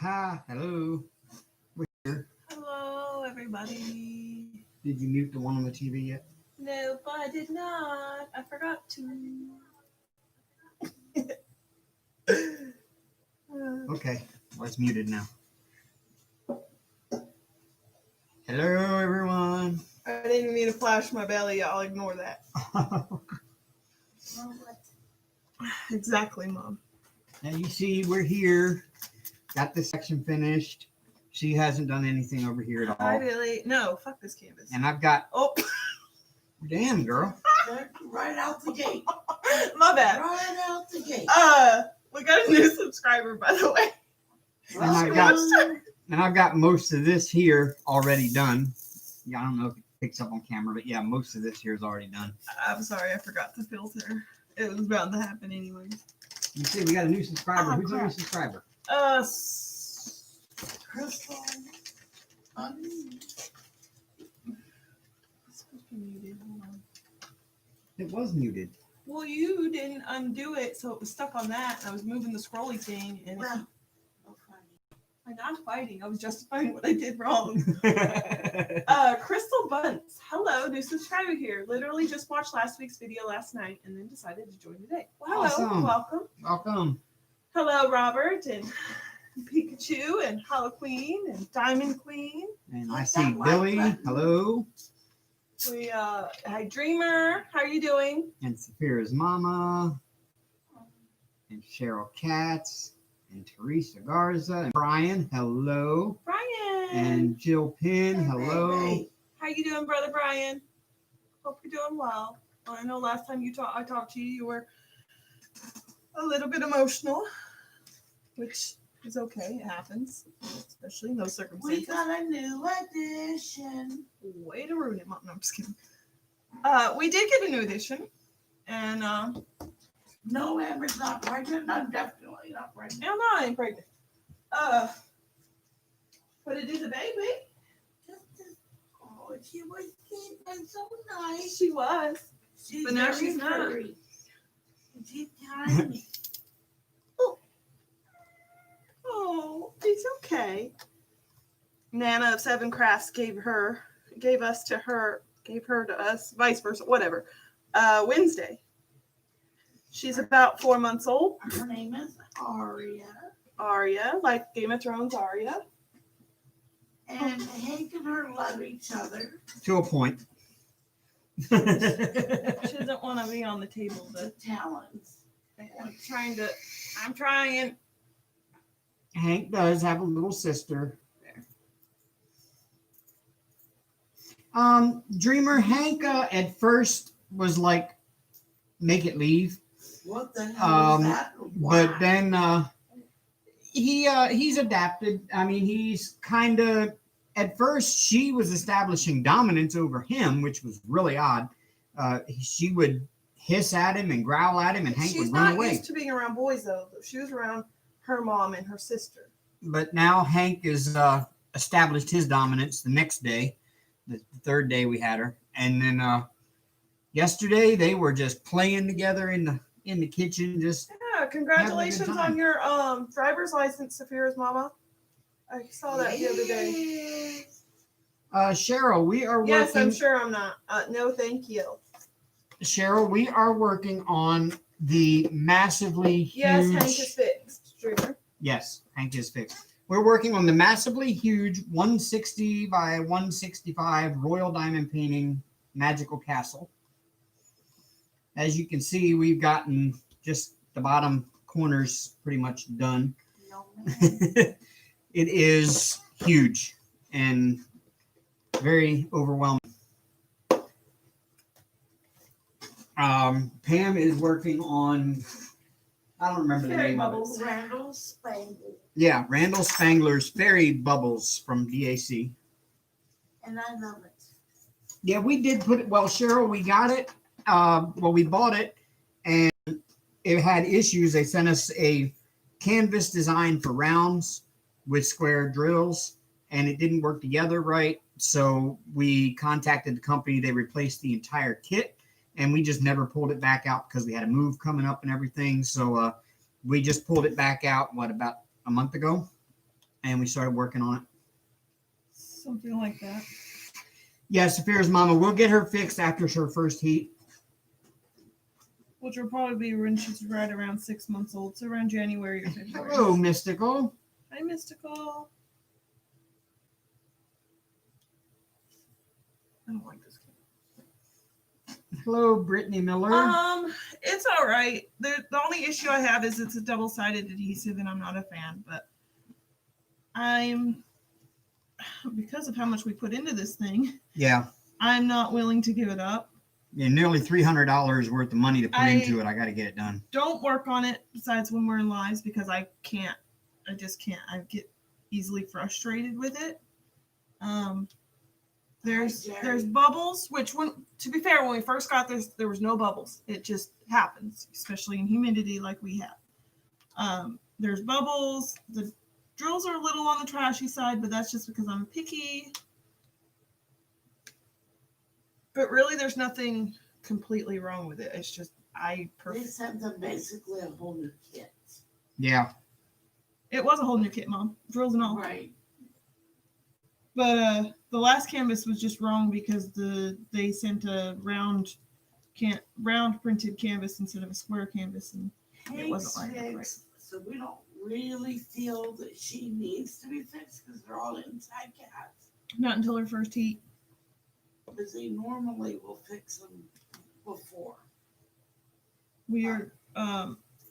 Aha, hello. We're here. Hello, everybody. Did you mute the one on the TV yet? Nope, I did not. I forgot to. Okay, well, it's muted now. Hello, everyone. I didn't mean to flash my belly. I'll ignore that. Exactly, Mom. Now you see, we're here. Got this section finished. She hasn't done anything over here at all. I really no. Fuck this canvas. And I've got. Oh, Damn, girl. Right out the gate. my bad. Right out the gate. We got a new subscriber, by the way. And I've got most of this here already done. Yeah, I don't know if it picks up on camera, but yeah, most of this here is already done. I'm sorry, I forgot to filter. It was bound to happen anyways. You see, we got a new subscriber. Oh, Who's our new crap. subscriber? Crystal. It's supposed to be muted. Hold on. It was muted. Well, you didn't undo it, so it was stuck on that. And I was moving the scrolly thing, and Well, I'm not fighting. I was justifying what I did wrong. Crystal Bunce, hello, new subscriber here. Literally just watched last week's video last night, and then decided to join today. Well, hello, Awesome. welcome. Welcome. Hello, Robert and Pikachu and Hollow Queen and Diamond Queen. And I see Billy. Hello. We hi Dreamer, how are you doing? And Saphira's mama. And Cheryl Katz. And Teresa Garza. And Brian. Hello. Brian. And Jill Pinn. Hello. Hey. How you doing, brother Brian? Hope you're doing well. I know last time I talked to you, you were a little bit emotional, which is okay. It happens, especially in those We circumstances. got a new edition. Way to ruin it, Mom. No, I'm just kidding. We did get a new edition, and No, Amber's not pregnant. I'm definitely not pregnant. no, I ain't pregnant. But it is a baby. Oh, she was keeping so nice. She was. She's But now very she's not. furry. She's tiny. Oh, it's okay. Nana of Seven Crafts gave her to us, vice versa, whatever. Wednesday. She's about 4 months old. Her name is Aria. Arya, like Game of Thrones Arya. And Hank and her love each other. To a point. She doesn't want to be on the table. The talons. I'm trying. Hank does have a little sister. Dreamer, Hank at first was like, make it leave. What the hell is that? Why? But then he's adapted. I mean, he's kind of, at first she was establishing dominance over him, which was really odd. She would hiss at him and growl at him, and Hank She's would run not away. used to being around boys, though. She was around her mom and her sister. But now Hank has established his dominance the next day, the third day we had her. And then yesterday they were just playing together in the kitchen, just Yeah, congratulations Having a good time. on your driver's license, Saphira's mama. I saw that the other day. Cheryl, we are working. Yes, I'm sure I'm not. No, thank you. Cheryl, we are working on the massively huge. Yes, Hank is fixed. Dreamer. Yes, Hank is fixed. We're working on the massively huge 160 by 165 Royal Diamond painting magical castle. As you can see, we've gotten just the bottom corners pretty much done. No, It is huge and very overwhelming. Pam is working on, I don't remember the Fairy name bubbles. of it. Randall Spangle. Yeah, Randall Spangler's Fairy Bubbles from DAC. And I love it. Yeah, we did put it, well, Cheryl, we got it. We bought it and it had issues. They sent us a canvas design for rounds with square drills and it didn't work together right. So we contacted the company. They replaced the entire kit and we just never pulled it back out because we had a move coming up and everything. So we just pulled it back out, about a month ago? and we started working on it. Something like that. Yeah, Saphira's mama. We'll get her fixed after her first heat. Which will probably be when she's right around 6 months old. So around January or February. Hello, Mystical. Hi, Mystical. I don't like this kid. Hello, Brittany Miller. It's all right. The only issue I have is it's a double-sided adhesive, and I'm not a fan. But because of how much we put into this thing, Yeah. I'm not willing to give it up. Yeah, nearly $300 worth of money to put into it. I got to get it done. Don't work on it besides when we're in lives because I can't. I just can't. I get easily frustrated with it. There's bubbles, which to be fair, when we first got this, there was no bubbles. It just happens, especially in humidity like we have. There's bubbles. The drills are a little on the trashy side, but that's just because I'm picky. But really, there's nothing completely wrong with it. It's just They sent them basically a whole new kit. Yeah. It was a whole new kit, Mom. Drills and all. Right. But the last canvas was just wrong because they sent a round printed canvas instead of a square canvas, and it wasn't like right. So we don't really feel that she needs to be fixed because they're all inside cats. Not until her first heat. Because they normally will fix them before. We are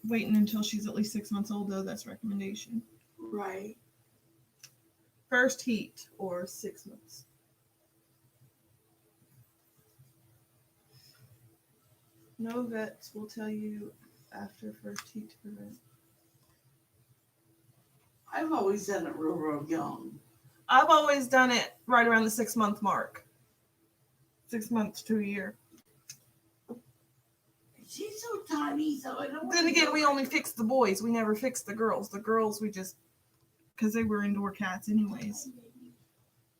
waiting until she's at least 6 months old, though. That's recommendation. Right. First heat or 6 months. No vets will tell you after first heat to prevent. I've always done it real young. I've always done it right around the 6 month mark. 6 months to a year. She's so tiny, so I don't. Then again, we only fixed the boys. We never fixed the girls. The girls, we just, because they were indoor cats anyways.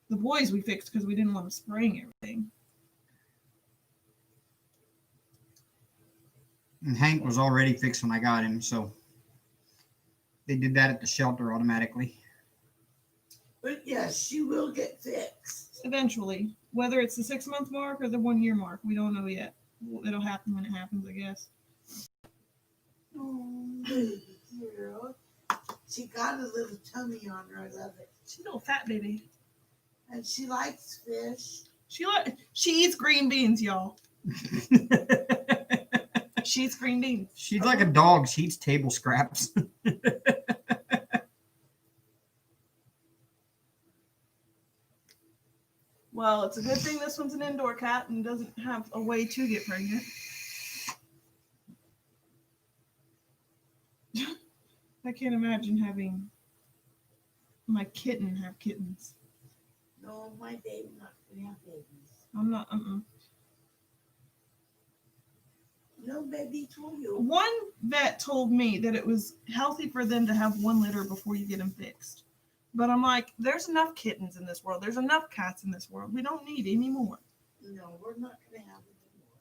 The boys we fixed because we didn't want them spraying everything. And Hank was already fixed when I got him, so they did that at the shelter automatically. But yes, she will get fixed. Eventually. Whether it's the 6 month mark or the 1 year mark, we don't know yet. It'll happen when it happens, I guess. Oh, baby girl. She got a little tummy on her. I love it. She's a little fat baby. And she likes fish. She eats green beans, y'all. She eats green beans. She's like a dog. She eats table scraps. Well, it's a good thing this one's an indoor cat and doesn't have a way to get pregnant. I can't imagine having my kitten have kittens. No, my baby not going to have babies. I'm not, No baby told you. One vet told me that it was healthy for them to have 1 litter before you get them fixed. But I'm like, there's enough kittens in this world. There's enough cats in this world. We don't need any more. No, we're not going to have any more.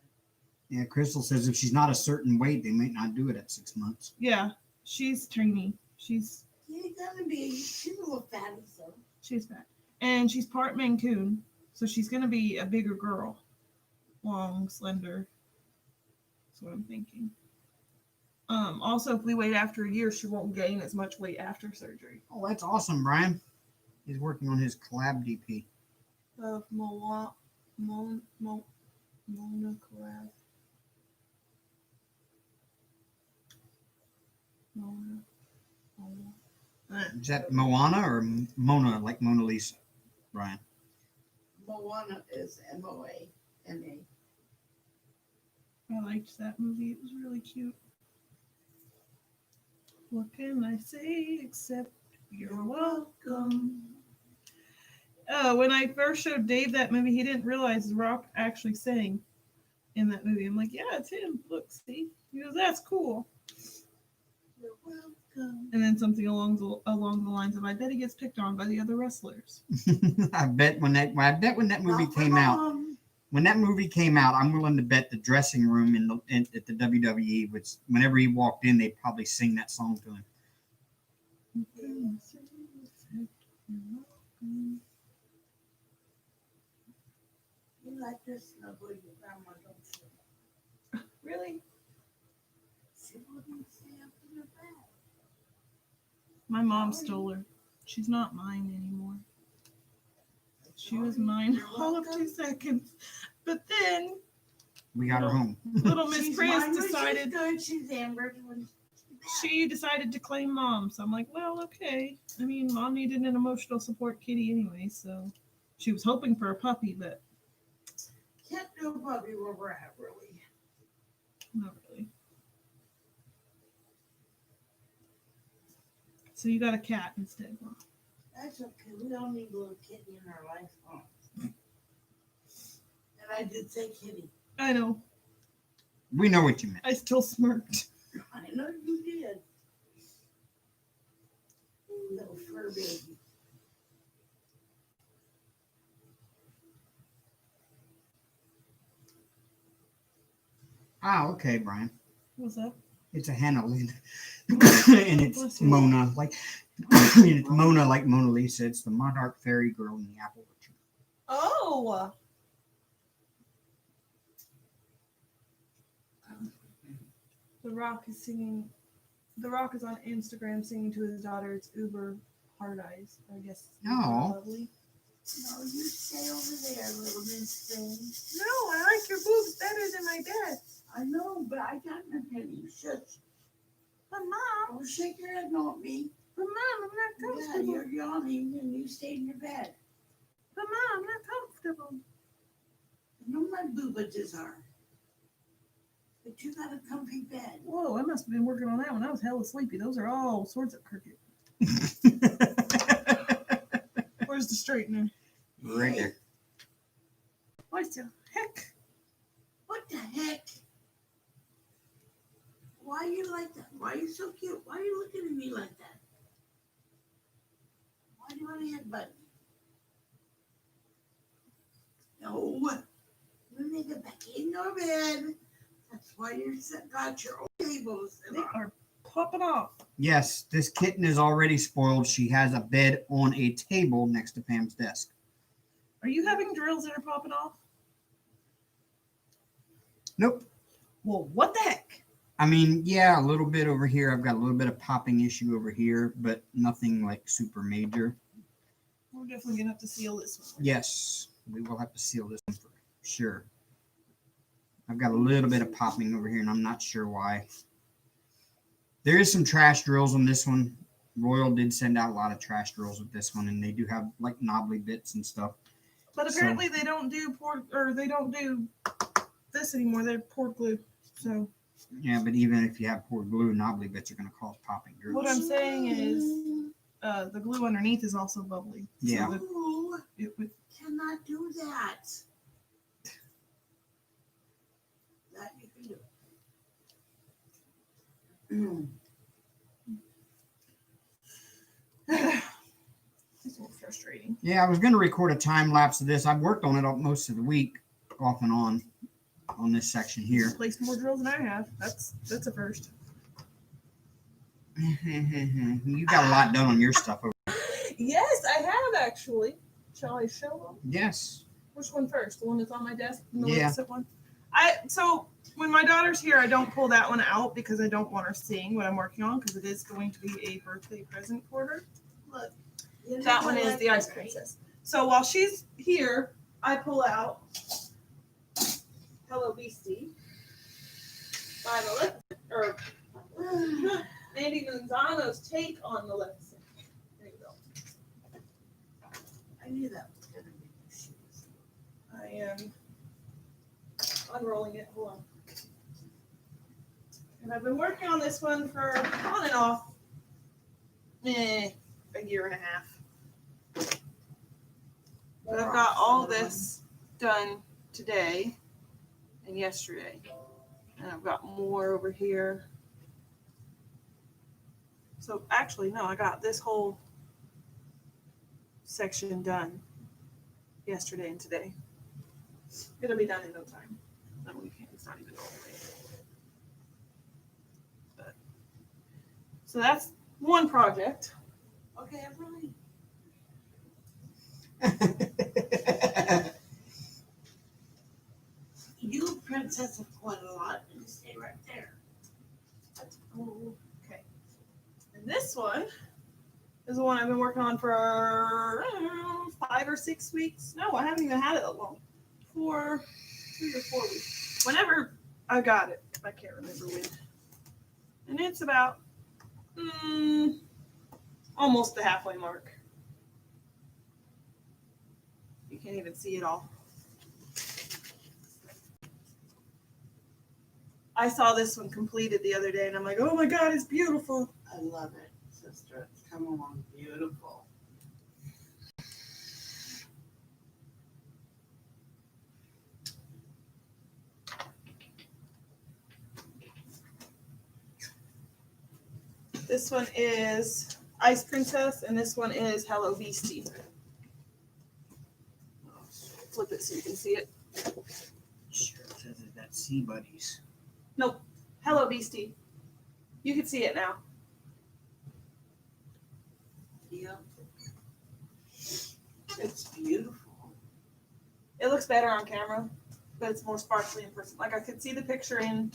Yeah, Crystal says if she's not a certain weight, they might not do it at 6 months. Yeah, she's tiny. She's gonna be. She's a little fatty, so. She's fat. And she's part Maine Coon, so she's going to be a bigger girl. Long, slender. That's what I'm thinking. Also, if we wait after a year, she won't gain as much weight after surgery. Oh, that's awesome, Brian. He's working on his collab DP. Of Mona collab. Mona. Is that Moana or Mona, like Mona Lisa, Brian? Moana is Moana. I liked that movie. It was really cute. What can I say except you're welcome? When I first showed Dave that movie, he didn't realize The Rock actually sang in that movie. I'm like, yeah, it's him. Look, see? He goes, that's cool. You're welcome. And then something along the lines of, I bet he gets picked on by the other wrestlers. I bet when that movie came out. When that movie came out, I'm willing to bet the dressing room at the WWE, which whenever he walked in, they'd probably sing that song to him. Mm-hmm. You like to snuggle your grandma, don't you? Really? She wouldn't stay up in her bed. My mom stole her. She's not mine anymore. She was mine You're all of welcome. 2 seconds. But then We got her home. little Miss She's Prius mine when she's decided good. She's Amber's when she's bad. she decided to claim mom. So I'm like, well, okay. I mean, mom needed an emotional support kitty anyway, so she was hoping for a puppy, but Can't do a puppy where we're at, really. not really. So you got a cat instead, Mom. That's okay. We don't need a little kitty in our life, huh? And I did say kitty. I know. We know what you meant. I still smirked. I know you did. Little fur baby. Ah, okay, Brian. What's up? It's a Hannah Lynn. And it's Mona, like and it's Mona like Mona Lisa. It's the Monarch Fairy Girl in the apple orchard. Oh. The Rock is singing. The Rock is on Instagram singing to his daughter. It's Uber Hard Eyes. I guess. Uber Oh. Lovely. No, you stay over there, little Miss Thing. No, I like your boobs better than my bed. I know, but I got my penny. Shush. But Mom, Don't shake your head, not me. I'm not Yeah, comfortable. you're yawning and you stay in your bed. But Mom, I'm not comfortable. I know my boobages are. But you got a comfy bed. Whoa, I must have been working on that when I was hella sleepy. Those are all sorts of crooked. Where's the straightener? Right there. What the heck? What the heck? Why are you like that? Why are you so cute? Why are you looking at me like that? Why do you want to headbutt me? No. You need to get back in your bed. That's why you got your own tables. They are popping off. Yes, this kitten is already spoiled. She has a bed on a table next to Pam's desk. Are you having drills that are popping off? Nope. Well, what the heck? I mean, yeah, a little bit over here. I've got a little bit of popping issue over here, but nothing like super major. We're definitely gonna have to seal this one. Yes, we will have to seal this one for sure. I've got a little bit of popping over here, and I'm not sure why. There is some trash drills on this one. Royal did send out a lot of trash drills with this one, and they do have like knobbly bits and stuff. But apparently they don't do they don't do this anymore. They're poured glue. So Yeah, but even if you have poured glue, knobbly bits are going to cause popping drills. what I'm saying is the glue underneath is also bubbly. Yeah. So that No, it would, cannot do that. That you can do. it's a little frustrating. Yeah, I was going to record a time lapse of this. I've worked on it most of the week, off and on this section here. Placed more drills than I have. That's a first. You got a lot done on your stuff. Yes, I have actually. Shall I show them? Yes. Which one first? The one that's on my desk? The Yeah. one? So when my daughter's here, I don't pull that one out because I don't want her seeing what I'm working on because it is going to be a birthday present for her. Look, that one is the Ice Princess. So while she's here, I pull out Hello Beastie by Maleficent, or Andy Manzano's take on Maleficent. There you go. I knew that was going to be issues. I am unrolling it. Hold on. And I've been working on this one for on and off a year and a half. But I've got all this done today and yesterday. And I've got more over here. So actually, no, I got this whole section done yesterday and today. It'll be done in no time. No, we can't. It's not even all the way. But, so that's one project. Okay, really. You princess have quite a lot, and stay right there. Oh, okay. And this one is the one I've been working on for 5 or 6 weeks. No, I haven't even had it that long. For 3 or 4 weeks. Whenever I got it, I can't remember when. And it's about almost the halfway mark. You can't even see it all. I saw this one completed the other day, and I'm like, oh my God, it's beautiful. I love it, sister. It's come along beautiful. This one is Ice Princess, and this one is Hello Beastie. Flip it so you can see it. Sure, it says it, that's Sea Buddies. Nope. Hello Beastie. You can see it now. Yep. It's beautiful. It looks better on camera, but it's more sparkly in person. Like I could see the picture in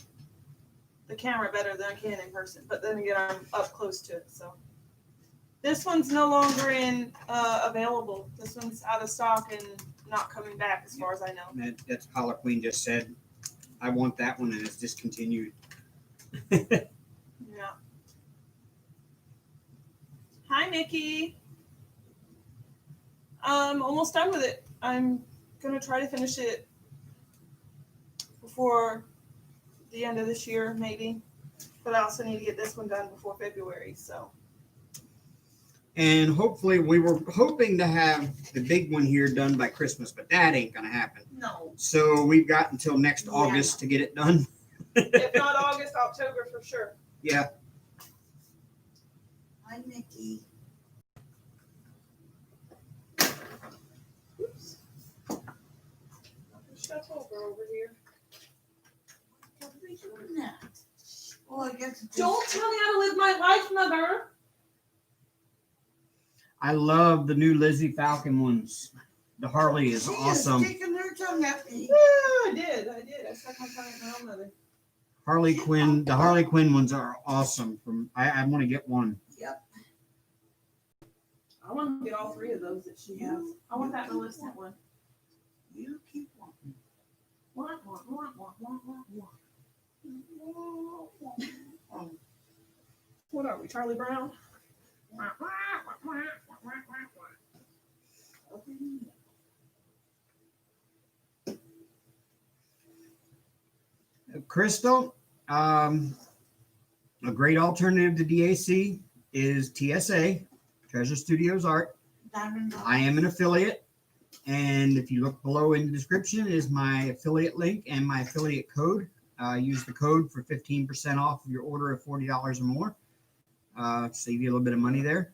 the camera better than I can in person, but then again, I'm up close to it. So this one's no longer available. This one's out of stock and not coming back, as far as I know. That's Paula Queen just said. I want that one, and it's discontinued. Yeah. Hi, Nikki. I'm almost done with it. I'm gonna try to finish it before the end of this year, maybe. But I also need to get this one done before February. So. And hopefully, we were hoping to have the big one here done by Christmas, but that ain't gonna happen. No. So we've got until next August to get it done. If not August, October for sure. Yeah. Hi, Nikki. Oops. Stuff over here. What are we doing that? Well, I guess it's Don't tell me how to live my life, Mother. I love the new Lizzie Falcon ones. The Harley is She awesome. is sticking her tongue at me. Yeah, I did. I stuck my tongue at my own mother. Harley Quinn. The Harley Quinn ones are awesome. I want to get one. Yep. I want to get all 3 of those that she has. I want that Millicent one. You keep walking. What are we, Charlie Brown? Crystal, a great alternative to DAC is TSA, Treasure Studios Art. I am an affiliate, and if you look below in the description is my affiliate link and my affiliate code. Use the code for 15% off of your order of $40 or more. Save you a little bit of money there.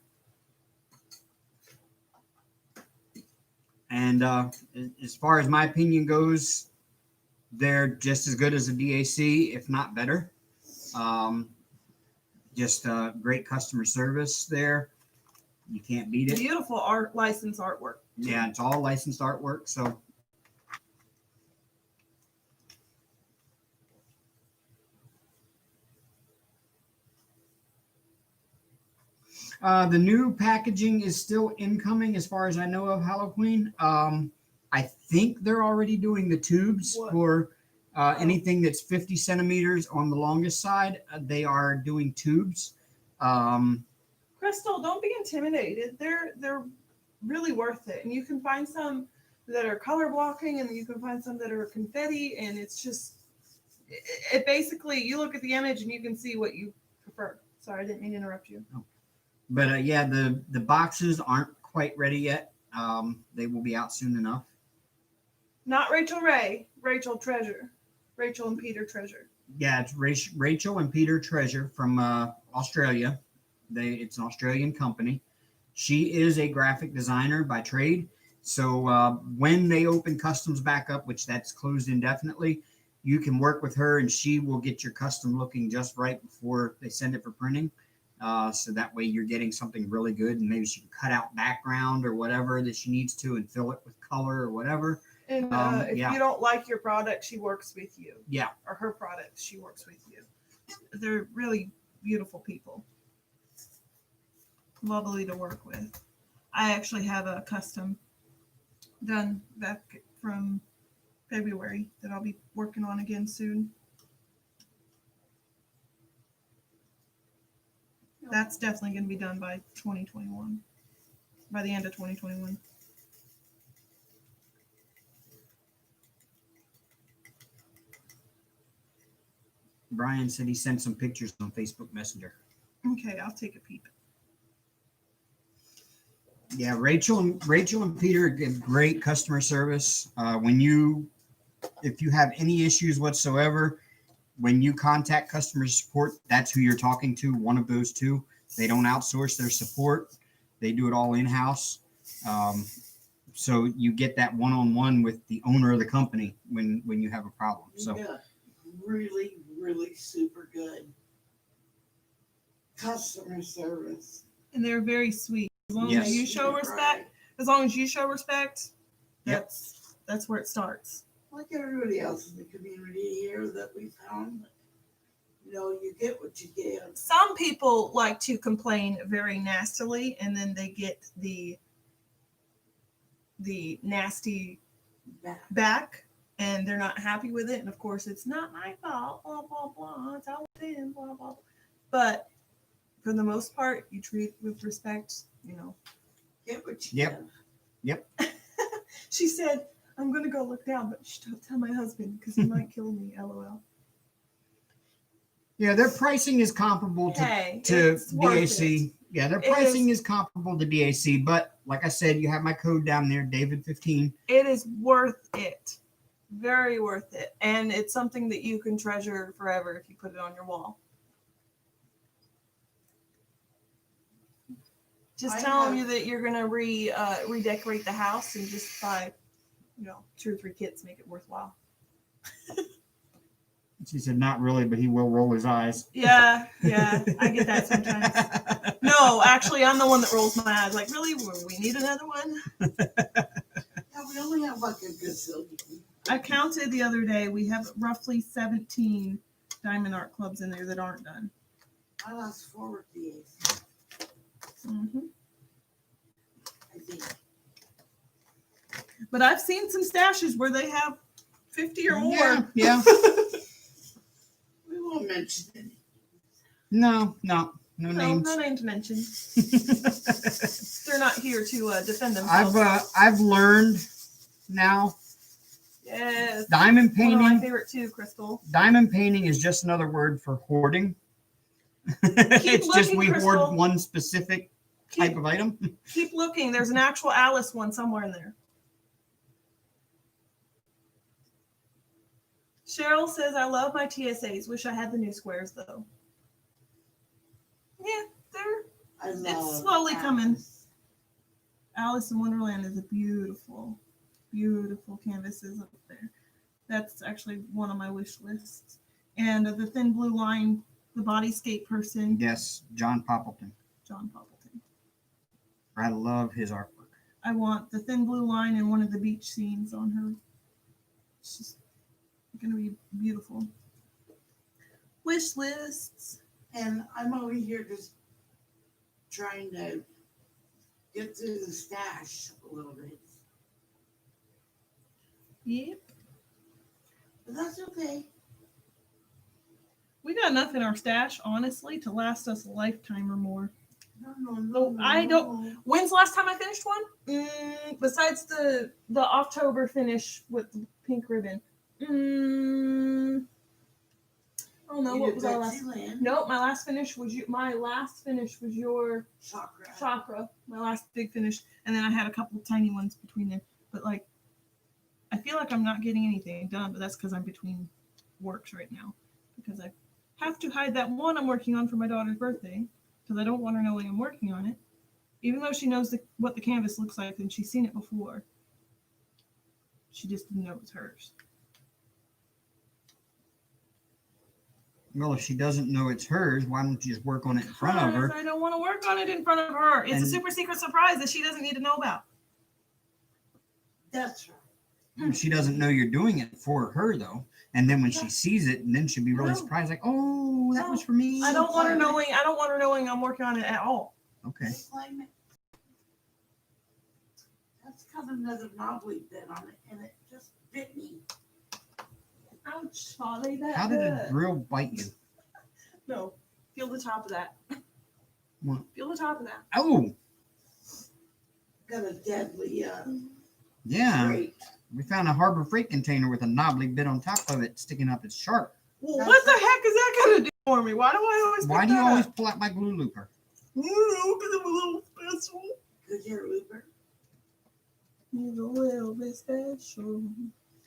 And as far as my opinion goes, they're just as good as a DAC, if not better. Just great customer service there. You can't beat it. Beautiful art, licensed artwork. Yeah, it's all licensed artwork. So the new packaging is still incoming as far as I know of Halloween. I think they're already doing the tubes for anything that's 50 centimeters on the longest side. They are doing tubes. Crystal, don't be intimidated. They're really worth it. And you can find some that are color blocking, and you can find some that are confetti, and it's just it basically, you look at the image and you can see what you prefer. Sorry, I didn't mean to interrupt you. Oh. But yeah, the boxes aren't quite ready yet. They will be out soon enough. Not Rachel Ray, Rachel Treasure. Rachel and Peter Treasure. Yeah, it's Rachel and Peter Treasure from Australia. It's an Australian company. She is a graphic designer by trade. So when they open customs back up, which that's closed indefinitely, you can work with her and she will get your custom looking just right before they send it for printing. So that way you're getting something really good, and maybe she can cut out background or whatever that she needs to and fill it with color or whatever. And if yeah. you don't like your product, she works with you. Yeah. Or her product, she works with you. They're really beautiful people. Lovely to work with. I actually have a custom done back from February that I'll be working on again soon. That's definitely going to be done by 2021. By the end of 2021. Brian said he sent some pictures on Facebook Messenger. Okay, I'll take a peep. Yeah, Rachel and Peter give great customer service. If you have any issues whatsoever, when you contact customer support, that's who you're talking to. One of those two. They don't outsource their support; they do it all in house. So you get that one-on-one with the owner of the company when you have a problem. So Yeah, really, really super good customer service. And they're very sweet. As long Yes. as you show respect, Yep. that's where it starts. Like everybody else in the community here that we found, you get what you get. Some people like to complain very nastily, and then they get the nasty back, and they're not happy with it. And of course, it's not my fault. Blah blah blah. It's all them. Blah blah blah. But for the most part, you treat with respect. Get what you Yep. get. She said, "I'm gonna go look down, but don't tell my husband because he might kill me." LOL. yeah, their pricing is comparable to it's worth DAC. it. Yeah, their pricing is comparable to DAC, but like I said, you have my code down there, David15. It is worth it. Very worth it. And it's something that you can treasure forever if you put it on your wall. Just telling you that you're going to redecorate the house and just buy, 2 or 3 kits, make it worthwhile. She said, not really, but he will roll his eyes. Yeah, I get that sometimes. No, actually, I'm the one that rolls my eyes. Like, really? We need another one? Yeah, we only have like a gazillion. I counted the other day. We have roughly 17 Diamond Art Clubs in there that aren't done. My last 4 were DAs. Mm-hmm. I think. But I've seen some stashes where they have 50 or more. Yeah. We won't mention it. No names. No names mentioned. They're not here to defend themselves. I've learned now. Yes. Diamond One of my painting. favorite too, Crystal. Diamond painting is just another word for hoarding. It's just looking, we Crystal. hoard one specific type of item. Keep looking. There's an actual Alice one somewhere in there. Cheryl says, I love my TSAs. Wish I had the new squares, though. Yeah, it's slowly coming. Alice in Wonderland is a beautiful, beautiful canvases up there. That's actually one of my wish lists. And the Thin Blue Line, the Bodyscape person. Yes, John Poppleton. John Poppleton. I love his artwork. I want the Thin Blue Line and one of the beach scenes on her. It's just going to be beautiful. Wish lists. And I'm over here just trying to get through the stash a little bit. Yep. But that's okay. We got enough in our stash, honestly, to last us a lifetime or more. No. I don't. When's the last time I finished one? Besides the October finish with the pink ribbon. Oh no, what was our last? Nope, my last finish was your chakra. My last big finish, and then I had a couple tiny ones between them. But I feel like I'm not getting anything done, but that's because I'm between works right now. Because I have to hide that one I'm working on for my daughter's birthday, because I don't want her knowing I'm working on it, even though she knows what the canvas looks like and she's seen it before. She just didn't know it was hers. Well, if she doesn't know it's hers, why don't you just work on it in front of her? I don't want to work on it in front of her. It's a And- super secret surprise that she doesn't need to know about. That's right. She doesn't know you're doing it for her though. And then when she sees it, and then she'll be really No. surprised, like, "Oh, that No. was for me." I don't want her knowing. I don't want her knowing I'm working on it at all. Okay. Claim it. That's got another knobbly bit on it, and it just bit me. Ouch, Holly, that How did a hurt. drill bite you? No, feel the top of that. What? Feel the top of that. Oh, Got a deadly yeah. grate. We found a Harbor Freight container with a knobbly bit on top of it sticking up its sharp. Well, what the heck is that gonna do for me? Why do I always? Why pick do you that always up? pull out my glue looper? Because I'm a little special. Good hair looper. He's a little bit special.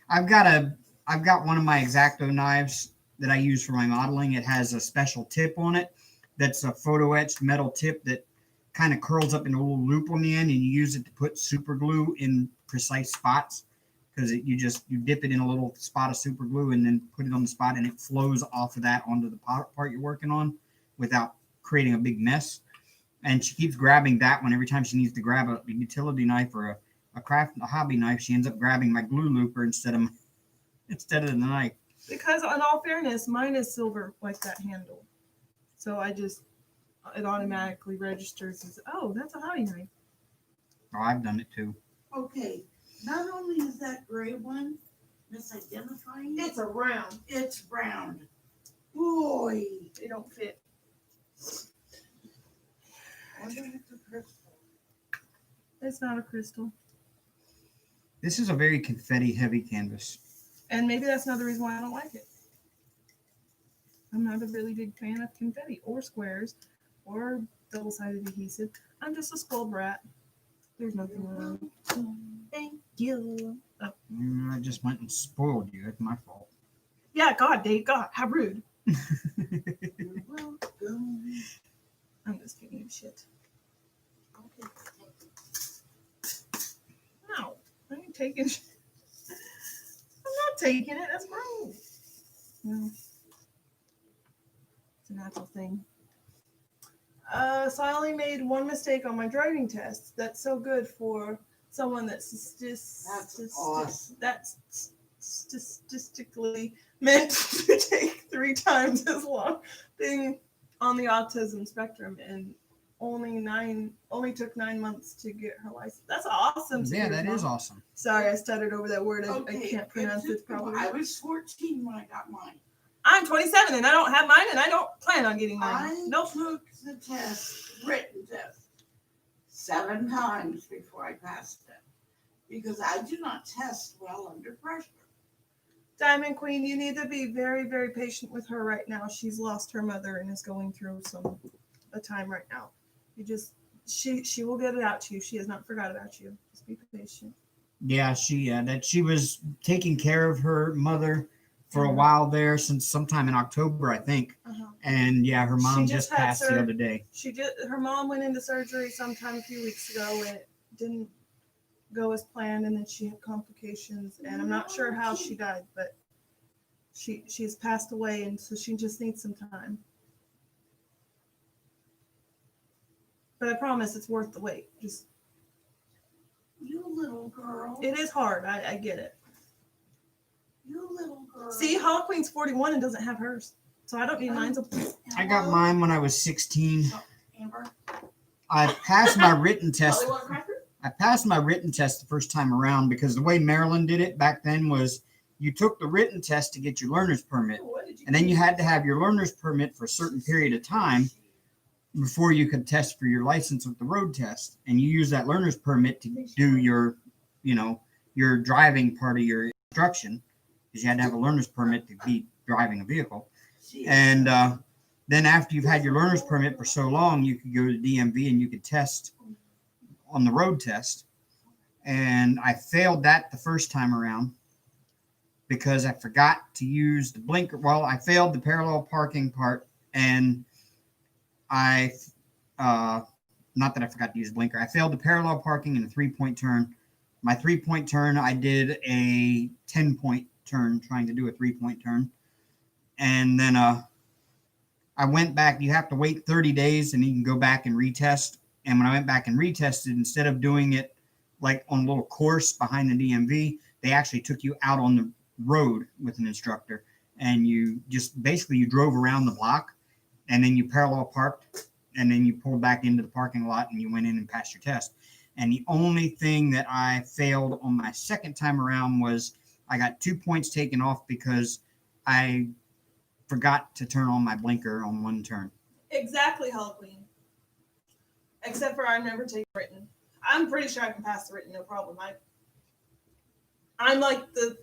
I've got one of my X-Acto knives that I use for my modeling. It has a special tip on it that's a photo etched metal tip that kind of curls up in a little loop on the end, and you use it to put super glue in precise spots because you dip it in a little spot of super glue and then put it on the spot, and it flows off of that onto the part you're working on without creating a big mess. And she keeps grabbing that one every time she needs to grab a utility knife or a hobby knife. She ends up grabbing my glue looper instead of the knife. Because in all fairness, mine is silver like that handle. So it automatically registers as, oh, that's a hobby knife. Oh, I've done it too. Okay, not only is that gray one misidentifying, It's a round. it's round. Boy, They don't fit. I wonder if it's a crystal. It's not a crystal. This is a very confetti heavy canvas. And maybe that's another reason why I don't like it. I'm not a really big fan of confetti or squares or double-sided adhesive. I'm just a spoiled brat. There's nothing wrong. Thank you. Oh. I just went and spoiled you. It's my fault. Yeah, God, Dave, God, how rude. You're welcome. I'm just giving you shit. Okay. No, I ain't taking shit. I'm not taking it. That's gross. No. It's a natural thing. So I only made one mistake on my driving test. That's so good for someone that's awesome. that's statistically meant to take 3 times as long being on the autism spectrum, and only took 9 months to get her license. That's awesome. Yeah, that Mom. is awesome. Sorry, I stuttered over that word. I Okay, can't pronounce it properly. I was 14 when I got mine. I'm 27 and I don't have mine, and I don't plan on getting mine. I Nope. took the written test, 7 times before I passed it because I do not test well under pressure. Diamond Queen, you need to be very, very patient with her right now. She's lost her mother and is going through a time right now. She will get it out to you. She has not forgot about you. Just be patient. Yeah, she was taking care of her mother for a Mhm. while there since sometime in October, I think. Uh-huh. And yeah, her mom She just just had passed the other day. Her mom went into surgery sometime a few weeks ago, and it didn't go as planned, and then she had complications, and I'm not sure how she died, but she's passed away, and so she just needs some time. But I promise it's worth the wait. Just You little girl. it is hard. I get it. You little girl. See, Hollow Queen's 41 and doesn't have hers, so I don't need mine. So I got mine when I was 16. Amber. I passed my written test. Hollywood cracker? I passed my written test the first time around because the way Maryland did it back then was you took the written test to get your learner's permit, What did you and then you had to have your learner's permit for a certain period of time before you could test for your license with the road test. And you use that learner's permit to do your driving part of your instruction, because you had to have a learner's permit to be driving a vehicle. And then after you've had your learner's permit for so long, you could go to DMV and you could test on the road test. And I failed that the first time around because I forgot to use the blinker. Well, I failed the parallel parking part, and not that I forgot to use the blinker. I failed the parallel parking and the 3-point turn. My 3-point turn, I did a 10-point turn trying to do a 3-point turn. And then I went back. You have to wait 30 days and you can go back and retest. And when I went back and retested, instead of doing it like on a little course behind the DMV, they actually took you out on the road with an instructor. And you just basically you drove around the block and then you parallel parked and then you pulled back into the parking lot and you went in and passed your test. And the only thing that I failed on my second time around was I got 2 points taken off because I forgot to turn on my blinker on one turn. Exactly, Halloween. Except for I've never taken written. I'm pretty sure I can pass the written, no problem. I'm like the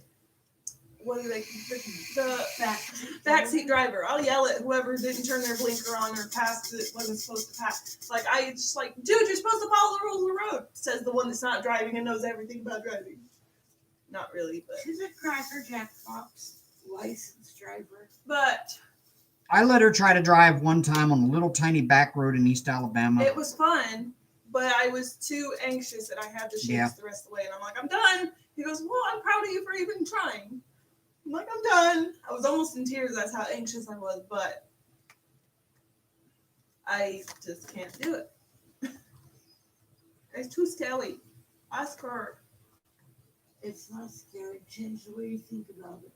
backseat driver. I'll yell at whoever didn't turn their blinker on or passed it wasn't supposed to pass. Like I just like, dude, you're supposed to follow the rules of the road. Says the one that's not driving and knows everything about driving. Not really, but She's a Cracker Jack Fox licensed driver. But I let her try to drive one time on a little tiny back road in East Alabama. it was fun, but I was too anxious and I had the shakes the rest of the way. And I'm like, I'm done. He goes, well, I'm proud of you for even trying. I'm like, I'm done. I was almost in tears. That's how anxious I was, but I just can't do it. It's too scary. Ask her. It's not scary. Change the way you think about it.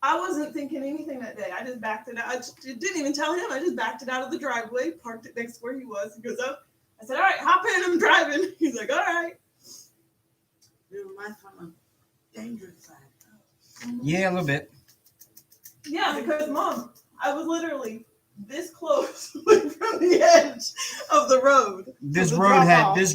I wasn't thinking anything that day. I just backed it out. I just didn't even tell him. I just backed it out of the driveway, parked it next to where he was. He goes up. I said, all right, hop in. I'm driving. He's like, all right. Your life on a danger side. Yeah, a little bit. Yeah, because Mom, I was literally this close from the edge of the road. This the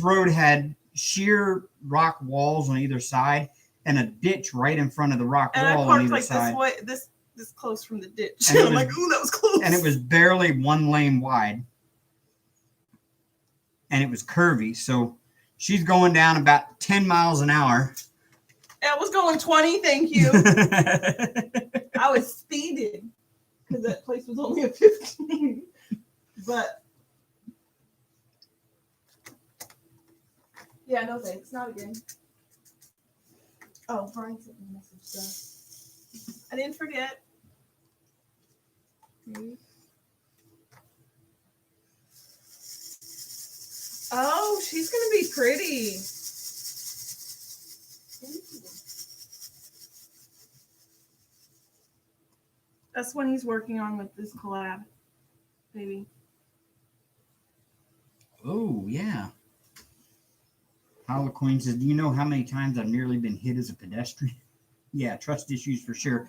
road had sheer rock walls on either side and a ditch right in front of the rock and wall I on parked either like side. this close from the ditch. And I'm like, ooh, that was close. And it was barely one lane wide. And it was curvy. So she's going down about 10 miles an hour. I was going 20, thank you. I was speeding because that place was only a 15. But yeah, no thanks. Not again. Oh, Brian sent me a message. So I didn't forget. Oh, she's gonna be pretty. That's what he's working on with this collab, baby. Oh, yeah. Coin says, do you know how many times I've nearly been hit as a pedestrian? Yeah, trust issues for sure.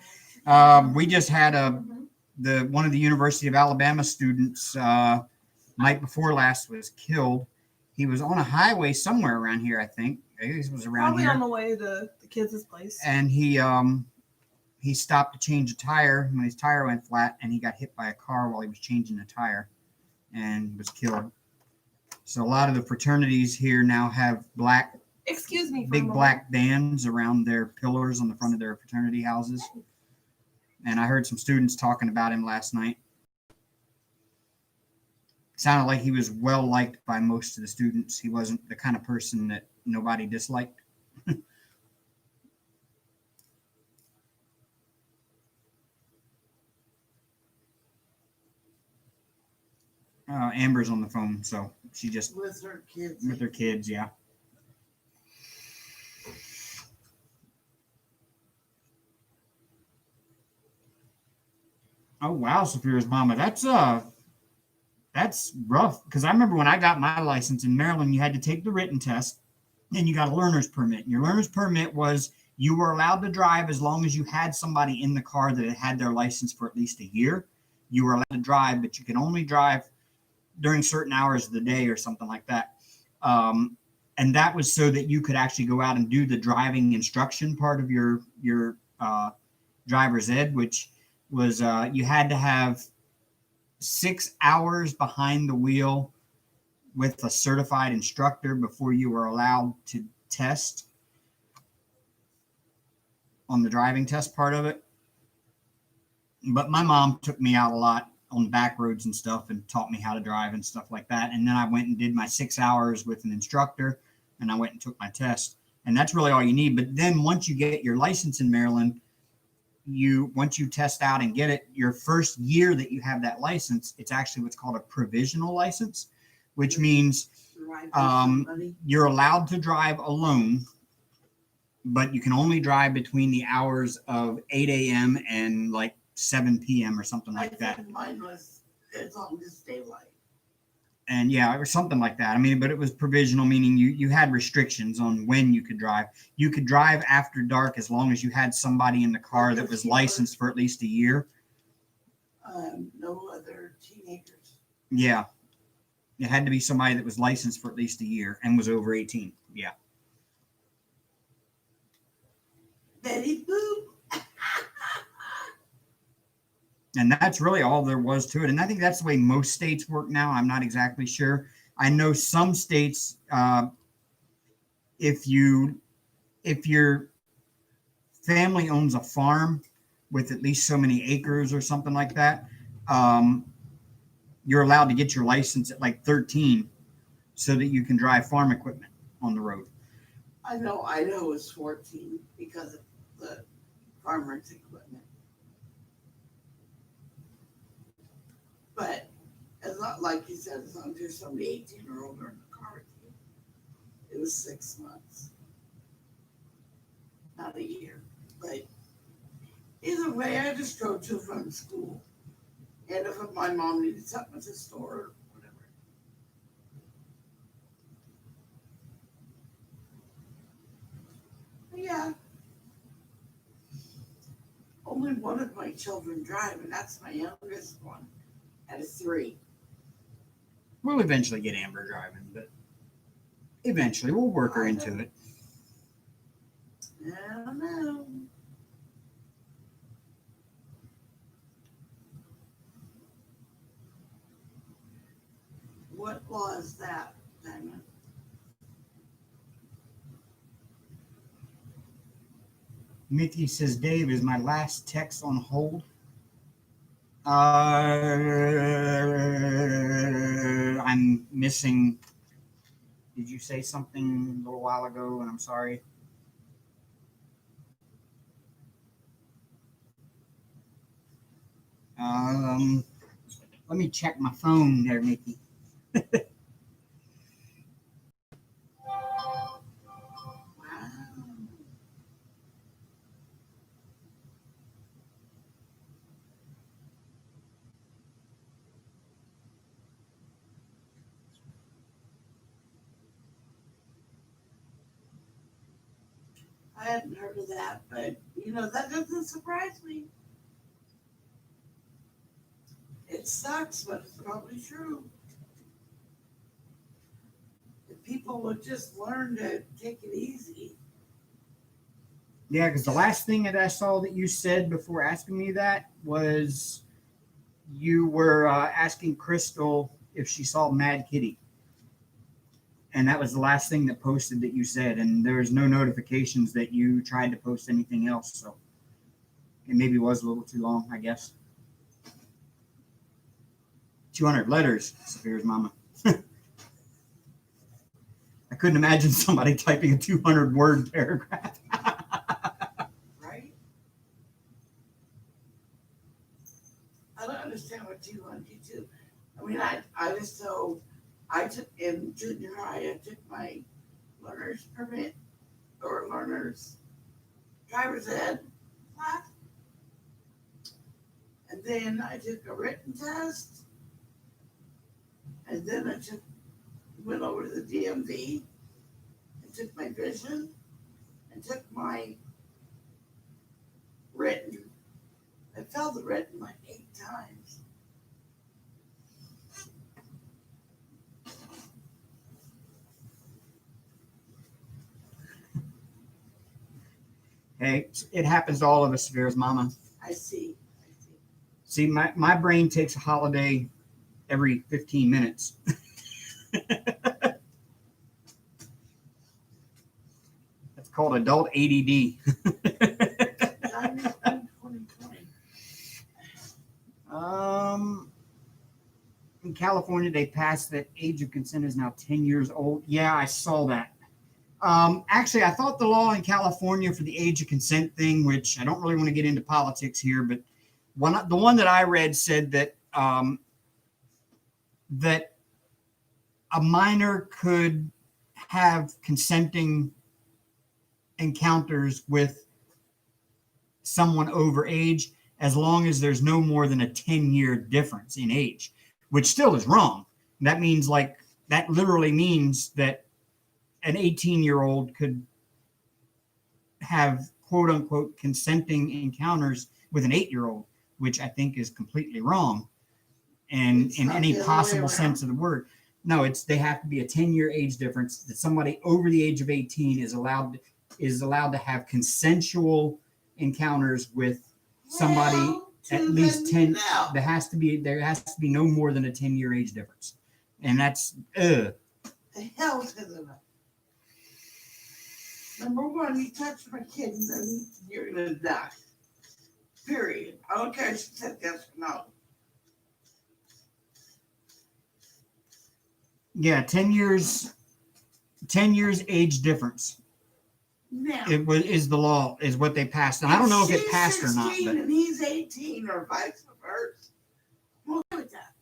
We just had one of the University of Alabama students night before last was killed. He was on a highway somewhere around here, I think. It was around Probably here. on the way to the kids' place. And he stopped to change a tire when his tire went flat, and he got hit by a car while he was changing the tire and was killed. So a lot of the fraternities here now have Excuse me, big black bands around their pillars on the front of their fraternity houses. And I heard some students talking about him last night. It sounded like he was well liked by most of the students. He wasn't the kind of person that nobody disliked. Amber's on the phone, so she just with her kids. With her kids, yeah. Oh wow, Saphira's mama. That's rough. Because I remember when I got my license in Maryland, you had to take the written test, and you got a learner's permit. And your learner's permit was you were allowed to drive as long as you had somebody in the car that had their license for at least a year. You were allowed to drive, but you could only drive during certain hours of the day or something like that. And that was so that you could actually go out and do the driving instruction part of your driver's ed, which was you had to have 6 hours behind the wheel with a certified instructor before you were allowed to test on the driving test part of it. But my mom took me out a lot on back roads and stuff and taught me how to drive and stuff like that. And then I went and did my 6 hours with an instructor, and I went and took my test. And that's really all you need. But then once you get your license in Maryland, once you test out and get it, your first year that you have that license, it's actually what's called a provisional license, which means Right, with somebody. you're allowed to drive alone, but you can only drive between the hours of 8 a.m. and like 7 p.m. or something like I that. think mine was as long as daylight. And yeah, or something like that. I mean, but it was provisional, meaning you had restrictions on when you could drive. You could drive after dark as long as you had somebody in the car that was licensed for at least a year. No other teenagers. Yeah. It had to be somebody that was licensed for at least a year and was over 18. Yeah. Betty Boop. And that's really all there was to it. And I think that's the way most states work now. I'm not exactly sure. I know some states, if your family owns a farm with at least so many acres or something like that, you're allowed to get your license at like 13 so that you can drive farm equipment on the road. I know Idaho is 14 because of the farmers' equipment. But as not like you said, as long as there's somebody 18 or older in the car with you, it was 6 months, not a year. But either way, I just drove to and from school, and if my mom needed something at the store or whatever. But yeah, only one of my children drive, and that's my youngest one. Out of 3. We'll eventually get Amber driving, but eventually we'll work her into it. I don't know. What law is that, Diamond? Mickey says, Dave, is my last text on hold? I'm missing. Did you say something a little while ago? And I'm sorry. Let me check my phone there, Mickey. Wow. I hadn't heard of that, but that doesn't surprise me. It sucks, but it's probably true. If people would just learn to take it easy. Yeah, because the last thing that I saw that you said before asking me that was you were asking Crystal if she saw Mad Kitty. And that was the last thing that posted that you said. And there was no notifications that you tried to post anything else. So it maybe was a little too long, I guess. 200 letters, Saphira's mama. I couldn't imagine somebody typing a 200-word paragraph. Right? I don't understand what you want to do. I mean, I took in junior high, I took my learner's permit or learner's driver's ed class. And then I took a written test. And then I went over to the DMV and took my vision and took my written. I failed the written like 8 times. Hey, it happens to all of us, Saphira's mama. I see. See, my brain takes a holiday every 15 minutes. That's called adult ADD. Time is 2020. In California, they passed that age of consent is now 10 years old. Yeah, I saw that. Actually, I thought the law in California for the age of consent thing, which I don't really want to get into politics here, but the one that I read said that that a minor could have consenting encounters with someone over age as long as there's no more than a 10-year difference in age, which still is wrong. That means that literally means that an 18-year-old could have quote unquote consenting encounters with an 8-year-old, which I think is completely wrong. And in any possible sense of the word. No, they have to be a 10-year age difference, that somebody over the age of 18 is allowed to have consensual encounters with somebody at least 10. There has to be no more than a 10-year age difference. And that's The hell to them. Number one, you touch my kid, then you're gonna die. Period. I don't care if she said yes or no. yeah, 10 years age difference. Now, Is the law, is what they passed. And I don't know if it passed or not. But and he's 18 or vice versa. I'm okay with that.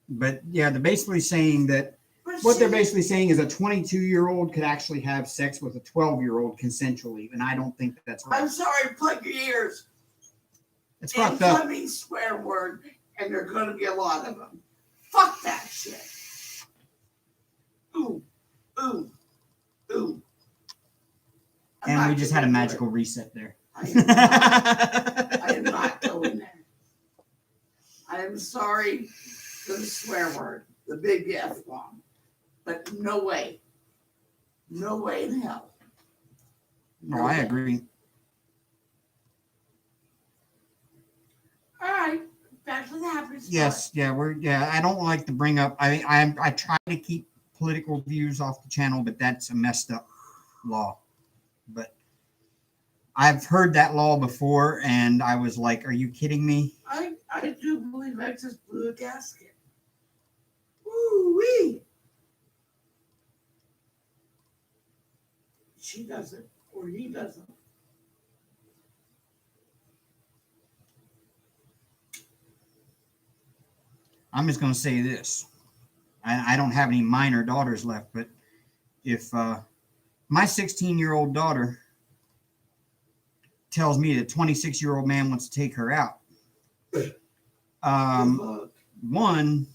But yeah, they're basically saying that But what they're basically saying is a 22-year-old could actually have sex with a 12-year-old consensually, and I don't think that's right. I'm sorry, plug your ears. It's fucked up. Incoming swear word, and there are going to be a lot of them. Fuck that shit. Ooh, ooh, ooh. And we just had a magical reset there. I am not going there. I am sorry for the swear word, the big F bomb. But no way. No way in hell. No, I agree. All right. Back to the happy spot. Yes, yeah, I don't like to bring up, I try to keep political views off the channel, but that's a messed up law. But I've heard that law before, and I was like, are you kidding me? I do believe I just blew a gasket. Woo-wee. She doesn't, or he doesn't. I'm just going to say this. I don't have any minor daughters left, but if my 16-year-old daughter tells me that a 26-year-old man wants to take her out, one,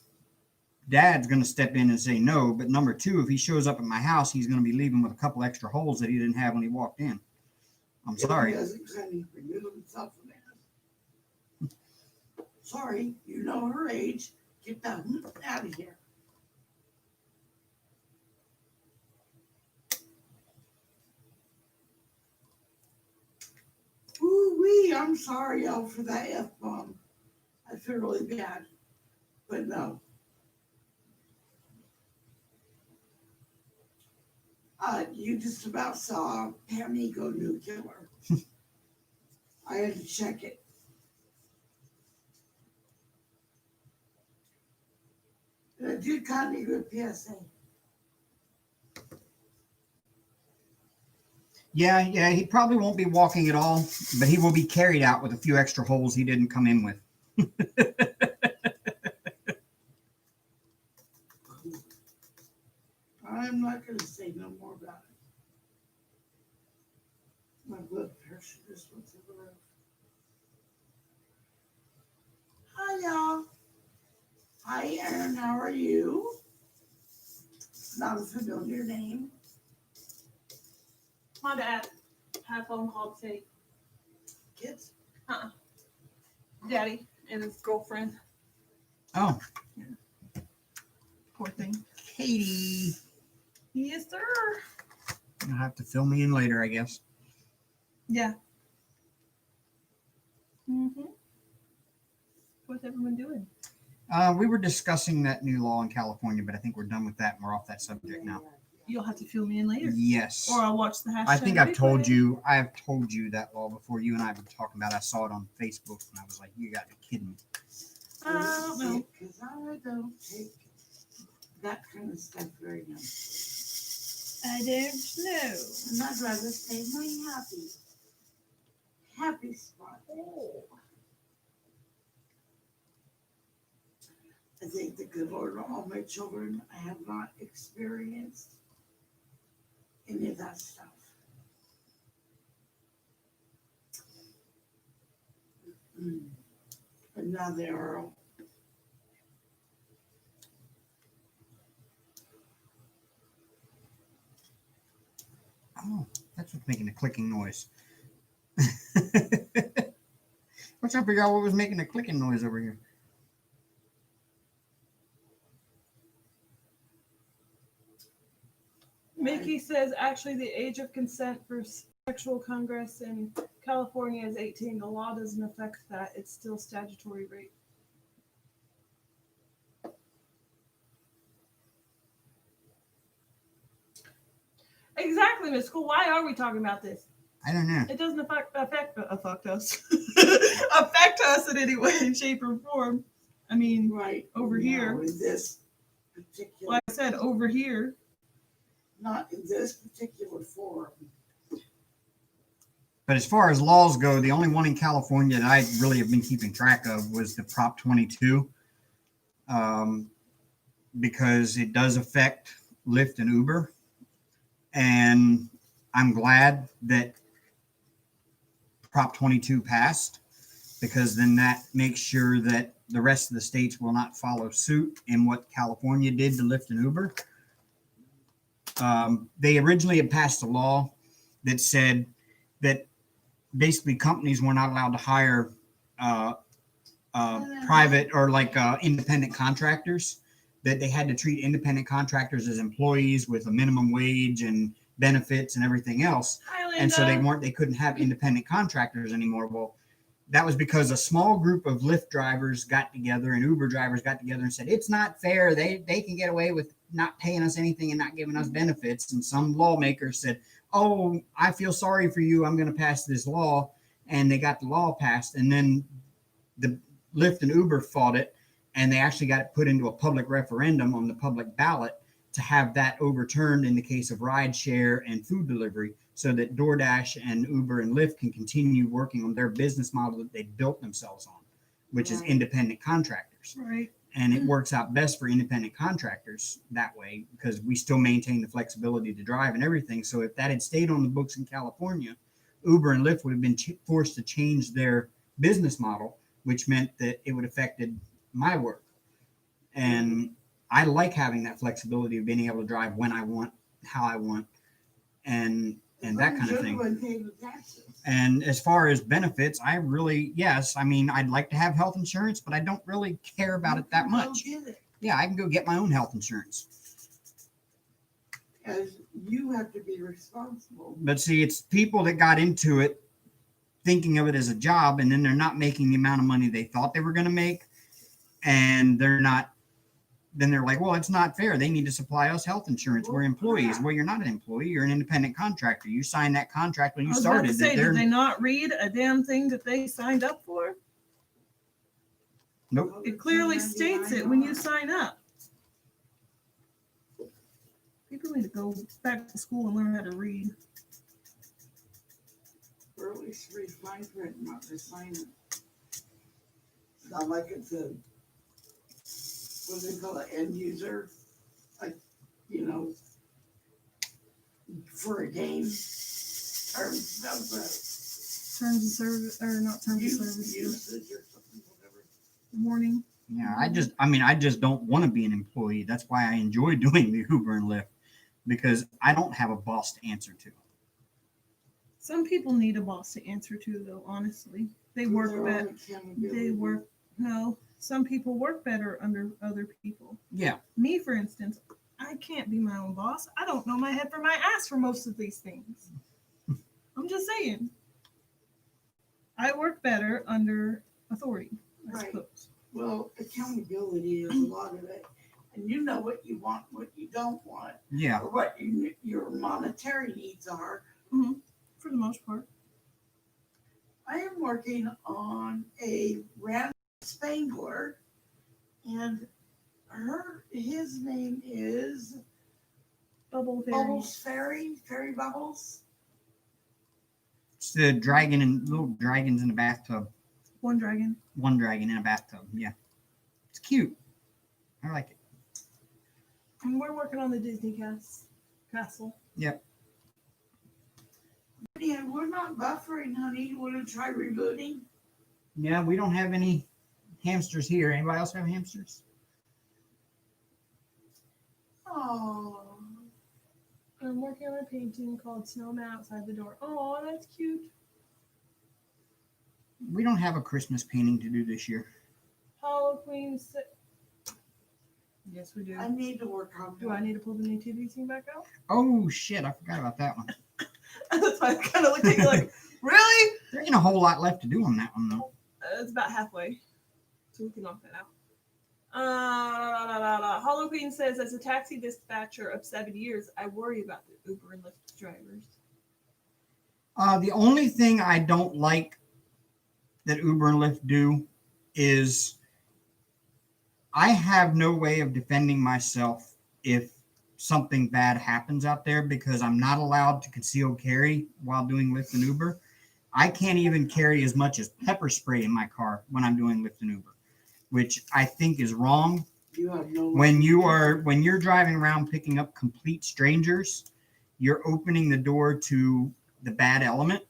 dad's going to step in and say no, but number two, if he shows up at my house, he's going to be leaving with a couple extra holes that he didn't have when he walked in. I'm sorry. He doesn't remove himself from that. Sorry, you know her age. Get that out of here. Ooh-wee, I'm sorry, y'all, for that F-bomb. I feel really bad. But no. You just about saw Pammy go nuclear. I had to check it. And I did kind of do a PSA. Yeah, he probably won't be walking at all, but he will be carried out with a few extra holes he didn't come in with. I'm not going to say no more about it. My blood pressure just went through the roof. Hi, y'all. Hi, Aaron. How are you? Not a familiar name. My dad had a phone call to say Kids? daddy and his girlfriend. Oh, Poor thing. Katie. Yes, sir. You'll have to fill me in later, I guess. Yeah. Mm-hmm. What's everyone doing? We were discussing that new law in California, but I think we're done with that and we're off that subject now. You'll have to fill me in later. Yes. Or I'll watch the hashtag. I think I've told replay. you. I've told you that law before. You and I have been talking about it. I saw it on Facebook, and I was like, "You got to be kidding me." I don't know. Because I don't take that kind of stuff very much. I don't know. And I'd rather stay in my happy spot. Oh. I thank the good Lord for all my children. I have not experienced any of that stuff. And now they are all. Oh, that's what's making a clicking noise. I'm trying to figure out what was making a clicking noise over here. Mickey says actually the age of consent for sexual congress in California is 18. The law doesn't affect that. It's still statutory rape. Exactly, Miss Cool. Why are we talking about this? I don't know. It doesn't affect us. Affect us in any way, shape, or form. I mean, Right. over now, here. In this particular. Like I said, over here. Not in this particular form. But as far as laws go, the only one in California that I really have been keeping track of was the Prop 22, because it does affect Lyft and Uber. And I'm glad that Prop 22 passed, because then that makes sure that the rest of the states will not follow suit in what California did to Lyft and Uber. They originally had passed a law that said that basically companies were not allowed to hire private or like independent contractors, that they had to treat independent contractors as employees with a minimum wage and benefits and everything else. And so they couldn't have independent contractors anymore. Well, that was because a small group of Lyft drivers got together and Uber drivers got together and said, it's not fair. They can get away with not paying us anything and not giving us benefits. And some lawmakers said, oh, I feel sorry for you. I'm going to pass this law. And they got the law passed. And then the Lyft and Uber fought it. And they actually got it put into a public referendum on the public ballot to have that overturned in the case of rideshare and food delivery, so that DoorDash and Uber and Lyft can continue working on their business model that they built themselves on, which is independent contractors. Right. And it works out best for independent contractors that way, because we still maintain the flexibility to drive and everything. So if that had stayed on the books in California, Uber and Lyft would have been forced to change their business model, which meant that it would have affected my work. And I like having that flexibility of being able to drive when I want, how I want, and that kind of thing. And as far as benefits, I really, yes, I mean, I'd like to have health insurance, but I don't really care about it that much. Yeah, I can go get my own health insurance. As you have to be responsible. But see, it's people that got into it thinking of it as a job, and then they're not making the amount of money they thought they were going to make. And they're not, then they're like, well, it's not fair. They need to supply us health insurance. We're employees. Well, you're not an employee. You're an independent contractor. You signed that contract when you started. Did they not read a damn thing that they signed up for? Nope. It clearly states it when you sign up. People need to go back to school and learn how to read. Or at least read fine print, not just sign it. It's not like it's a, what do they call it, end user, like, you know, for a game. Terms of service, or not terms of service. Usage or something, whatever. Warning. Yeah, I just don't want to be an employee. That's why I enjoy doing the Uber and Lyft, because I don't have a boss to answer to. Some people need a boss to answer to, though, honestly. They work better. No, some people work better under other people. Yeah. Me, for instance, I can't be my own boss. I don't know my head from my ass for most of these things. I'm just saying. I work better under authority, I suppose. Well, accountability is a lot of it. And you know what you want, what you don't want. Yeah. Or what your monetary needs are. Mm-hmm. For the most part. I am working on a random Spangler, and his name is Bubble fairy. Bubbles fairy bubbles. It's the dragon and little dragons in the bathtub. One dragon. One dragon in a bathtub. Yeah, it's cute. I like it. And we're working on the Disney castle. Yep. Yeah, we're not buffering, honey. You want to try rebooting? Yeah, we don't have any hamsters here. Anybody else have hamsters? Oh. I'm working on a painting called Snowman Outside the Door. Oh, that's cute. We don't have a Christmas painting to do this year. Hollow Queen. Yes, we do. I need to work on Do I need to pull the nativity scene back out? Oh shit, I forgot about that one. That's why I kind of looked at you like, really? There ain't a whole lot left to do on that one though. It's about halfway, so we can knock that out. Hollow Queen says, as a taxi dispatcher of 7 years, I worry about the Uber and Lyft drivers. The only thing I don't like that Uber and Lyft do is I have no way of defending myself if something bad happens out there because I'm not allowed to conceal carry while doing Lyft and Uber. I can't even carry as much as pepper spray in my car when I'm doing Lyft and Uber, which I think is wrong. You have no When you're driving around picking up complete strangers, you're opening the door to the bad element,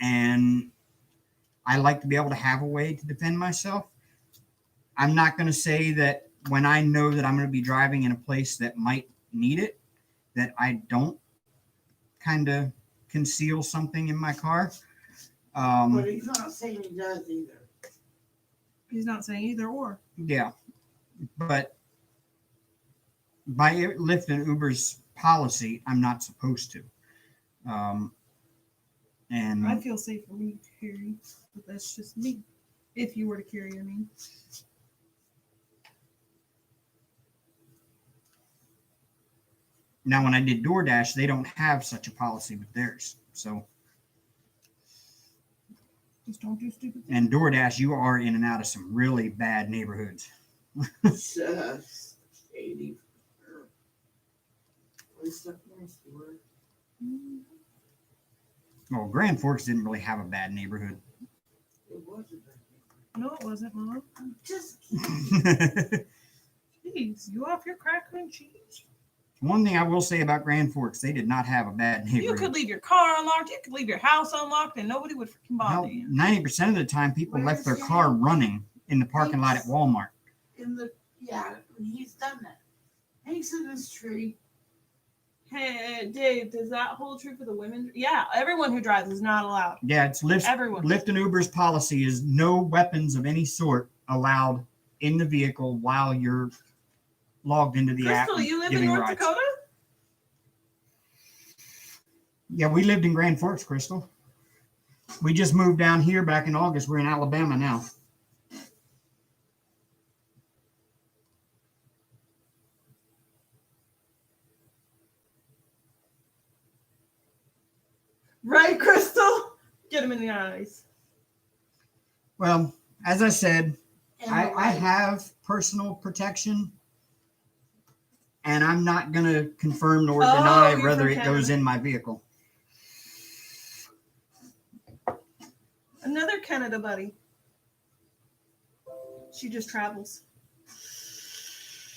and I like to be able to have a way to defend myself. I'm not going to say that when I know that I'm going to be driving in a place that might need it, that I don't kind of conceal something in my car. But he's not saying he does either. He's not saying either or. Yeah, but by Lyft and Uber's policy, I'm not supposed to. And I feel safer when you carry, but that's just me. If you were to carry, I mean. now when I did DoorDash, they don't have such a policy with theirs. So, Just don't do stupid things. and DoorDash, you are in and out of some really bad neighborhoods. Just shady. At least up next to her. Well, Grand Forks didn't really have a bad neighborhood. It wasn't that No, it wasn't, Mom. I'm just kidding. Jeez, you off your cracker and cheese? One thing I will say about Grand Forks, they did not have a bad You neighborhood. could leave your car unlocked. You could leave your house unlocked, and nobody would freaking bother Well, you. 90% of the time, people left their Where's car he? running in the parking lot at Walmart. Yeah, he's done that. Hanks in his tree. Hey, Dave, does that hold true for the women? Yeah, everyone who drives is not allowed. Yeah, it's Lyft. Everyone. Lyft and Uber's policy is no weapons of any sort allowed in the vehicle while you're logged into the app. Crystal, you live in giving North rides. Dakota? Yeah, we lived in Grand Forks, Crystal. We just moved down here back in August. We're in Alabama now. Right, Crystal? Get him in the eyes. Well, as I said, And I have personal protection, and I'm not going to confirm nor Oh, deny you're whether from it goes Canada. in my vehicle. Another Canada buddy. She just travels.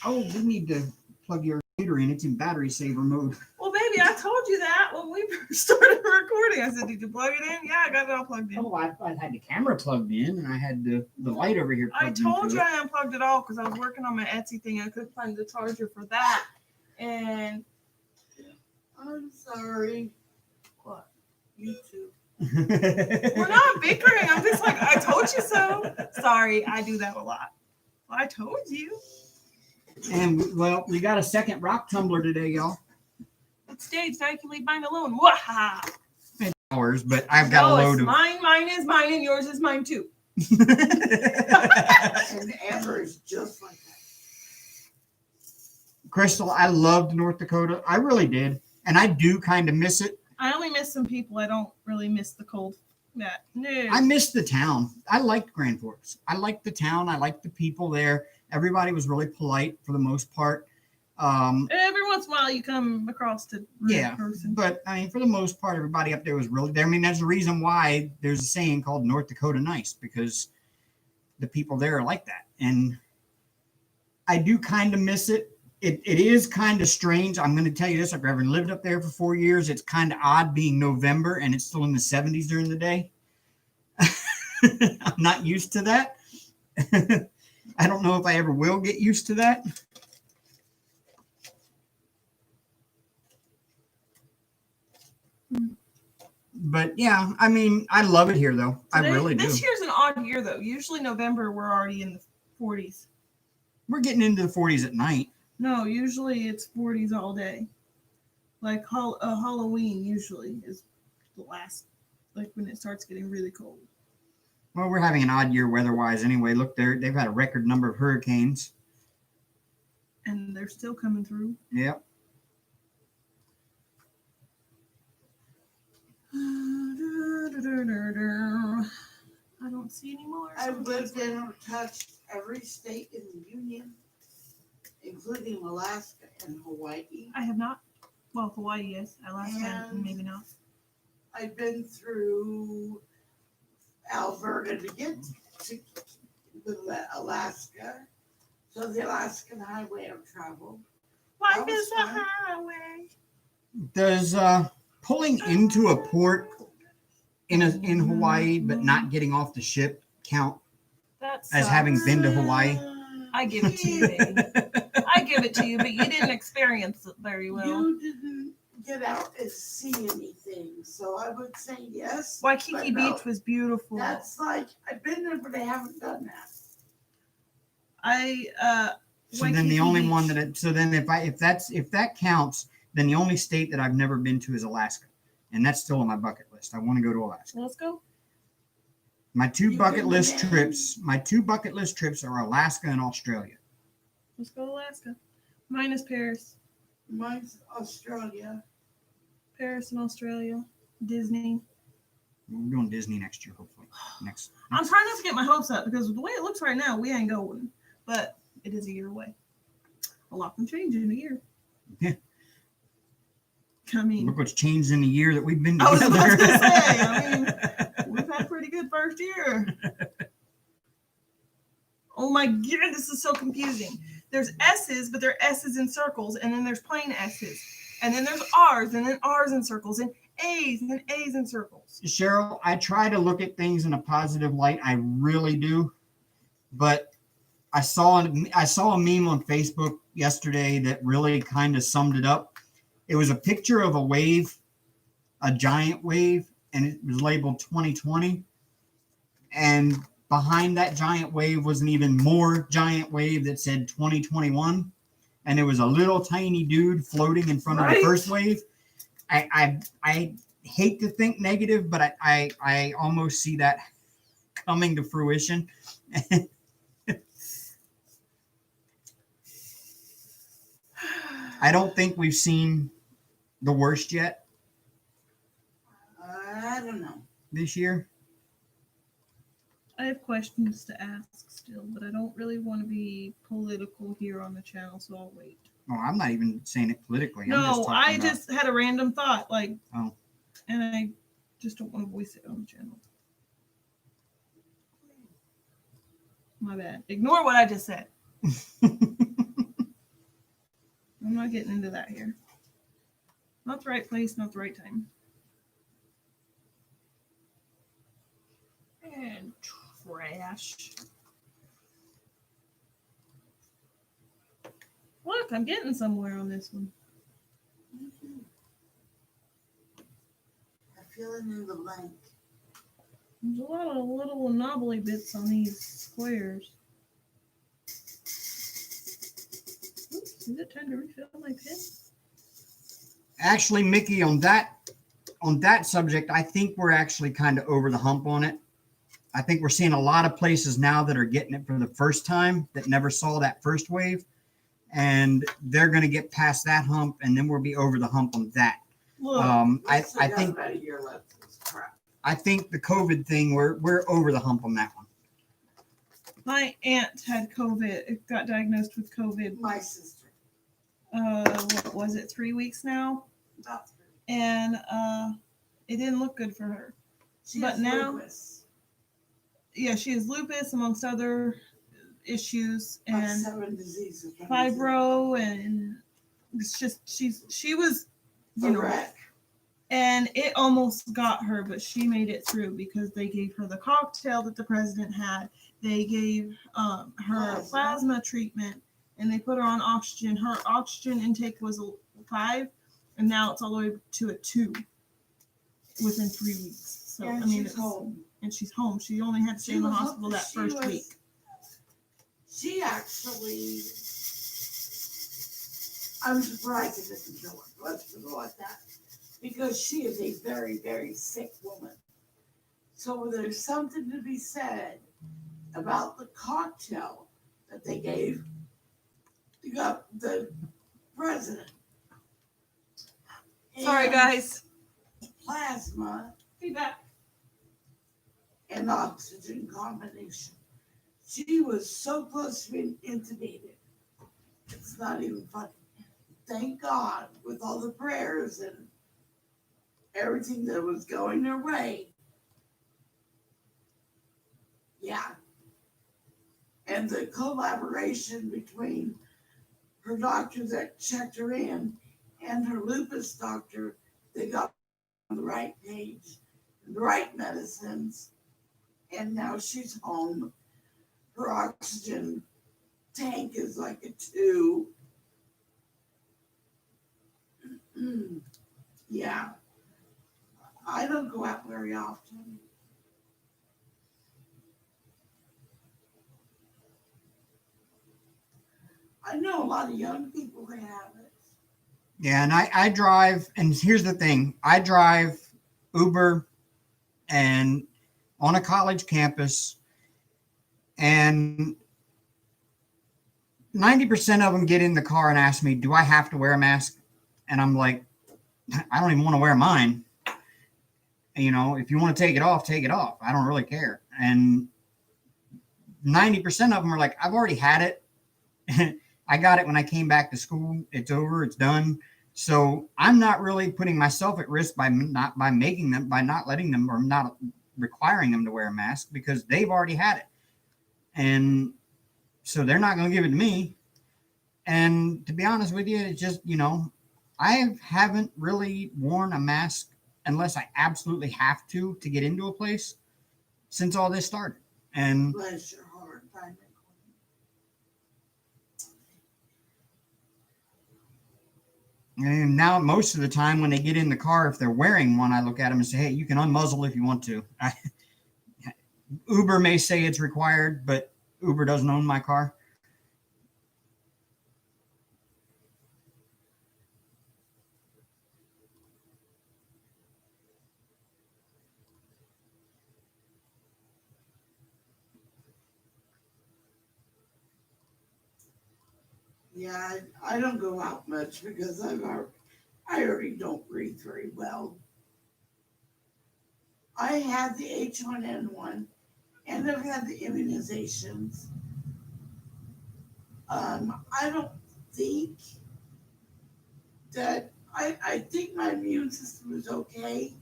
Oh, we need to plug your computer in. It's in battery saver mode. Well, baby, I told you that when we started recording. I said, did you plug it in? Yeah, I got it all plugged in. Oh, I had the camera plugged in, and I had the light over here I plugged told into you it. I unplugged it all because I was working on my Etsy thing. I couldn't find the charger for that. And I'm sorry. what? You too. We're not bickering. I'm just like, I told you so. Sorry, I do that a lot. Well, I told you. And, well, we got a second rock tumbler today, y'all. It's Dave's. Now you can leave mine alone. Waha! Ours, but I've got No, a load it's of... mine. Mine is mine, and yours is mine too. And Amber is just like that. Crystal, I loved North Dakota. I really did. And I do kind of miss it. I only miss some people. I don't really miss the cold. No. I miss the town. I liked Grand Forks. I liked the town. I liked the people there. Everybody was really polite for the most part. Everyone once in a while you come across a rude Yeah, person. but I mean, for the most part, everybody up there was really there. I mean, that's the reason why there's a saying called North Dakota nice, because the people there are like that. And I do kind of miss it. It is kind of strange. I'm going to tell you this. I've ever lived up there for 4 years. It's kind of odd being November and it's still in the 70s during the day. I'm not used to that. I don't know if I ever will get used to that. But yeah, I mean, I love it here though. I really do. This year's an odd year though. Usually November we're already in the 40s. We're getting into the 40s at night. No, usually it's 40s all day. Like Halloween usually is the last, like when it starts getting really cold. Well, we're having an odd year weather-wise anyway. Look, they've had a record number of hurricanes. And they're still coming through. Yep. I don't see any more. I've lived in or touched every state in the Union, including Alaska and Hawaii. I have not. Well, Hawaii, yes. Alaska, And maybe not. I've been through Alberta to get to Alaska. So the Alaskan Highway I've traveled. Life was is a fun. highway. Does pulling into a port in Hawaii but not getting off the ship count That's as having been to Hawaii? I give it to you, baby. I give it to you, but you didn't experience it very well. You didn't get out and see anything, so I would say yes. Waikiki but no. Beach was beautiful. That's like I've been there, but I haven't done that. So then the only one that so then if that counts, then the only state that I've never been to is Alaska, and that's still on my bucket list. I want to go to Alaska. Let's go. My two You bucket can list win. trips. My two bucket list trips are Alaska and Australia. Let's go to Alaska. Mine is Paris. Mine's Australia. Paris and Australia. Disney. We're going Disney next year, hopefully. I'm trying not to get my hopes up because the way it looks right now, we ain't going. But it is a year away. A lot can change in a year. Yeah. I mean, Look what's changed in the year that we've been I was together. about to say, I mean, we've had a pretty good first year. Oh my God, this is so confusing. There's S's, but they're S's in circles, and then there's plain S's. And then there's R's, and then R's in circles, and A's, and then A's in circles. Cheryl, I try to look at things in a positive light. I really do. But I saw a meme on Facebook yesterday that really kind of summed it up. It was a picture of a wave, a giant wave, and it was labeled 2020. And behind that giant wave was an even more giant wave that said 2021. And there was a little tiny dude floating in front of the first wave. I hate to think negative, but I almost see that coming to fruition. I don't think we've seen the worst yet I don't know. this year. I have questions to ask still, but I don't really want to be political here on the channel, so I'll wait. Oh, I'm not even saying it politically. No, I just had a random thought, like, Oh. and I just don't want to voice it on the channel. My bad. Ignore what I just said. I'm not getting into that here. Not the right place, not the right time. And trash. Look, I'm getting somewhere on this one. I'm feeling in the blank. There's a lot of little knobbly bits on these squares. Oops, is it time to refill my pen? Actually, Mickey, on that subject, I think we're actually kind of over the hump on it. I think we're seeing a lot of places now that are getting it for the first time that never saw that first wave. And they're going to get past that hump, and then we'll be over the hump on that. Look, I Still got think about a year left of this crap. I think the COVID thing, we're over the hump on that one. my aunt had COVID, got diagnosed with COVID. My sister. what was it, 3 weeks now? About three. And it didn't look good for her. She But has now- lupus, Yeah, she has lupus amongst other issues like and 7 diseases. fibro, and it's just she was, A wreck. and it almost got her, but she made it through because they gave her the cocktail that the president had. They gave her plasma treatment, and they put her on oxygen. Her oxygen intake was a 5, and now it's all the way to a 2 within 3 weeks. So And I mean, she's home. and she's home. She only had to stay in the hospital that first week. She actually, I'm surprised it didn't kill her. Let's put it like that. Because she is a very, very sick woman. So there's something to be said about the cocktail that they gave the president. Sorry, And guys. Plasma Feedback. and oxygen combination. She was so close to being intubated. It's not even funny. Thank God, with all the prayers and everything that was going their way. Yeah. And the collaboration between her doctor that checked her in and her lupus doctor, they got on the right page, the right medicines, and now she's home. Her oxygen tank is like a 2. Yeah. I don't go out very often. I know a lot of young people that have it. Yeah, and I drive, and here's the thing. I drive Uber and on a college campus, and 90% of them get in the car and ask me, do I have to wear a mask? And I'm like, I don't even want to wear mine. You know, if you want to take it off, take it off. I don't really care. And 90% of them are like, I've already had it. I got it when I came back to school. It's over. It's done. So I'm not really putting myself at risk by not letting them or not requiring them to wear a mask because they've already had it. And so they're not going to give it to me. And to be honest with you, it's just, I haven't really worn a mask unless I absolutely have to get into a place since all this started. And Bless your heart, Diamond Queen. And now most of the time when they get in the car, if they're wearing one, I look at them and say, hey, you can unmuzzle if you want to. Uber may say it's required, but Uber doesn't own my car. Yeah, I don't go out much because I already don't breathe very well. I had the H1N1 and I've had the immunizations. I don't think that I think my immune system is okay.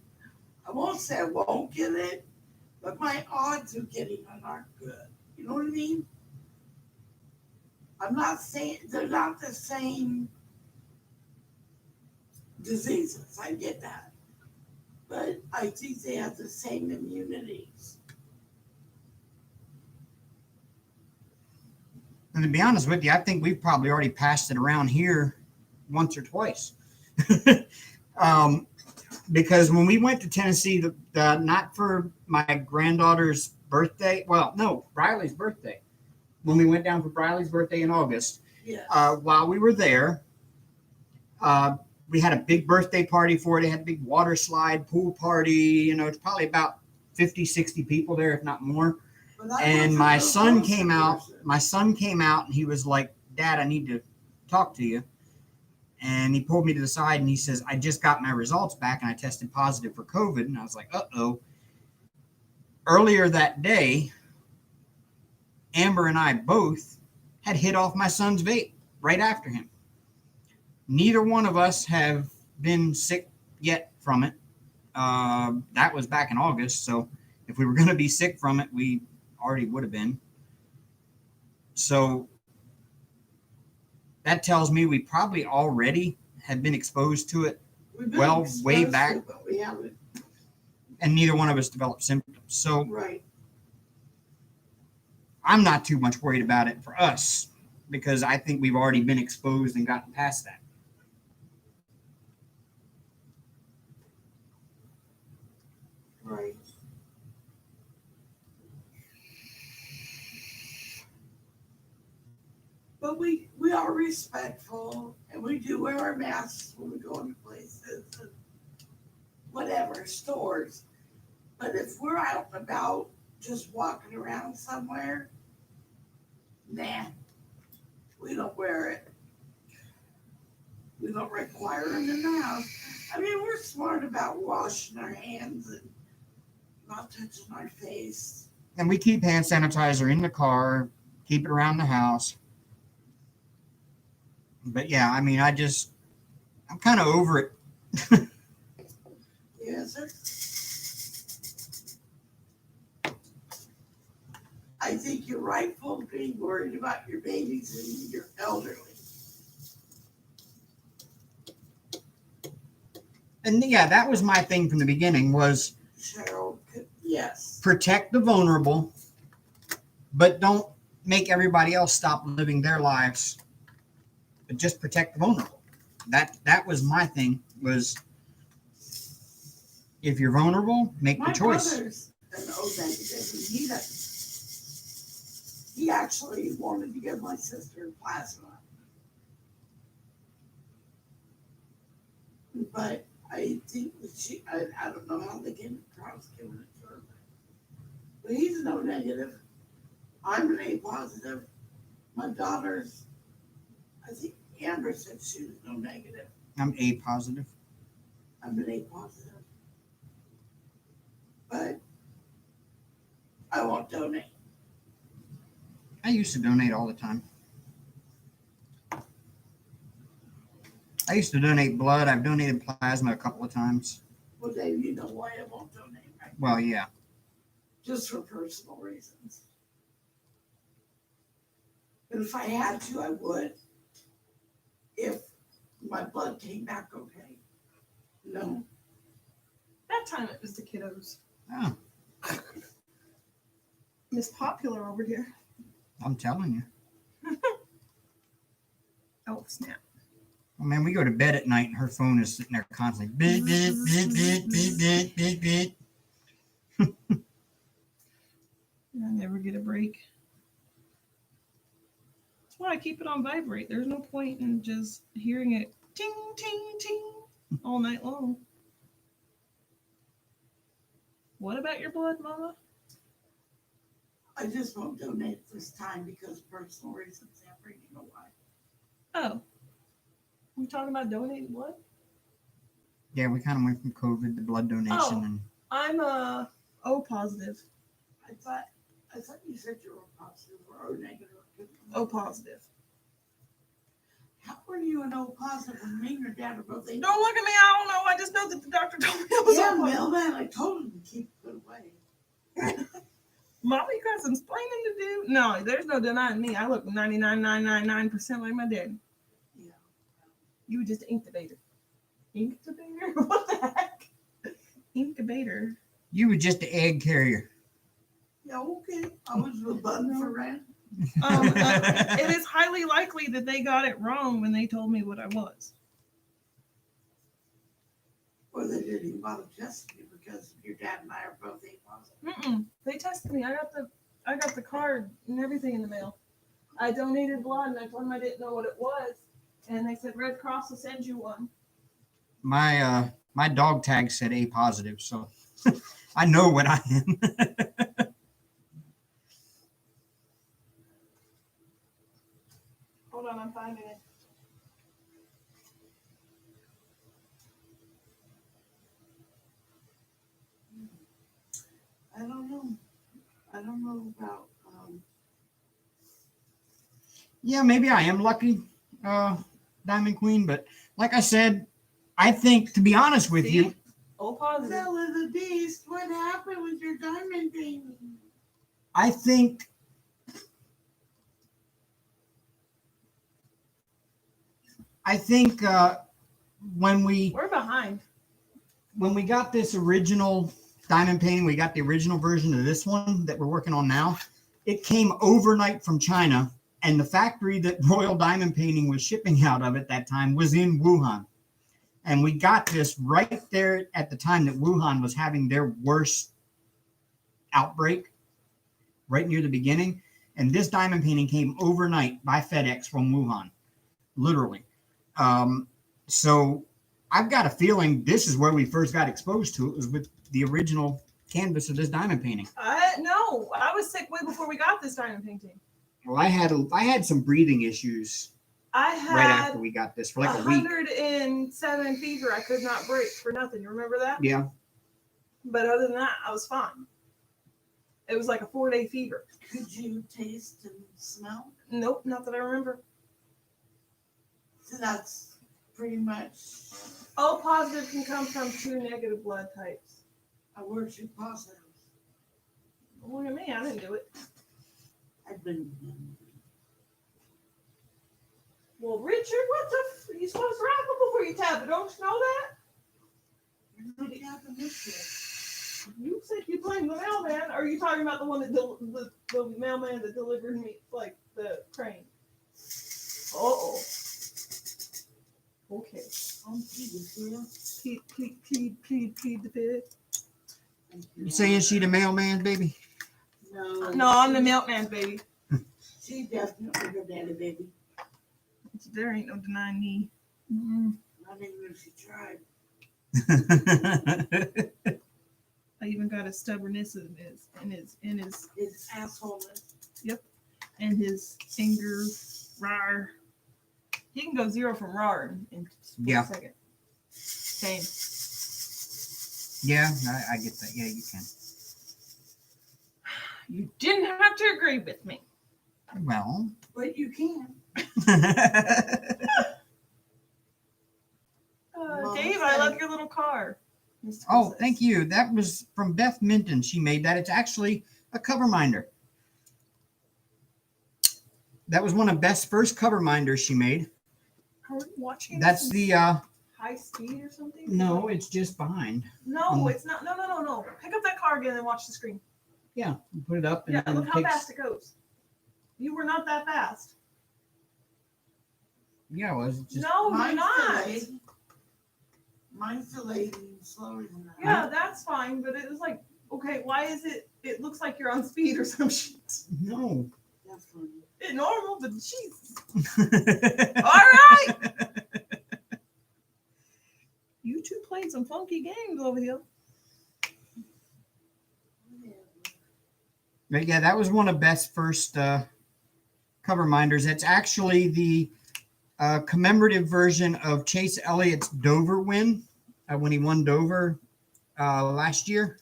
I won't say I won't get it, but my odds of getting it aren't good. You know what I mean? I'm not saying they're not the same diseases. I get that. But I think they have the same immunities. And to be honest with you, I think we've probably already passed it around here once or twice. Because when we went to Tennessee, not for my granddaughter's birthday, Briley's birthday. When we went down for Briley's birthday in August, Yes. while we were there, we had a big birthday party for it. They had a big water slide, pool party. It's probably about 50, 60 people there, if not more. And my son came out and he was like, Dad, I need to talk to you. And he pulled me to the side and he says, I just got my results back and I tested positive for COVID. And I was like, uh-oh. Earlier that day, Amber and I both had hit off my son's vape right after him. Neither one of us have been sick yet from it. That was back in August, so if we were going to be sick from it, we already would have been. So that tells me we probably already had been exposed to it, We've been well, exposed way to back. it, but we haven't. and neither one of us developed symptoms. So Right. I'm not too much worried about it for us because I think we've already been exposed and gotten past that. Right. But we are respectful and we do wear our masks when we go into places and whatever, stores. But if we're out and about just walking around somewhere, nah, we don't wear it. We don't require it in the house. I mean, we're smart about washing our hands and not touching our face. And we keep hand sanitizer in the car, keep it around the house. But yeah, I mean, I'm kind of over it. Yes, sir. I think you're rightful being worried about your babies and your elderly. And yeah, that was my thing from the beginning was Cheryl, yes. protect the vulnerable, but don't make everybody else stop living their lives. But just protect the vulnerable. That was my thing was if you're vulnerable, make My the choice. brother's an O negative, and he actually wanted to give my sister plasma. But I think that I don't know how they came across giving it to her. But he's an O negative. I'm an A positive. My daughter's, I think Amber said she was no negative. I'm A positive. I'm an A positive. But I won't donate. I used to donate all the time. I used to donate blood. I've donated plasma a couple of times. Well, Dave, you know why I won't donate, right? Well, yeah. Just for personal reasons. But if I had to, I would. If my blood came back okay. No. That time it was the kiddos. Oh, Miss Popular over here. I'm telling you. Oh, snap. Oh, man, we go to bed at night and her phone is sitting there constantly. Beep, beep, beep, beep, beep, beep, beep, beep. I never get a break. That's why I keep it on vibrate. There's no point in just hearing it ting, ting, ting all night long. What about your blood, Mama? I just won't donate this time because of personal reasons. Amber, you know why? Oh. We talking about donating blood? Yeah, we kind of went from COVID to blood donation. Oh. And I'm O positive. I thought you said you were positive or O negative. O positive. How are you an O positive when me and your dad are both A? Don't look at me. I don't know. I just know that the doctor told me I was Yeah, O positive. mailman, I told him to keep it away. Mama, you got some explaining to do? No, there's no denying me. I look 99.999% like my daddy. Yeah. You were just incubator. Incubator? What the heck? Incubator. you were just an egg carrier. Yeah, okay. I was a button for rent. It is highly likely that they got it wrong when they told me what I was. Or they didn't even bother testing you because your dad and I are both A positive. They tested me. I got the card and everything in the mail. I donated blood and I told them I didn't know what it was, and they said Red Cross will send you one. My dog tag said A positive, so I know what I am. Hold on, I'm finding it. I don't know. I don't know about Yeah, maybe I am lucky. Diamond Queen, but like I said, I think, to be honest with See? you, Oh, positive. Bella the Beast, what happened with your diamond painting? I think when we We're behind. got this original diamond painting, we got the original version of this one that we're working on now. It came overnight from China, and the factory that Royal Diamond Painting was shipping out of at that time was in Wuhan. And we got this right there at the time that Wuhan was having their worst outbreak, right near the beginning. And this diamond painting came overnight by FedEx from Wuhan, literally. So I've got a feeling this is where we first got exposed to it, was with the original canvas of this diamond painting. No, I was sick way before we got this diamond painting. Well, I had some breathing issues I had right after we got this for like a week. 107 fever. I could not break for nothing. You remember that? Yeah. But other than that, I was fine. It was like a 4-day fever. Could you taste and smell? Nope, not that I remember. So that's pretty much O positive can come from 2 negative blood types. a word to positive. Look at me, I didn't do it. I've been. Well, Richard, what the you supposed to wrap it before you tap it? Don't you know that? What happened this year? You said you blamed the mailman. Or are you talking about the one that the mailman that delivered me like the crane? Okay. Plead the fifth. You saying she the mailman, baby? No, I'm the milkman, baby. she definitely her daddy, baby. There ain't no denying me. Not even if she tried. I even got his stubbornness in his His assholeness. and his anger, rar. He can go 0 from rar in Yeah. a second. Same. Yeah, I get that. Yeah, you can. You didn't have to agree with me. Well. But you can. Dave, I love your little car. Mr. Oh, Princess. thank you. That was from Beth Minton. She made that. It's actually a cover minder. That was one of Beth's first cover minders she made. Are we watching? That's this the in high speed or something? no, it's just behind. No, it's not. No. Pick up that car again and watch the screen. Yeah, you put it up and, Yeah, and look it how takes, fast it goes. You were not that fast. Yeah, it was just No, you're Mine's not. delayed. Mine's delayed and slower than that. Yeah, that's fine, but it was like, okay, why is it? It looks like you're on speed or some shit. no. Definitely. It's normal, but Jesus. All right. You two played some funky games over here. But yeah, that was one of Beth's first cover minders. It's actually the commemorative version of Chase Elliott's Dover win when he won Dover last year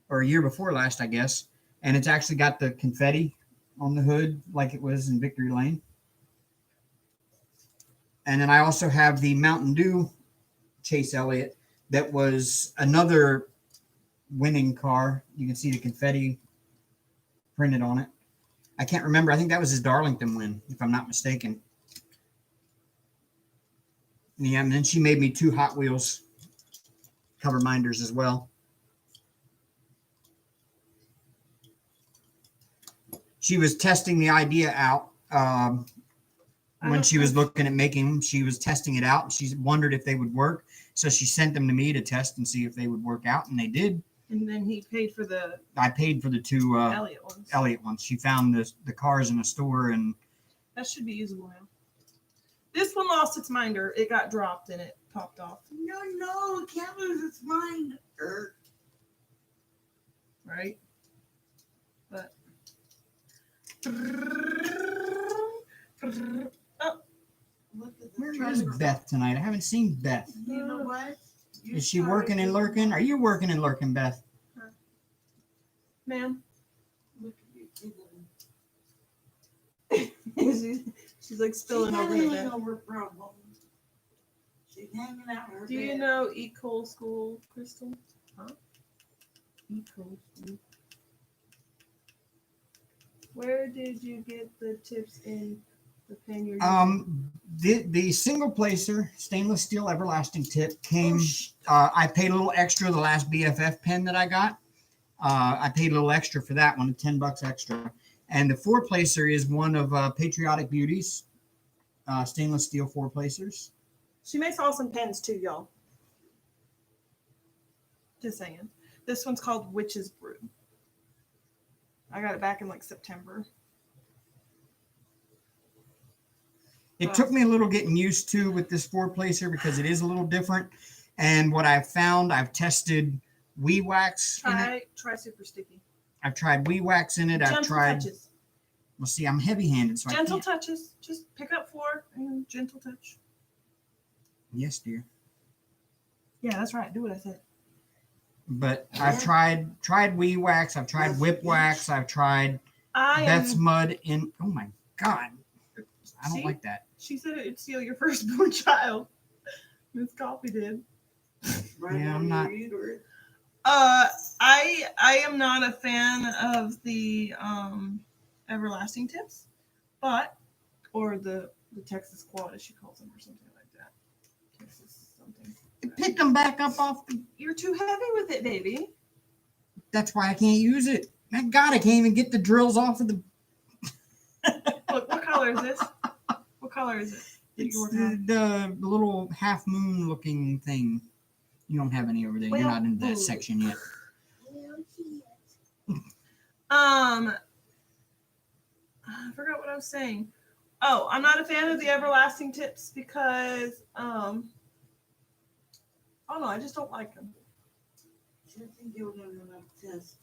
or a year before last, I guess. And it's actually got the confetti on the hood like it was in Victory Lane. And then I also have the Mountain Dew Chase Elliott that was another winning car. You can see the confetti printed on it. I can't remember. I think that was his Darlington win, if I'm not mistaken. Yeah, and then she made me 2 Hot Wheels cover minders as well. She was testing the idea out when she was looking at making them. She was testing it out. She wondered if they would work. So she sent them to me to test and see if they would work out, and they did. And then he paid for the I paid for the 2 Elliott ones. She found the cars in a store, and that should be usable now. This one lost its minder. It got dropped and it popped off. No, it can't lose its mind. Right? But Look at where is Beth tonight? I haven't seen Beth. You know what? You Is she started working and doing lurking? that. Are you working and lurking, Beth? ma'am. Look at you giggling. She's like spilling She's over got in a a bit. hangover problem. She's hanging out her Do you bed. know Eat Cold School, Crystal? Huh? Eat Cold School. Where did you get the tips in the pen you're using? The single placer stainless steel everlasting tip came. Oh, I paid a little extra the last BFF pen that I got. I paid a little extra for that one, $10 extra. And the four placer is one of Patriotic Beauty's stainless steel four placers. She makes awesome pens too, y'all. Just saying. This one's called Witch's Brew. I got it back in like September. It took me a little getting used to with this four placer because it is a little different. And what I've found, I've tested Wee Wax in it. Try Super Sticky. I've tried Wee Wax in it. I've Gentle tried. touches. Well, see, I'm heavy-handed, so Gentle I can't. touches. Just pick up 4 and gentle touch. Yes, dear. Yeah, that's right. Do what I said. But I've tried Wee Wax. I've tried Whip Wax. I've tried Beth's Mud in. Oh my God, I don't like that. She said it'd steal your firstborn child. Miss Coffee did. Right Yeah, I'm on not. your uterus. I am not a fan of the everlasting tips, or the Texas quad, as she calls them, or something like that. Texas something. Pick them back up off. You're too heavy with it, baby. That's why I can't use it. My God, I can't even get the drills off of the. Look, what color is this? What color is it? It's the little half moon looking thing. You don't have any over there. You're not in that section yet. I forgot what I was saying. Oh, I'm not a fan of the everlasting tips because oh no, I just don't like them. I think you'll do enough test.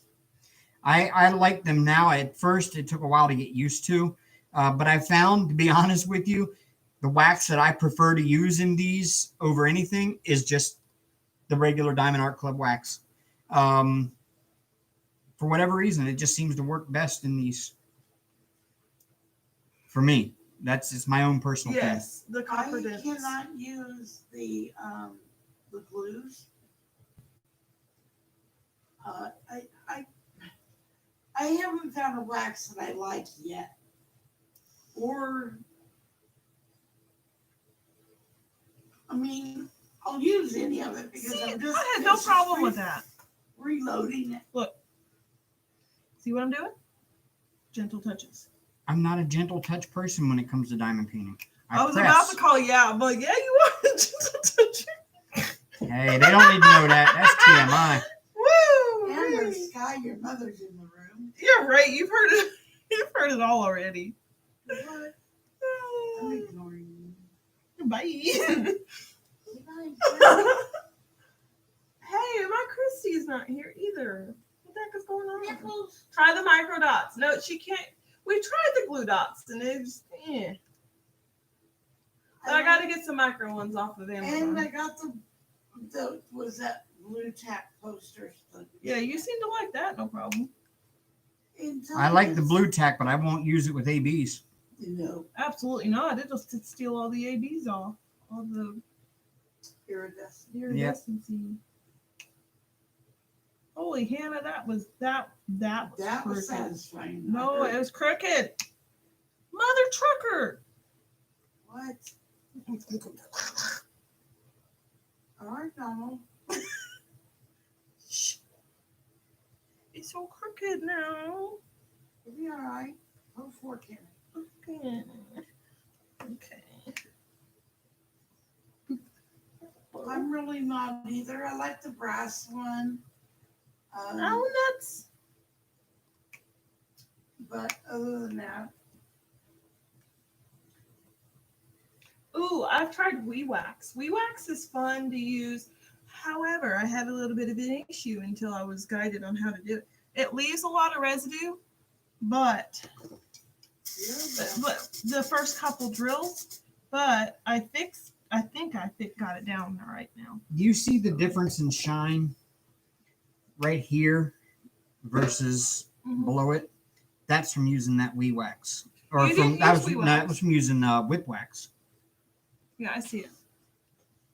I like them now. At first, it took a while to get used to, but I found, to be honest with you, the wax that I prefer to use in these over anything is just the regular Diamond Art Club wax. For whatever reason, it just seems to work best in these. For me, it's my own personal thing. Yes, the copper I dents. cannot use the glues. I haven't found a wax that I like yet, or I mean, I'll use any of it because I'm just. I had no problem with that. Reloading it. Look, see what I'm doing? Gentle touches. I'm not a gentle touch person when it comes to diamond painting. I was about to call you out, but yeah, you are a gentle toucher. Hey, they don't need to know that. That's TMI. Woo! Amber Sky, your mother's in the room. You're right. You've heard it. You've heard it all already. What? I'm ignoring you. Bye. Bye. Hey, my Christy's not here either. What the heck is going on? Nipples. Try the micro dots. No, she can't. We tried the glue dots and it's But I got to get some micro ones off of Amazon. And I got the was that blue tack poster stuff. Yeah, you seem to like that. No problem. I like the blue tack, but I won't use it with ABs. No, Absolutely not. It just to steal all the ABs off. All the iridescent. iridescency. Holy Hannah, that was That was crooked. satisfying. No, it was crooked. Mother trucker. What? All right, Donald. It's so crooked now. It'll be all right. Go for it, Karen. Okay. Okay. I'm really not either. I like the brass one. Oh, nuts. But other than that, Ooh, I've tried Wee Wax. Wee Wax is fun to use. However, I had a little bit of an issue until I was guided on how to do it. It leaves a lot of residue, but the first couple drills, but I think I got it down right now. Do you see the difference in shine right here versus below it? That's from using that Wee Wax. Or You from didn't that use was Wee no, that Wax. was from using whip wax. Yeah, I see it.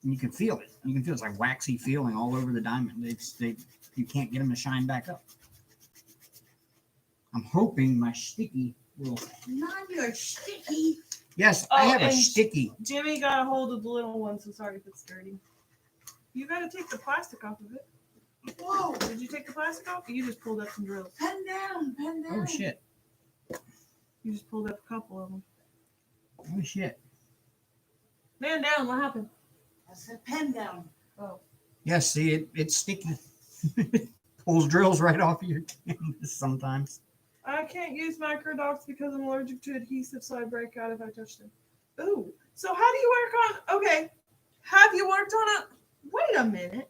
And you can feel it. You can feel it's like waxy feeling all over the diamond. You can't get them to shine back up. I'm hoping my sticky will. Not your sticky. Yes, Oh, I have a and sticky. Jimmy got a hold of the little one, so sorry if it's dirty. You got to take the plastic off of it. Whoa. Did you take the plastic off? Or you just pulled up some drills. Pen down. Pen down. Oh shit. You just pulled up a couple of them. Oh shit. Man down, what happened? I said pen down. Oh. Yes, see it's sticky. Pulls drills right off of your canvas sometimes. I can't use microdocs because I'm allergic to adhesive, so I break out if I touch them. Ooh. So how do you work on, okay, have you worked on it? Wait a minute.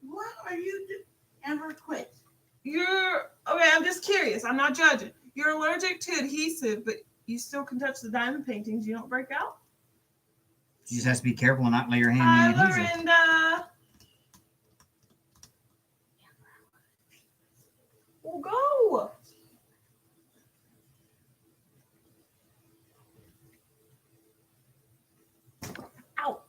What are you ever quit? You're, okay, I'm just curious. I'm not judging. You're allergic to adhesive, but you still can touch the diamond paintings. You don't break out? You just have to be careful and not lay your hand Hi, in the adhesive. Lorinda. Well, go. Ow.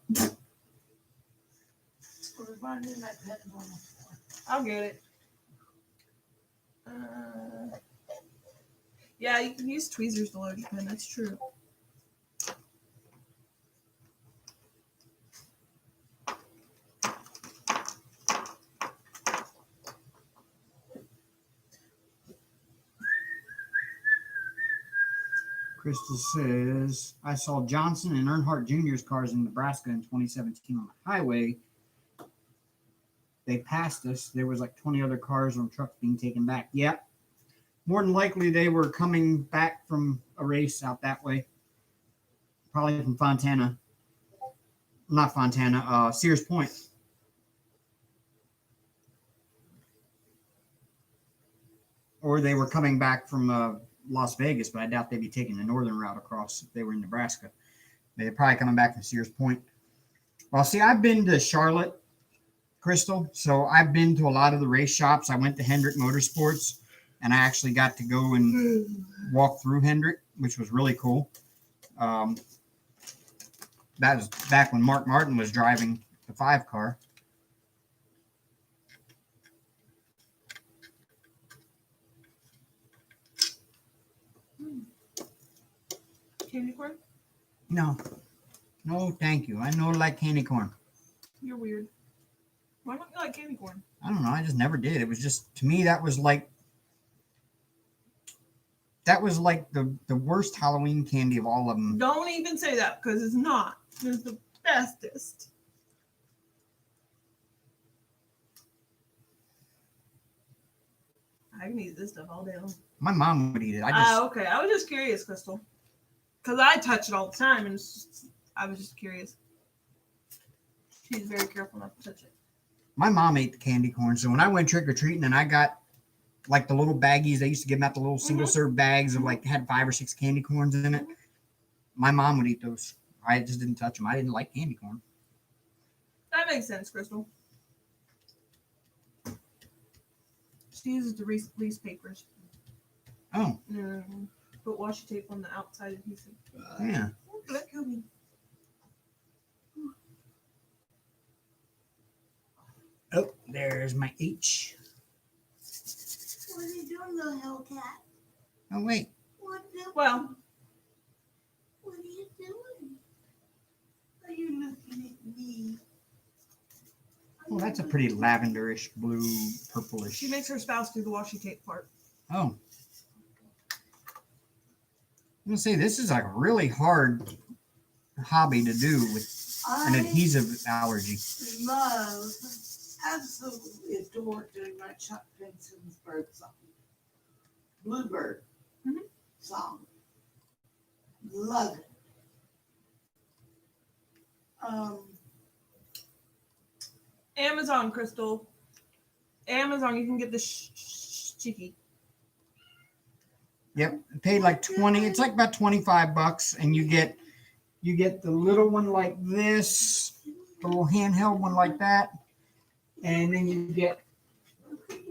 We're finding that pen on the floor. I'll get it. Yeah, you can use tweezers to load your pen. That's true. Crystal says, I saw Johnson and Earnhardt Jr.'s cars in Nebraska in 2017 on the highway. They passed us. There was like 20 other cars on trucks being taken back. Yep. More than likely, they were coming back from a race out that way. Probably from Fontana. Not Fontana, Sears Point. Or they were coming back from Las Vegas, but I doubt they'd be taking the northern route across if they were in Nebraska. They're probably coming back from Sears Point. Well, see, I've been to Charlotte, Crystal, so I've been to a lot of the race shops. I went to Hendrick Motorsports, and I actually got to go and walk through Hendrick, which was really cool. That was back when Mark Martin was driving the 5 car. Candy corn? No, thank you. I don't like candy corn. You're weird. Why don't you like candy corn? I don't know. I just never did. It was just, to me, that was like the worst Halloween candy of all of them. Don't even say that because it's not. It's the bestest. I can eat this stuff all day long. My mom would eat it. I just, Okay. I was just curious, Crystal. Because I touch it all the time, and it's just, I was just curious. She's very careful not to touch it. my mom ate the candy corn. So when I went trick or treating and I got like the little baggies, they used to give them out the little single serve bags of like had 5 or 6 candy corns in it. My mom would eat those. I just didn't touch them. I didn't like candy corn. That makes sense, Crystal. She uses the release papers. Oh, Put washi tape on the outside adhesive. yeah. That killed me. Oh, there's my H. What are you doing, little Hellcat? Oh, wait. Well, What are you doing? Are you looking at me? Oh, that's a pretty lavenderish, blue, purplish. she makes her spouse do the washi tape part. Oh. I'm going to say, this is like a really hard hobby to do with an adhesive allergy. Love, absolutely adore doing my Chuck Benson's bird song. Bluebird song. Love it. Amazon, Crystal. Amazon, you can get the cheeky. Yep, I paid like 20. It's like about $25, and you get the little one like this, the little handheld one like that, and then you get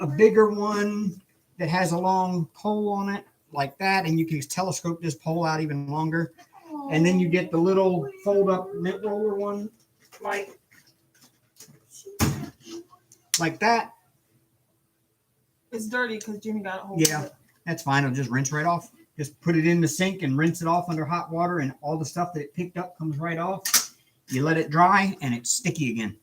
a bigger one that has a long pole on it, like that, and you can telescope this pole out even longer. And then you get the little fold up mint roller one, like that. It's dirty because Jimmy got a hold Yeah. of it. That's fine. It'll just rinse right off. Just put it in the sink and rinse it off under hot water, and all the stuff that it picked up comes right off. You let it dry, and it's sticky again.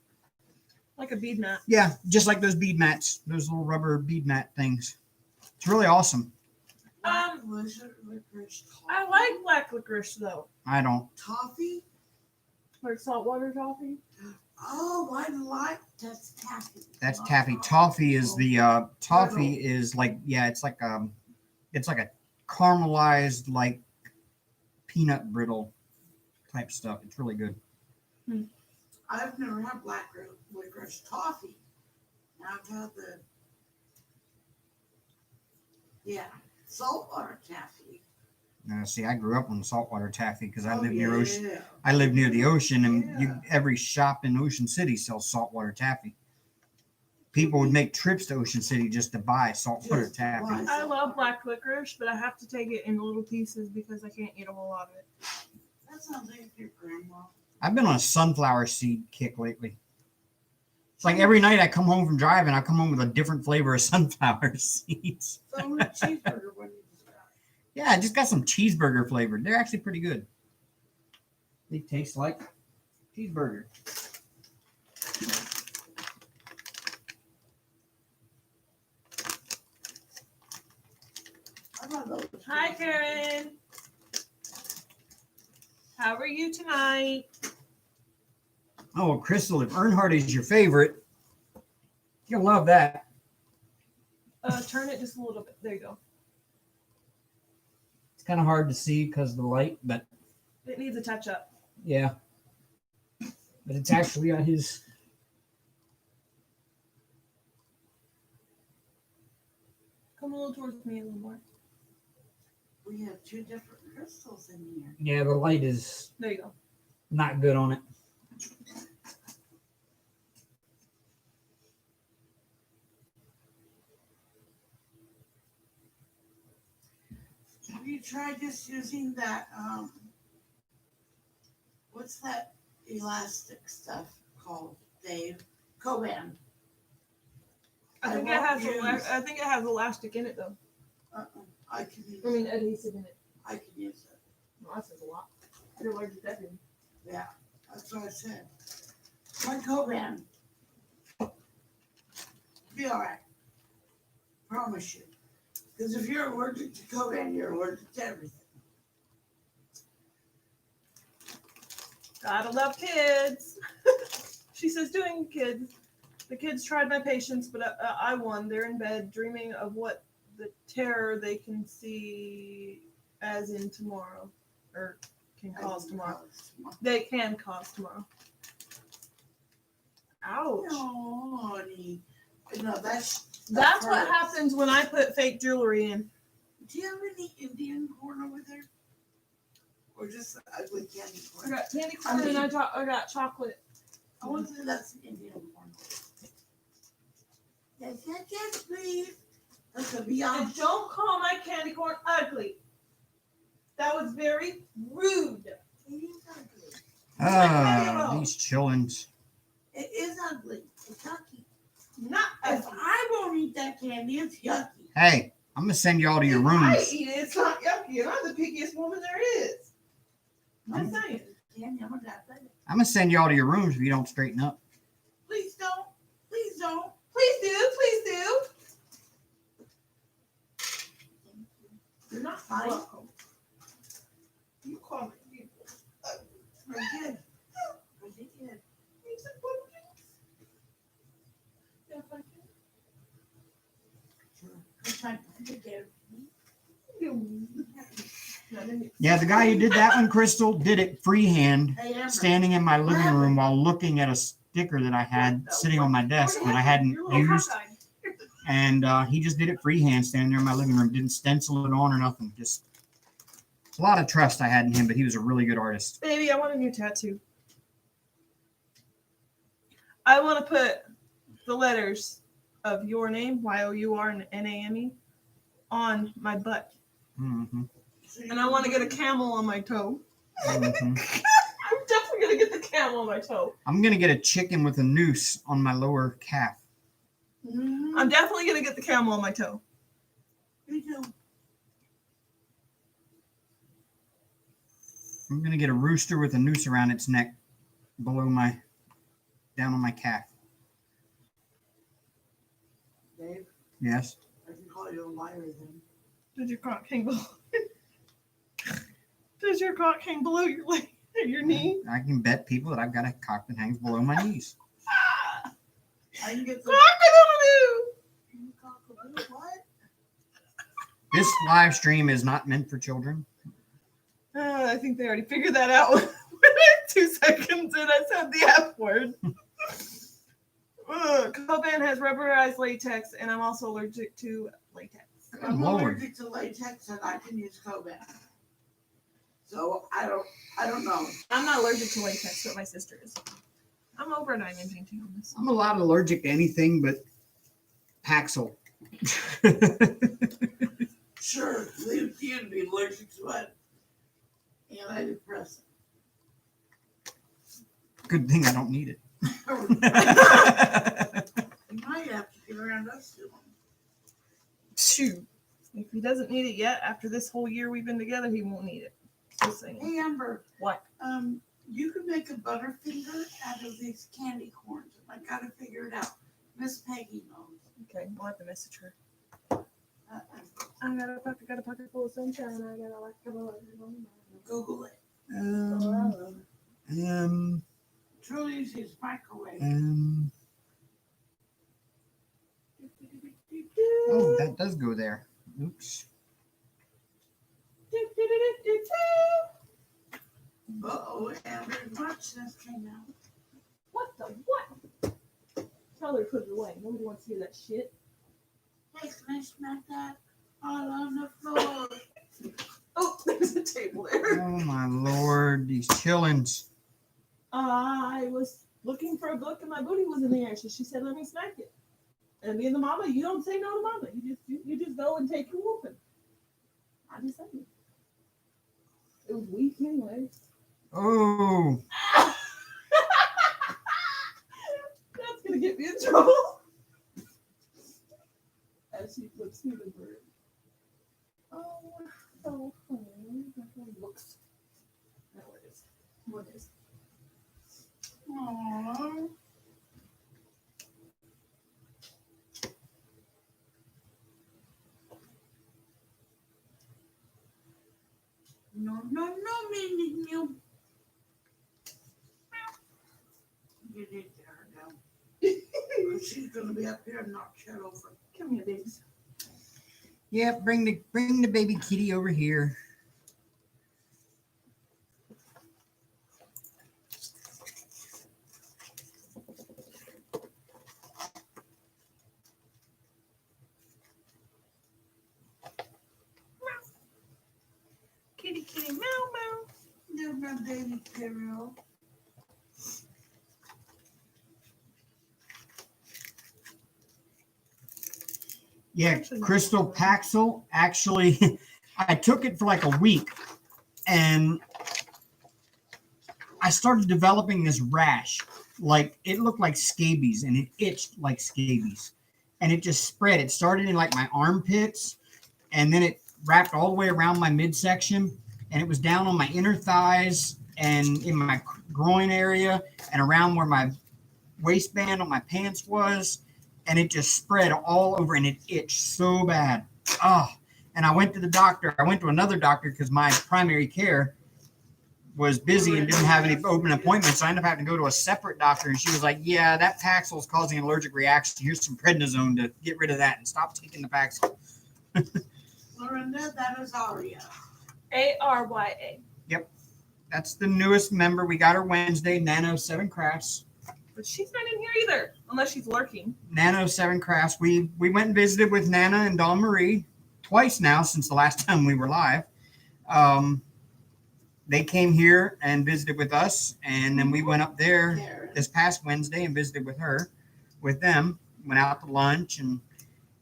Like a bead mat. Yeah, just like those bead mats, those little rubber bead mat things. It's really awesome. Licorice I like black licorice though. I don't. toffee. Like saltwater toffee. Oh, I like that's taffy. That's taffy. Toffee is the toffee is like, yeah, it's like a caramelized like peanut brittle type stuff. It's really good. I've never had black licorice toffee. I've had saltwater taffy. See, I grew up on saltwater taffy because I live near ocean. Yeah. I live near the ocean, and Yeah. every shop in Ocean City sells saltwater taffy. People would make trips to Ocean City just to buy saltwater Just to taffy. buy. I love black licorice, but I have to take it in little pieces because I can't eat a whole lot of it. That sounds like your grandma. I've been on a sunflower seed kick lately. It's like every night I come home from driving, I come home with a different flavor of sunflower seeds. So with cheeseburger when you describe. Yeah, I just got some cheeseburger flavored. They're actually pretty good. They taste like cheeseburger. Hi, Karen. How are you tonight? Oh, Crystal, if Earnhardt is your favorite, you'll love that. Turn it just a little bit. There you go. It's kind of hard to see because of the light, but It needs a touch up. yeah. But it's actually got his. Come a little towards me a little more. We have two different crystals in here. Yeah, the light is There you go. not good on it. Have you tried just using that what's that elastic stuff called, Dave? Coban. I think it has elastic in it though. I can use Adhesive in it. I can use it. Well, that says a lot. You're allergic to everything. Yeah, that's what I said. My Coban. Be all right. Promise you. Because if you're allergic to Coban, you're allergic to everything. Gotta love kids. She says, doing kids. The kids tried my patience, but I won. They're in bed dreaming of what the terror they can see as in tomorrow. Or can cause tomorrow. They can cause tomorrow. Ouch. No, honey. No, that's That's what hurts. happens when I put fake jewelry in. Do you have any Indian corn over there? Or just ugly candy I corn? got candy corn and I got chocolate. I want to say that's an Indian corn. Yes, please. That's a And beyond. don't call my candy corn ugly. That was very rude. It is ugly. These chillins. It is ugly. It's yucky. Not If ugly. I won't eat that candy, it's yucky. Hey, I'm gonna send y'all to your If I rooms. eat it, it's not yucky, and I'm the pickiest woman there is. I'm saying. Candy, I'm gonna die. I'm gonna send y'all to your rooms if you don't straighten up. Please don't. Please don't. Please do, please do. You're not fine. Welcome. You call me people. I did. I did. You said what? Yeah, thank It's my birthday. you. Yeah, the guy who did that one, Crystal, did it freehand, Hey, Amber. standing in my living room while looking at a sticker that I had sitting on my desk that I hadn't Your little used. hot dog. And he just did it freehand, standing there in my living room. Didn't stencil it on or nothing. Just a lot of trust I had in him, but he was a really good artist. Baby, I want a new tattoo. I want to put the letters of your name, YOURNAME, on my butt. Mm-hmm. And I want to get a camel on my toe. Mm-hmm. I'm definitely going to get the camel on my toe. I'm gonna get a chicken with a noose on my lower calf. I'm definitely going to get the camel on my toe. Me too. I'm gonna get a rooster with a noose around its neck, down on my calf. Dave, Yes. I can call you a liar then. Does your cock hang below? Does your cock hang below your leg, your knee? I can bet people that I've got a cock that hangs below my knees. I can get the Cock-a-doodle-doo. what? This live stream is not meant for children. I think they already figured that out. 2 seconds in, I said the F word. Coban has rubberized latex, and I'm also allergic to latex. I'm Lord. allergic to latex and I can use Coban. So I don't know. I'm not allergic to latex, but my sister is. I'm over 9 and painting on this. I'm a lot allergic to anything but Paxil. Sure, you'd be allergic to what? Antidepressant. Good thing I don't need it. You might have to get around us to him. Shoot. If he doesn't need it yet, after this whole year we've been together, he won't need it. Just saying. Hey Amber, What? you can make a Butterfinger out of these candy corns. I gotta figure it out. Miss Peggy knows. Okay, we'll have to message her. Uh-uh. I got a pocket full of sunshine. I got a like Google it. Truly's his microwave. Oh, that does go there. Oops. Uh-oh, Amber's muchness came out. What the what? Tell her to put it away. Nobody wants to hear that shit. Hey, can I smack that all on the floor? Oh, there's a table there. Oh my lord, these chillins. I was looking for a book and my booty was in the air, so she said, "Let me smack it." And me and the mama, you don't say no to mama. You just go and take your whooping. I just said it. It was weak anyway. Oh, That's gonna get me in trouble. As she flips me the bird. Oh, books. No, what is? What is? Aww. No, meaning you. You need to get her down. She's gonna be up here and knock shit over. Come here, babies. yeah, bring the baby kitty over here. Kitty, kitty, meow, meow. There's my baby cereal. Yeah, Actually, Crystal Paxil. Actually, I took it for like a week, and I started developing this rash. Like it looked like scabies, and it itched like scabies, and it just spread. It started in like my armpits, and then it wrapped all the way around my midsection, and it was down on my inner thighs and in my groin area and around where my waistband on my pants was, and it just spread all over and it itched so bad. Oh, and I went to the doctor. I went to another doctor because my primary care was busy and didn't have any open appointments. So I ended up having to go to a separate doctor, and she was like, yeah, that Paxil is causing an allergic reaction. Here's some prednisone to get rid of that and stop taking the Paxil. Lorinda, that is Aria. Arya. That's the newest member. We got her Wednesday, Nano 7 Crafts. But she's not in here either, unless she's lurking. Nano 7 Crafts. We went and visited with Nana and Dawn Marie twice now since the last time we were live. They came here and visited with us, and then we went up there Karen. this past Wednesday and visited with them. Went out to lunch, and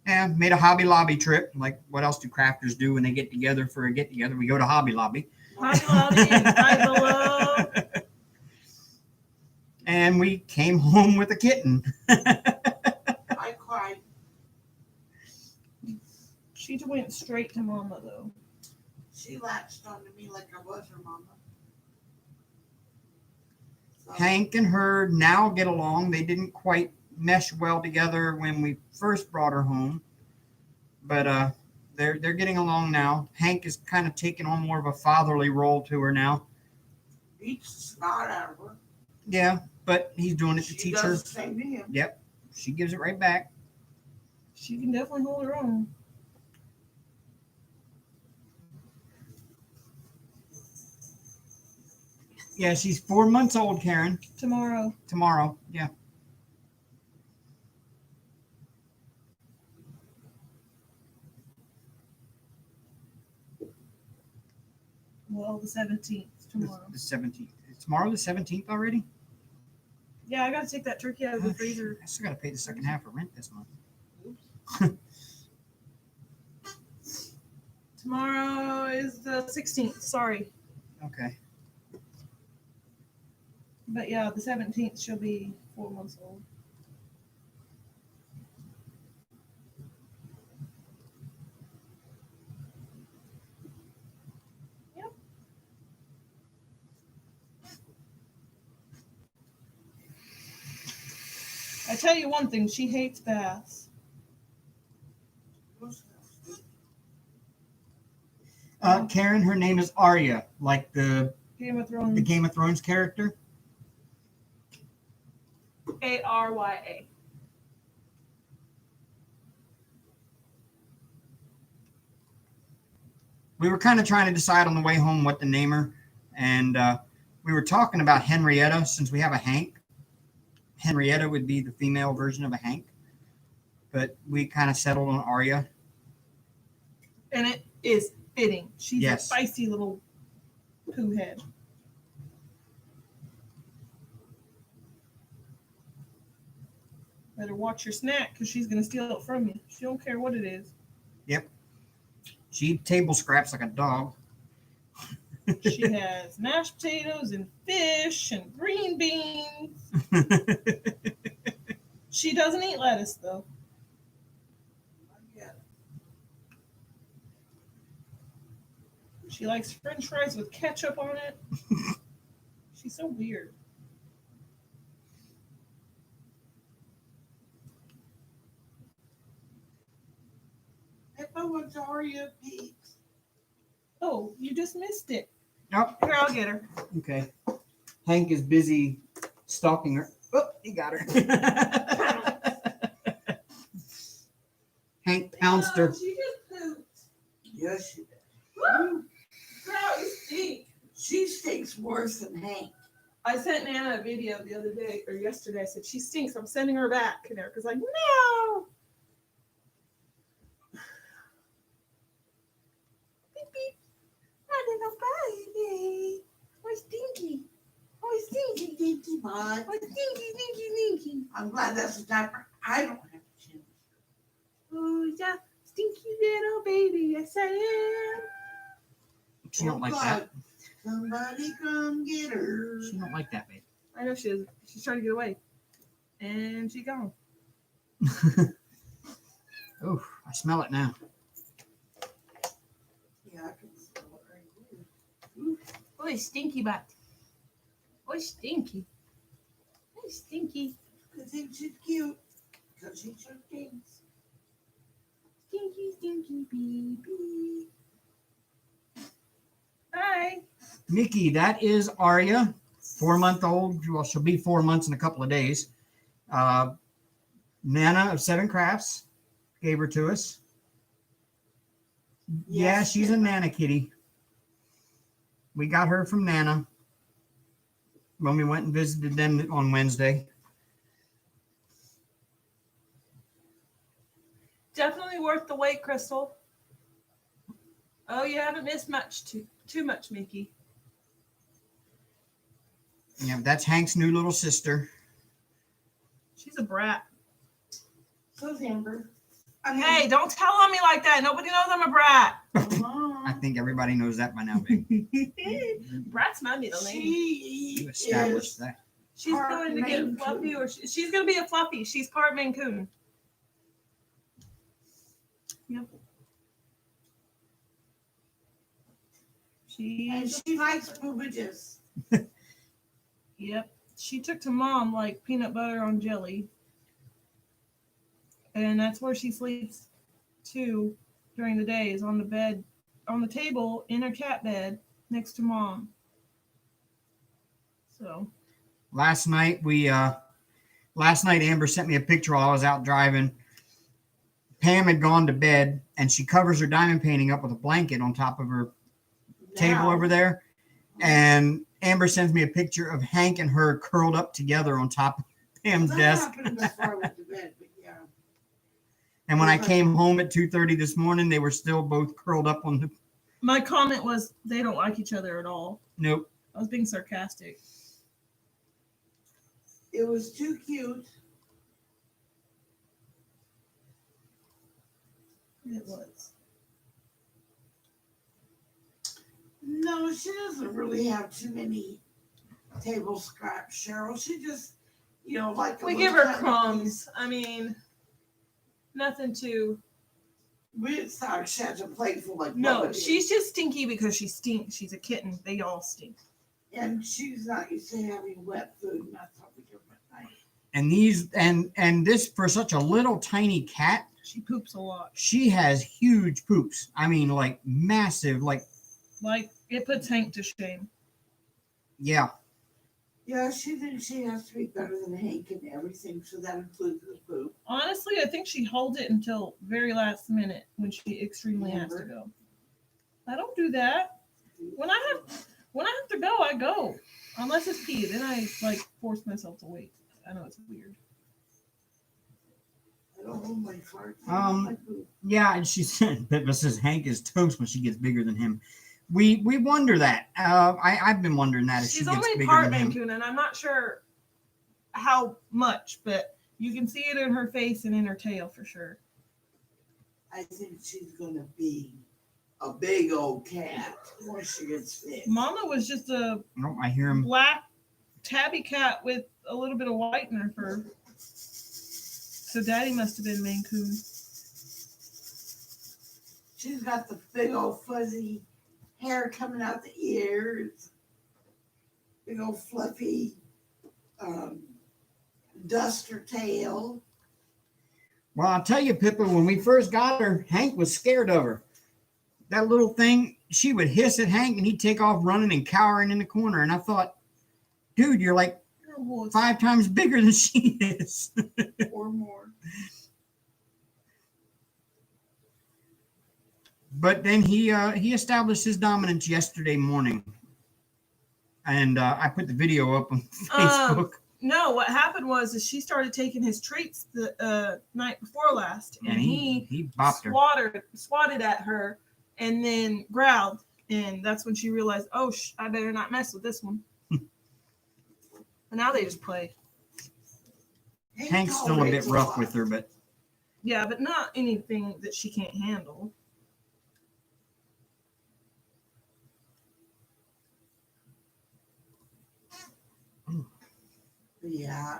And made a Hobby Lobby trip. Like, what else do crafters do when they get together for a get together? We go to Hobby Lobby. Hobby Lobby and Five Below. And we came home with a kitten. I cried. She went straight to Mama though. She latched onto me like I was her mama. So, Hank and her now get along. They didn't quite mesh well together when we first brought her home, but they're getting along now. Hank is kind of taking on more of a fatherly role to her now. beats the snot out of her. Yeah, but he's doing it to She teach does her. the same to him. Yep, she gives it right back. She can definitely hold her own. Yeah, she's 4 months old, Karen. Tomorrow. Tomorrow, yeah. Well, the 17th tomorrow. The 17th. Is tomorrow the 17th already? Yeah, I gotta take that turkey out of the Oh, freezer. I still got to pay the second half of rent this month. Tomorrow is the 16th. Sorry. Okay. But yeah, the 17th she'll be 4 months old. Yep. I tell you one thing, she hates baths. Karen, her name is Arya, like the Game of Thrones. Game of Thrones character. Arya. We were kind of trying to decide on the way home what to name her, and we were talking about Henrietta since we have a Hank. Henrietta would be the female version of a Hank, but we kind of settled on Arya. And it is fitting. She's Yes. a spicy little poo head. Better watch your snack because she's gonna steal it from you. She don't care what it is. She eats table scraps like a dog. She has mashed potatoes and fish and green beans. She doesn't eat lettuce though. Yeah. She likes French fries with ketchup on it. She's so weird. If I was Arya Pete. Oh, you just missed it. Nope. Here, I'll get her. Okay. Hank is busy stalking her. Oh, he got her. Hank pounced her. She just pooped. Yes, she did. Woo! Girl, you stink. She stinks worse than Hank. I sent Nana a video the other day or yesterday. I said she stinks. I'm sending her back. And Erica's like, no. Beep beep. I little baby. Oh, stinky. Oh, stinky. Stinky butt. Oh, stinky. I'm glad that's the diaper I don't have to change. Oh, yeah, stinky little baby. Yes, I am. She don't like that. Somebody come get her. She don't like that, babe. I know she is. She's trying to get away. And she gone. Oh, I smell it now. Yeah, I can smell it right here. Oh, stinky butt. Oh, stinky. Oh, stinky. I think she's cute. Because she sure stinks. Stinky baby. Hi. Mickey, that is Arya, 4-month-old. Well, she'll be 4 months in a couple of days. Nana of 7 Crafts gave her to us. Yeah, Yes, she's a Nana kitty. We got her from Nana when we went and visited them on Wednesday. Definitely worth the wait, Crystal. Oh, you haven't missed much. Too much, Mickey. Yeah, that's Hank's new little sister. She's a brat. So's Amber. I mean, Hey, don't tell on me like that. Nobody knows I'm a brat. I think everybody knows that by now, babe. Brat's my middle name. she You established is that. She's part going to Maine get fluffy, Coon. or she's going to be a fluffy. She's part Maine Coon. Yep. and She's she likes boobages. Yep. She took to mom like peanut butter on jelly. And that's where she sleeps too during the day, is on the bed, on the table in her cat bed next to mom. So Last night Amber sent me a picture while I was out driving. Pam had gone to bed and she covers her diamond painting up with a blanket on top of her table Now, over there. And Amber sends me a picture of Hank and her curled up together on top of Pam's that desk. happened before I went to bed, but yeah. And when I came home at 2:30 this morning, they were still both curled up on the. my comment was they don't like each other at all. Nope. I was being sarcastic. It was too cute. It was. No, she doesn't really have too many table scraps, Cheryl. She just, like a We little give her tiny crumbs. piece. I mean, nothing to. It's not like she has a plate full like No, Bubba did. she's just stinky because she stinks. She's a kitten. They all stink. And she's not used to having wet food, and that's how we give her at night. And these and this for such a little tiny cat, She poops a lot. she has huge poops. I mean, like massive, like Like, it puts Hank to shame. yeah. Yeah, she thinks she has to be better than Hank and everything, so that includes the poop. Honestly, I think she holds it until very last minute when she extremely has to go. I don't do that. When I have to go, I go. Unless it's pee, then I like force myself to wait. I know it's weird. I don't hold my fart. Um, Yeah, and she said Pippa says Hank is toast when she gets bigger than him. We wonder that. I've been wondering that if she She's gets only bigger part than Maine him. Coon, and I'm not sure how much, but you can see it in her face and in her tail for sure. I think she's gonna be a big old cat once she gets fit. Mama was just a Oh, I hear him. black tabby cat with a little bit of white in her fur. So Daddy must have been Maine Coon. She's got the big old fuzzy hair coming out the ears, big old fluffy duster tail. Well, I'll tell you, Pippa, when we first got her, Hank was scared of her. That little thing, she would hiss at Hank and he'd take off running and cowering in the corner. And I thought, dude, you're like 5 times bigger than she is. Or more. But then he established his dominance yesterday morning. And I put the video up on Facebook. No, what happened was is she started taking his treats the night before last, and he bopped her. swatted at her, and then growled, and that's when she realized, oh, I better not mess with this one. And now they just play. Hank's still a bit rough with her, but Yeah, but not anything that she can't handle. Yeah.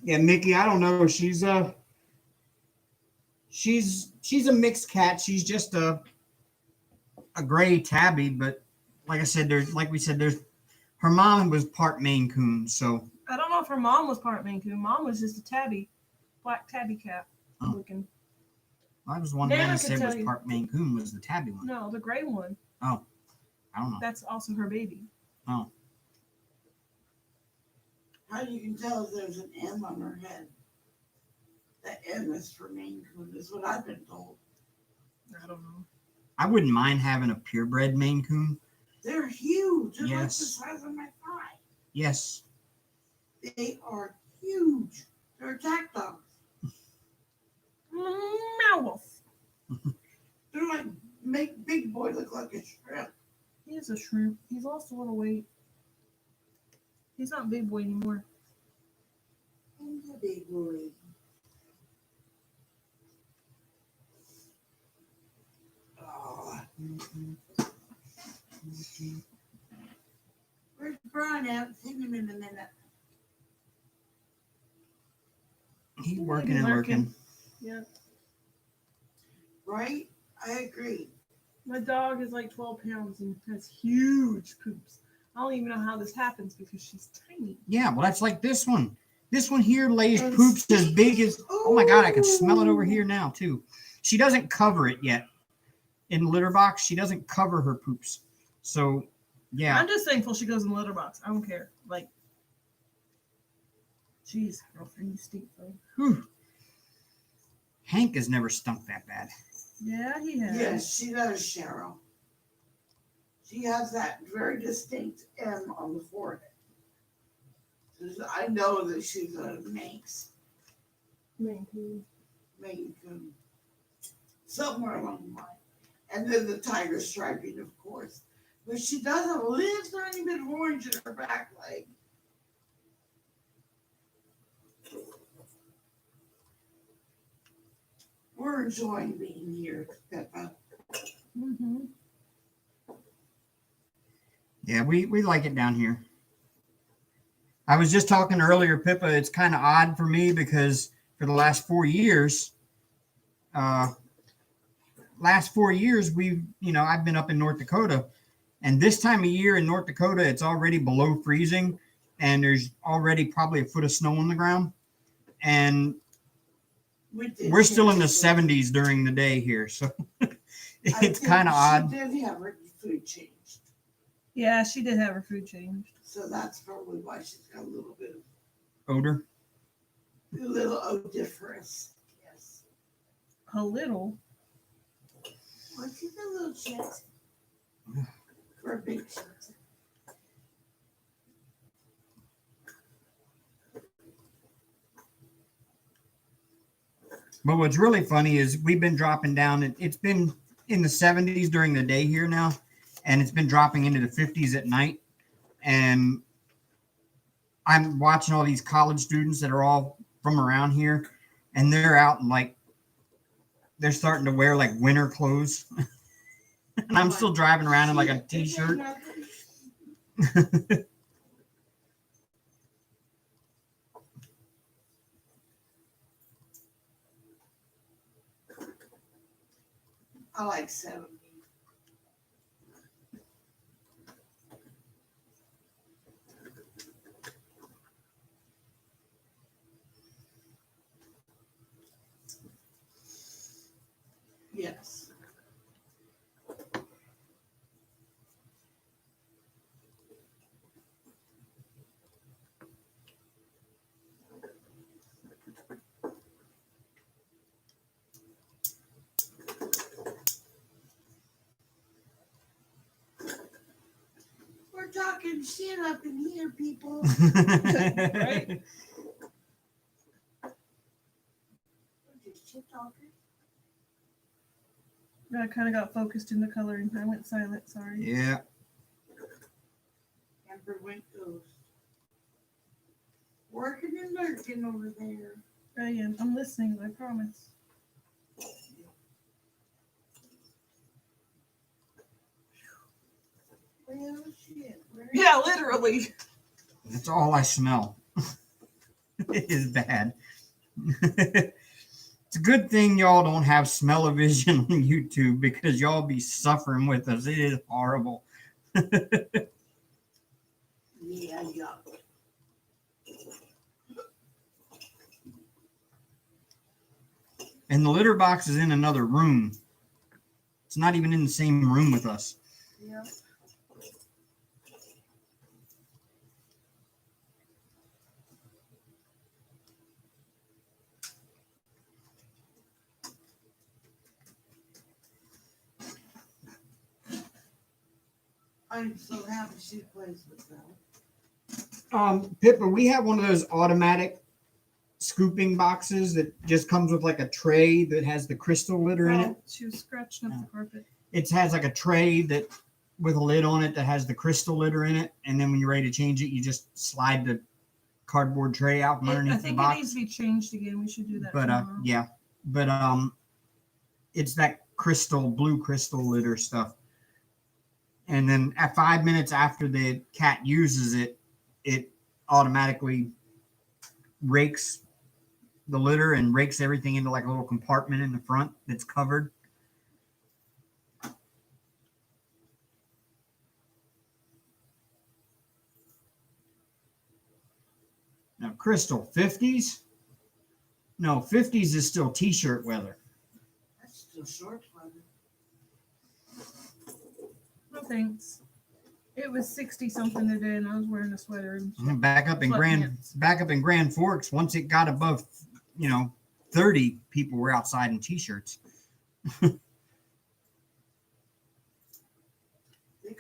yeah, Mickey, I don't know. She's a mixed cat. She's just a gray tabby, but like we said, there's her mom was part Maine Coon, so I don't know if her mom was part Maine Coon. Mom was just a tabby, black tabby cat looking. I was one that Nana I could said tell was you. part Maine Coon was the tabby one. No, the gray one. Oh, I don't know. That's also her baby. Oh, How you can tell if there's an M on her head? The M is for Maine Coon, is what I've been told. I don't know. I wouldn't mind having a purebred Maine Coon. They're huge. They're like the Yes. size of my thigh. Yes. They are huge. They're attack dogs. Meow. They're like make big boy look like a shrimp. He is a shrimp. He's lost a little weight. He's not big boy anymore. And the big boy. Oh. Where's Brian? I haven't seen him in a minute. He's working and working. Yeah. Right? I agree. My dog is like 12 pounds and has huge poops. I don't even know how this happens because she's tiny. Yeah, well, that's like this one. This one here lays And poops as big as. Oh my God, I can smell it over Ooh. here now too. She doesn't cover it yet. In the litter box, she doesn't cover her poops. So, yeah. I'm just thankful she goes in the litter box. I don't care. Like, jeez, girlfriend, you stink though. Whew. Hank has never stunk that bad. Yeah, he has. Yes, she does, Cheryl. She has that very distinct M on the forehead. I know that she's a Manx, Maine Coon. Maine Coon, somewhere along the line. And then the tiger striping, of course. But she does have a little tiny bit of orange in her back leg. We're enjoying being here, Peppa. Mm-hmm. Yeah, we like it down here. I was just talking earlier, Pippa, it's kind of odd for me because for the last 4 years, I've been up in North Dakota, and this time of year in North Dakota, it's already below freezing, and there's already probably a foot of snow on the ground, and we're still in the 70s during the day here, so it's kind of odd. She did have her food changed. Yeah, she did have her food changed. So that's probably why she's got a little bit of Odor. a little odoriferous. Yes. A little. Well, she's a little shit. For a big shit. But what's really funny is we've been dropping down. It's been in the 70s during the day here now, and it's been dropping into the 50s at night. And I'm watching all these college students that are all from around here, and they're out and like they're starting to wear like winter clothes. And I'm still driving around in like a t-shirt. I like 70. Yes. We're talking shit up in here, people. Right? Shit talking. I kind of got focused in the coloring. I went silent. Sorry. Yeah. Amber went ghost. Working and lurking over there. I am. I'm listening. I promise. Well, shit. Yeah, literally. That's all I smell. It is bad. It's a good thing y'all don't have smell-o-vision on YouTube because y'all be suffering with us. It is horrible. Yeah, yuck. And the litter box is in another room. It's not even in the same room with us. Yeah. I'm so happy she plays with them. Pippa, we have one of those automatic scooping boxes that just comes with like a tray that has the crystal litter in it. She was scratching up the carpet. It has like a tray that with a lid on it that has the crystal litter in it, and then when you're ready to change it, you just slide the cardboard tray out from I underneath the think it box. needs to be changed again. We should do that But tomorrow. yeah, but it's that blue crystal litter stuff. And then at 5 minutes after the cat uses it, it automatically rakes the litter and rakes everything into like a little compartment in the front that's covered. Now, Crystal, 50s? No, 50s is still t-shirt weather. That's still short weather. No thanks. It was 60 something today, and I was wearing a sweater. And Back up in Grand Forks, once it got above, 30, people were outside in t-shirts. They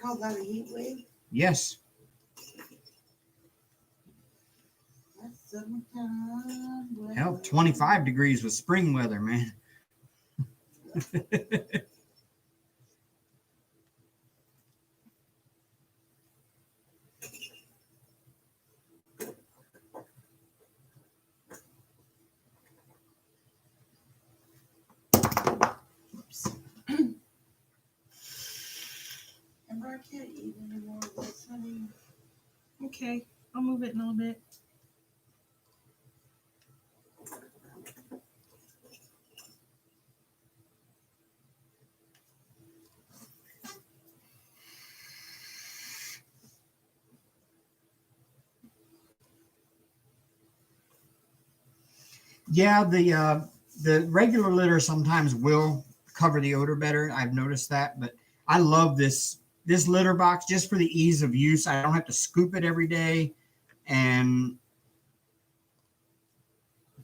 call that a heat wave? Yes. That's summertime weather. Hell, 25 degrees was spring weather, man. And I can't eat anymore of this, honey. Okay, I'll move it in a little bit. Yeah, the regular litter sometimes will cover the odor better. I've noticed that, but I love this litter box just for the ease of use. I don't have to scoop it every day, and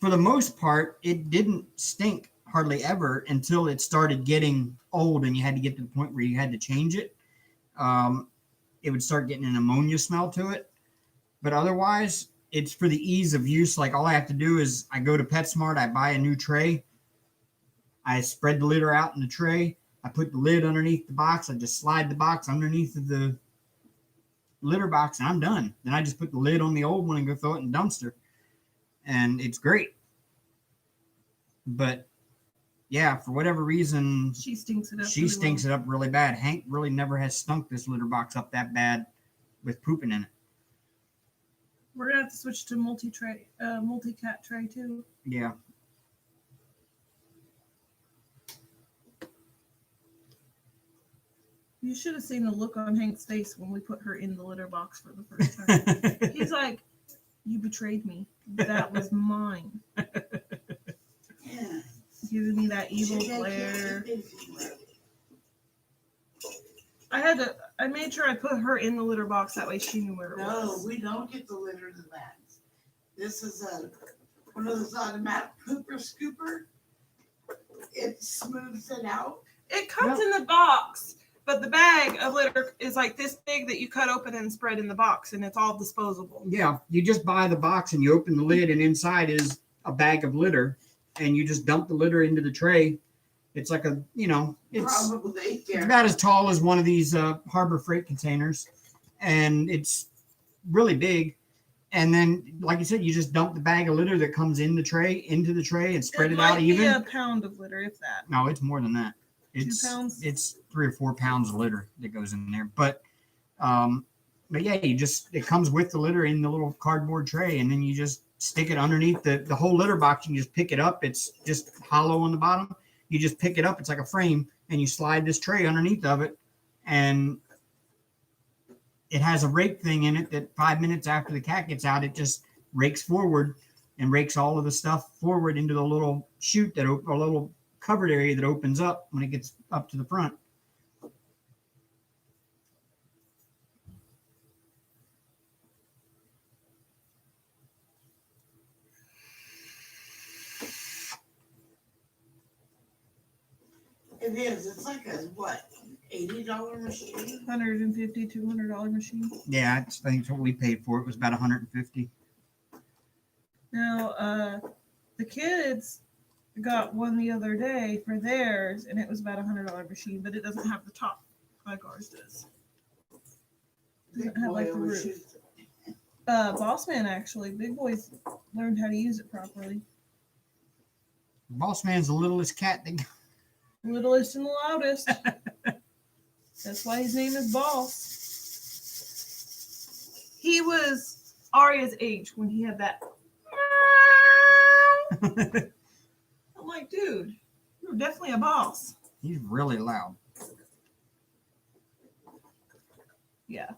for the most part, it didn't stink hardly ever until it started getting old and you had to get to the point where you had to change it. It would start getting an ammonia smell to it, but otherwise, it's for the ease of use. Like all I have to do is I go to PetSmart, I buy a new tray, I spread the litter out in the tray, I put the lid underneath the box, I just slide the box underneath the litter box, and I'm done. Then I just put the lid on the old one and go throw it in the dumpster, and it's great. But yeah, for whatever reason, She stinks it up. she stinks it up really bad. Hank really never has stunk this litter box up that bad with pooping in it. We're gonna have to switch to multi-cat tray too. Yeah. You should have seen the look on Hank's face when we put her in the litter box for the first time. He's like, "You betrayed me. That was mine." Yeah. Giving me that evil glare. I made sure I put her in the litter box, that way she knew where it No, was. we don't get the litter in the bags. This is one of those automatic pooper scooper. It smooths it out. It comes in the box, but the bag of litter is like this big that you cut open and spread in the box, and it's all disposable. Yeah, you just buy the box and you open the lid, and inside is a bag of litter, and you just dump the litter into the tray. It's like it's Probably. it's about as tall as one of these Harbor Freight containers, and it's really big. And then, like you said, you just dump the bag of litter that comes in the tray into the tray and spread it out even. A pound of litter, if that. No, it's more than that. 2 pounds. It's 3 or 4 pounds of litter that goes in there. But yeah, it comes with the litter in the little cardboard tray, and then you just stick it underneath the whole litter box. You just pick it up. It's just hollow on the bottom. You just pick it up. It's like a frame, and you slide this tray underneath of it, and it has a rake thing in it that 5 minutes after the cat gets out, it just rakes forward and rakes all of the stuff forward into the little chute or little covered area that opens up when it gets up to the front. It is. It's like a what? $80 machine. $150, $200 machine. Yeah, I think it's what we paid for. It was about $150. Now, the kids got one the other day for theirs, and it was about $100 machine, but it doesn't have the top like ours does. Doesn't have like the roof. Boss Man, actually. Big Boy's learned how to use it properly. Boss man's the littlest cat. Littlest and the loudest. That's why his name is Boss. He was Arya's age when he had that. I'm like, dude, you're definitely a boss. He's really loud. Yeah.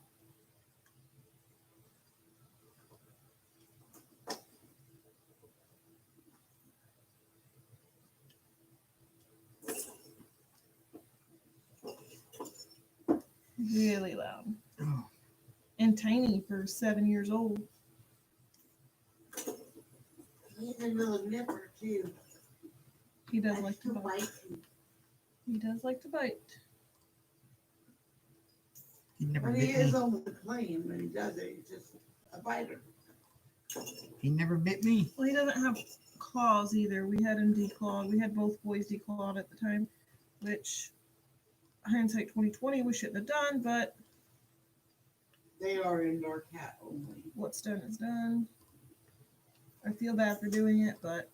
Really loud. Oh. And tiny for 7 years old. He's a little nipper too. He does Likes like to to bite. bite. He does like to bite. He never But he bit is me. only playing when he does it. He's just a biter. He never bit me. Well, he doesn't have claws either. We had him declawed. We had both boys declawed at the time, which hindsight 2020 we shouldn't have done, but They are indoor cat only. what's done is done. I feel bad for doing it, but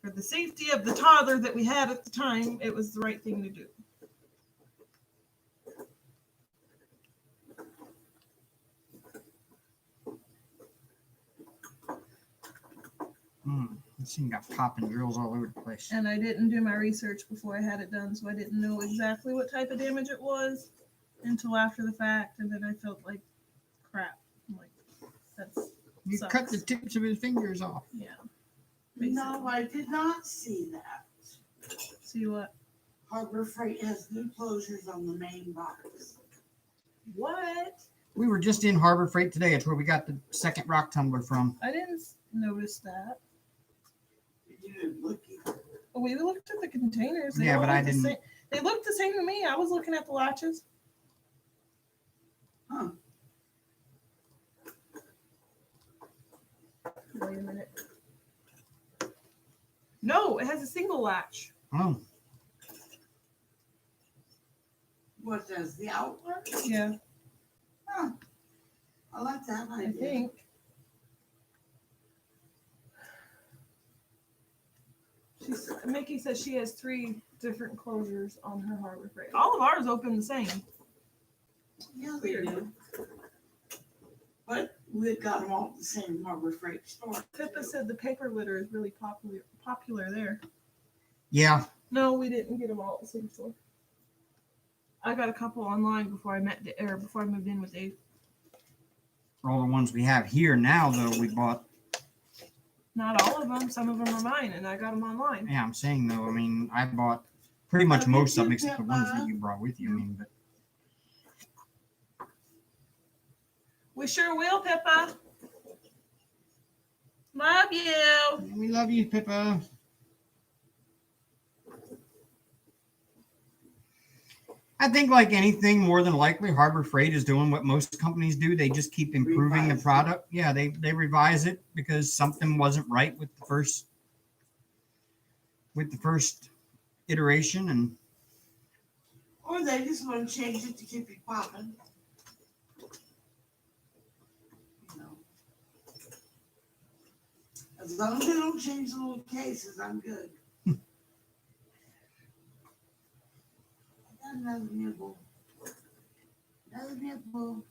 for the safety of the toddler that we had at the time, it was the right thing to do. This thing got popping drills all over the place. And I didn't do my research before I had it done, so I didn't know exactly what type of damage it was until after the fact, and then I felt like crap. I'm like, that's You sucks. cut the tips of his fingers off. Yeah. No, I did not see that. See what? Harbor Freight has new closures on the main box. What? We were just in Harbor Freight today. It's where we got the second rock tumbler from. I didn't notice that. You didn't look either. We looked at the containers. Yeah, all but I looked the didn't- same. They looked the same to me. I was looking at the latches. Huh. Wait a minute. No, it has a single latch. Oh, What does the outlet? Yeah, Huh. I like that idea. I think. Mickey says she has 3 different closures on her Harbor Freight. All of ours open the same. Yeah, they do. But we got them all at the same Harbor Freight store. Pippa said the paper litter is really popular there. yeah. No, we didn't get them all at the same store. I got a couple online before I before I moved in with Dave. All the ones we have here now, though, we bought. Not all of them. Some of them are mine, and I got them online. Yeah, I'm saying, though, I mean, I bought pretty much most of them except the ones that Yeah. you brought with you. I mean, but We sure will, Pippa. Love you. we love you, Pippa. I think, like anything, more than likely, Harbor Freight is doing what most companies do. They just keep improving the Revise it. product. Yeah, they revise it because something wasn't right with the first iteration, and Or they just want to change it to keep you popping. You know. As long as they don't change the little cases, I'm good. I got another nibble. Another nibble.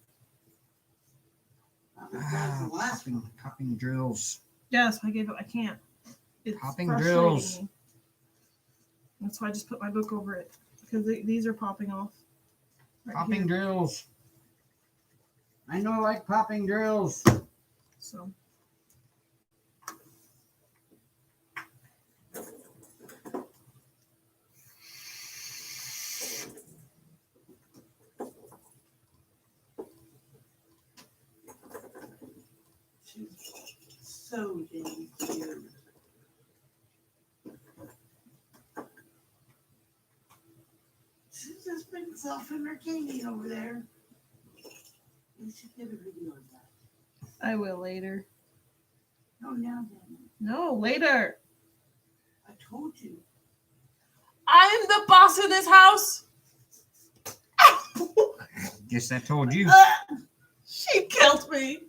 I think that was the last one. popping drills. Yes, I gave it. I can't. It's Popping frustrating drills. me. That's why I just put my book over it because these are popping off. Right Popping here. drills. I know I like popping drills. So. She's so damn cute. She's just been self-entertaining over there. You should get a video of that. I will later. No, now then. No, later. I told you. I'm the boss in this house. Guess I told you. She She killed me.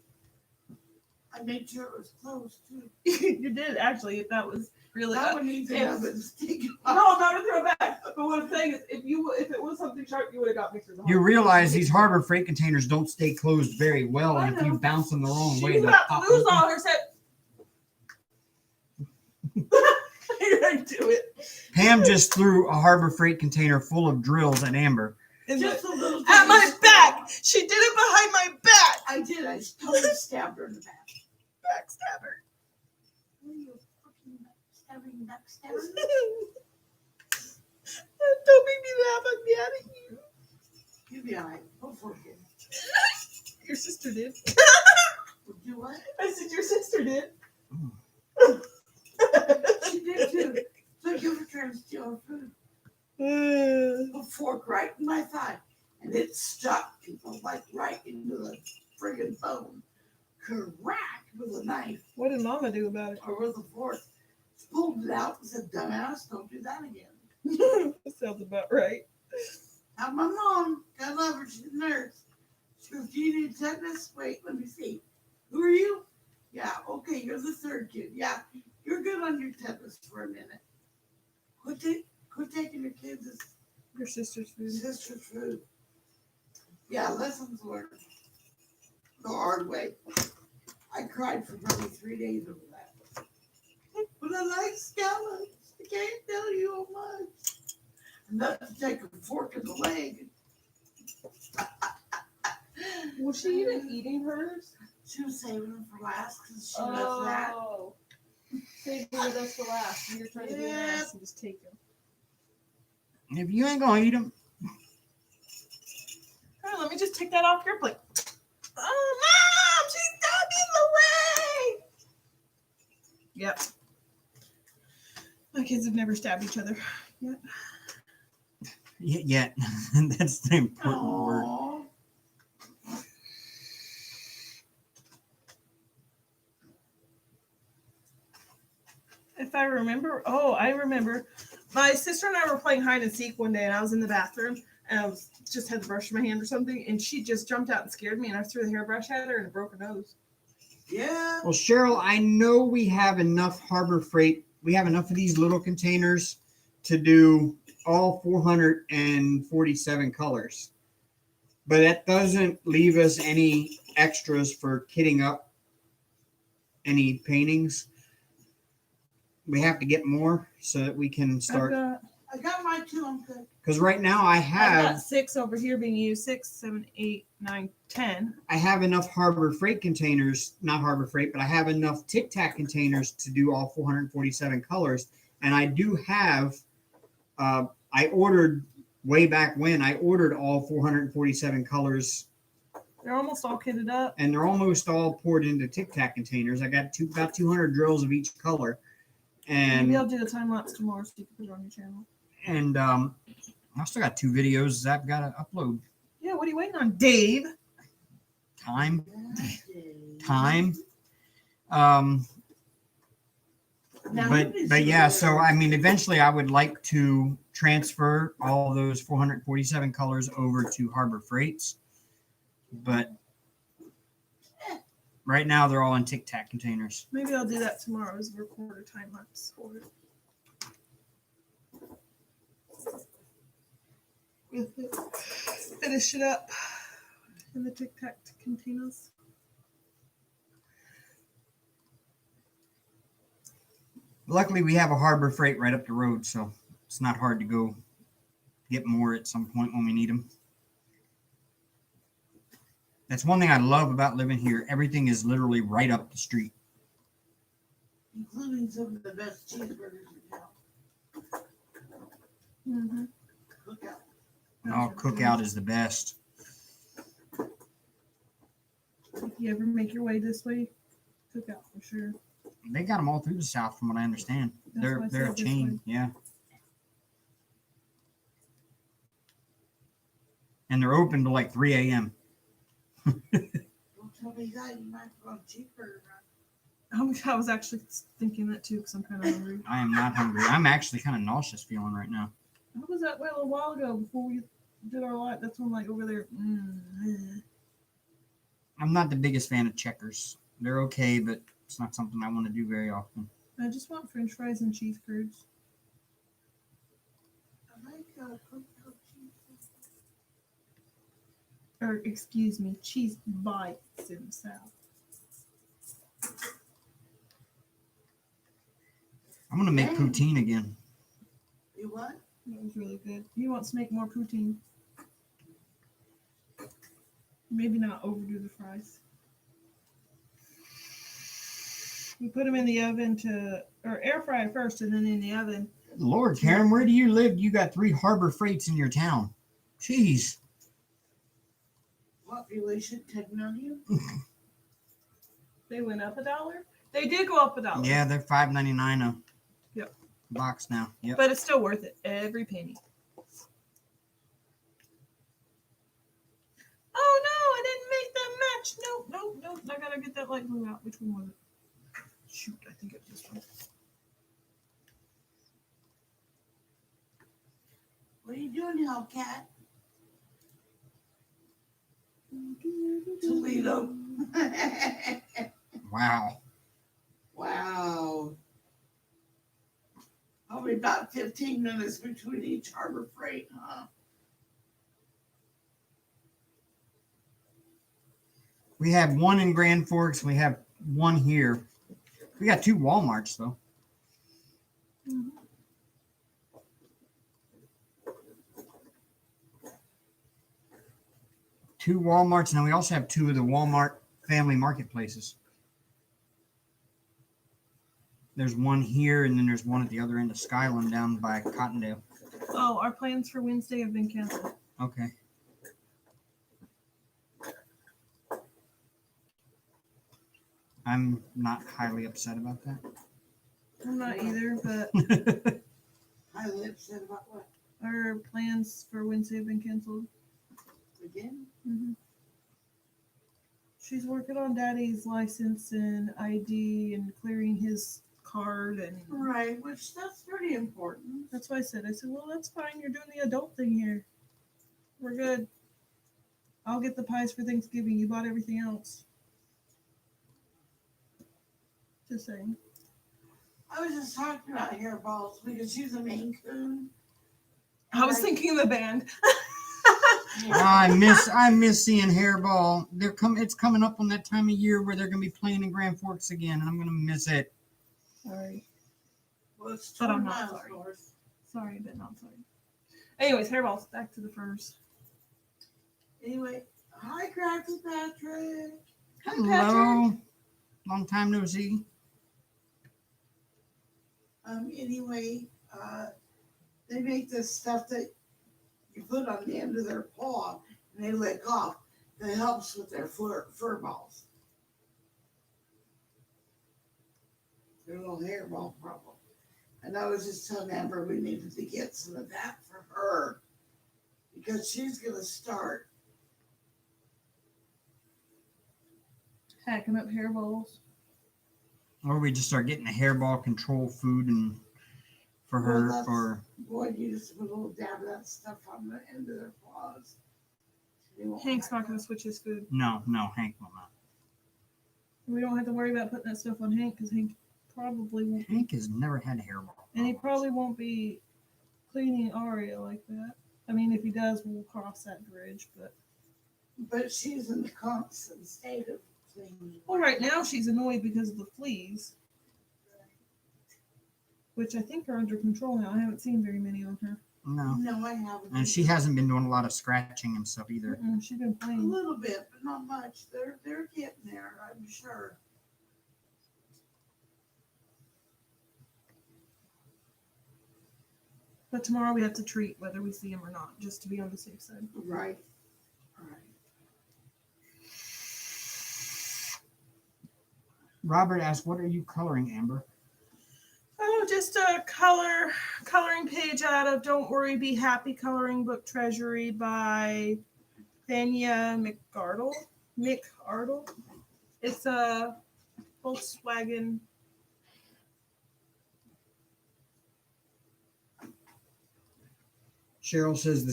I made sure it was closed too. You did actually. If that was really That one needs to if- have it stick no, not to throw it back. But what I'm saying is, if it was something sharp, you would have got me through the. You realize these Harbor Freight containers don't stay closed very well, and if you bounce them the wrong way, She's they'll about pop to lose open. all her set. I do it. Pam just threw a Harbor Freight container full of drills at Amber. Just a little. At my back. She did it behind my back. I did. I totally stabbed her in the back. Backstabber. What are you fucking stabbing backstabber? Don't make me laugh. I'm mad at you. You'll be alright. Go for it. Your sister did. Do what? I said your sister did. She did too. So you were trying to steal her food. A fork right in my thigh. And it stuck people like right into the friggin' bone. Crack with a knife What did Mama do about it? or with a fork. Pulled it out and said, dumbass, don't do that again. That sounds about right. Now my mom, God love her, she's a nurse. She goes, do you need tetanus? Wait, let me see. Who are you? Yeah, okay, you're the third kid. Yeah, you're good on your tetanus for a minute. Quit taking your kids' Your sister's food. sister's food. Yeah, lessons learned the hard way. I cried for probably 3 days over that. But I like scallops. I can't tell you how much. Enough to take a fork in the leg. Was she even eating hers? She was saving them for last because she loves that. Oh. Save the rest for last. You're trying to be an ass and just take them. If you ain't gonna eat them, Oh, let me just take that off your plate. Oh, Mom! She's stabbing the way! Yep. My kids have never stabbed each other yet. yet that's the important word. Aww. If I remember, I remember. My sister and I were playing hide and seek one day, and I was in the bathroom, and I was just had the brush in my hand or something, and she just jumped out and scared me, and I threw the hairbrush at her, and it broke her nose. Yeah. Well, Cheryl, I know we have enough Harbor Freight. We have enough of these little containers to do all 447 colors. But that doesn't leave us any extras for kitting up any paintings. We have to get more so that we can start. I got my two. I'm good. Because right now I I've have got 6 over here being used. 6, 7, 8, 9, 10. I have enough Harbor Freight containers, not Harbor Freight, but I have enough Tic Tac containers to do all 447 colors. And I do have, I ordered way back when, I ordered all 447 colors, They're almost all kitted up. and they're almost all poured into Tic Tac containers. I got about 200 drills of each color. Maybe I'll And do the time lapse tomorrow so you can put it on your channel. I still got 2 videos that I've got to upload. Yeah, what are you waiting on, Dave? Time. Now, But yeah, so I mean, eventually I would like to transfer all those 447 colors over to Harbor Freights, but right now they're all in Tic Tac containers. Maybe I'll do that tomorrow as a recorder time lapse for it. Finish it up in the Tic Tac containers. Luckily, we have a Harbor Freight right up the road, so it's not hard to go get more at some point when we need them. That's one thing I love about living here. Everything is literally right up the street. Including some of the best cheeseburgers in town. Mm-hmm. Look out. Oh, Cookout is the best. If you ever make your way this way, cook out for sure. They got them all through the South, from what I understand. That's why I They're a said this chain, way. yeah. And they're open to like 3 a.m. Don't tell me that. You might go on cheeseburger. I was actually thinking that too because I'm kind of hungry. I am not hungry. I'm actually kind of nauseous feeling right now. How was that way a while ago before we did our live? That's when like over there. I'm not the biggest fan of checkers. They're okay, but it's not something I want to do very often. I just want French fries and cheese curds. I like cooked cheese. Or excuse me, cheese bites himself. I'm gonna make Dang. poutine again. You what? That was really good. He wants to make more poutine. Maybe not overdo the fries. We put them in the oven or air fry first and then in the oven. Lord, Karen, where do you live? You got 3 Harbor Freights in your town. Jeez. What relation technology? They went up $1. They did go up $1. Yeah, they're $5.99 a Yep. box now. Yep. But it's still worth it. Every penny. Oh no, I didn't make that match. Nope. I gotta get that light blue out. Which one was it? Shoot, I think it was this one. What are you doing, Hellcat? Toledo. Wow. Wow. Probably about 15 minutes between each Harbor Freight, huh? We have one in Grand Forks. We have one here. We got 2 Walmarts though. Mhm. Two Walmarts, and then we also have 2 of the Walmart family marketplaces. There's one here, and then there's one at the other end of Skyland down by Cottondale. Oh, our plans for Wednesday have been canceled. Okay. I'm not highly upset about that. I'm not either, but Highly upset about what? our plans for Wednesday have been canceled. Again? Mm-hmm. She's working on Daddy's license and ID and clearing his card, and Right, which that's pretty important. that's why I said, well, that's fine. You're doing the adult thing here. We're good. I'll get the pies for Thanksgiving. You bought everything else. Just saying. I was just talking about hairballs because she's a Maine Coon. I was thinking of the band. I miss seeing Hairball. It's coming up on that time of year where they're gonna be playing in Grand Forks again, and I'm gonna miss it. Sorry. Well, it's But 2 I'm not miles sorry. north. Sorry, but not sorry. Anyways, hairballs. Back to the furs. Anyway, hi, Cracker Patrick. Hello. Long time no see. Anyway, they make this stuff that you put on the end of their paw and they lick off that helps with their fur balls. Their little hairball problem. And I was just telling Amber we needed to get some of that for her because she's going to start. Hacking up hairballs. Or we just start getting a Hairball control food and for her Well, for Boy, you just put a little dab of that stuff on the end of their paws. They won't Hank's hack not going up. to switch his food. no, Hank will not. We don't have to worry about putting that stuff on Hank because Hank probably won't. Hank has never had a Hairball. And he probably won't be cleaning Aria like that. I mean, if he does, we'll cross that bridge. But she's in the constant state of cleaning. Well, right now she's annoyed because of the fleas, which I think are under control now. I haven't seen very many on her. No. No, I haven't. And she hasn't been doing a lot of scratching and stuff either. She's been A playing. little bit, but not much. They're getting there, I'm sure. But tomorrow we have to treat whether we see him or not, just to be on the safe side. Right. Right. Robert asked, "What are you coloring, Amber?" Oh, just a coloring page out of Don't Worry, Be Happy Coloring Book Treasury by Thania McArdle. It's a Volkswagen. Cheryl says the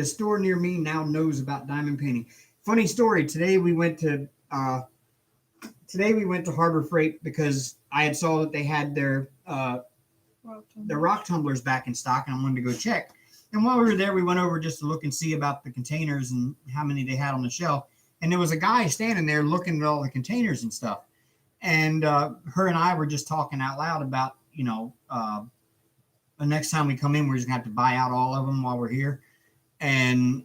store near me now knows about diamond painting. funny story. Today we went to Harbor Freight because I had saw that they had their rock tumblers back in stock, and I wanted to go check. And while we were there, we went over just to look and see about the containers and how many they had on the shelf. And there was a guy standing there looking at all the containers and stuff. And her and I were just talking out loud about, the next time we come in, we're just gonna have to buy out all of them while we're here. And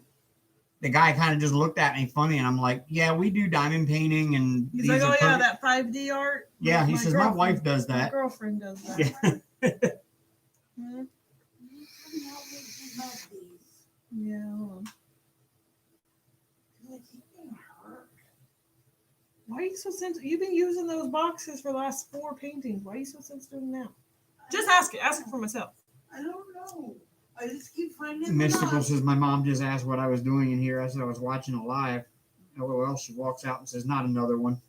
the guy kind of just looked at me funny, and I'm like, "Yeah, we do diamond painting." And He's like, "Oh yeah, that 5D art." Yeah, he says my wife does that. My girlfriend does that. Yeah. Hmm? Yeah. Why are you so sensitive? You've been using those boxes for the last 4 paintings. Why are you so sensitive now? Just ask it. Ask it for myself. I don't know. I just keep finding Mystical says my mom just asked what I was doing in here. I said I was watching a live. LOL. She walks out and says, "Not another one."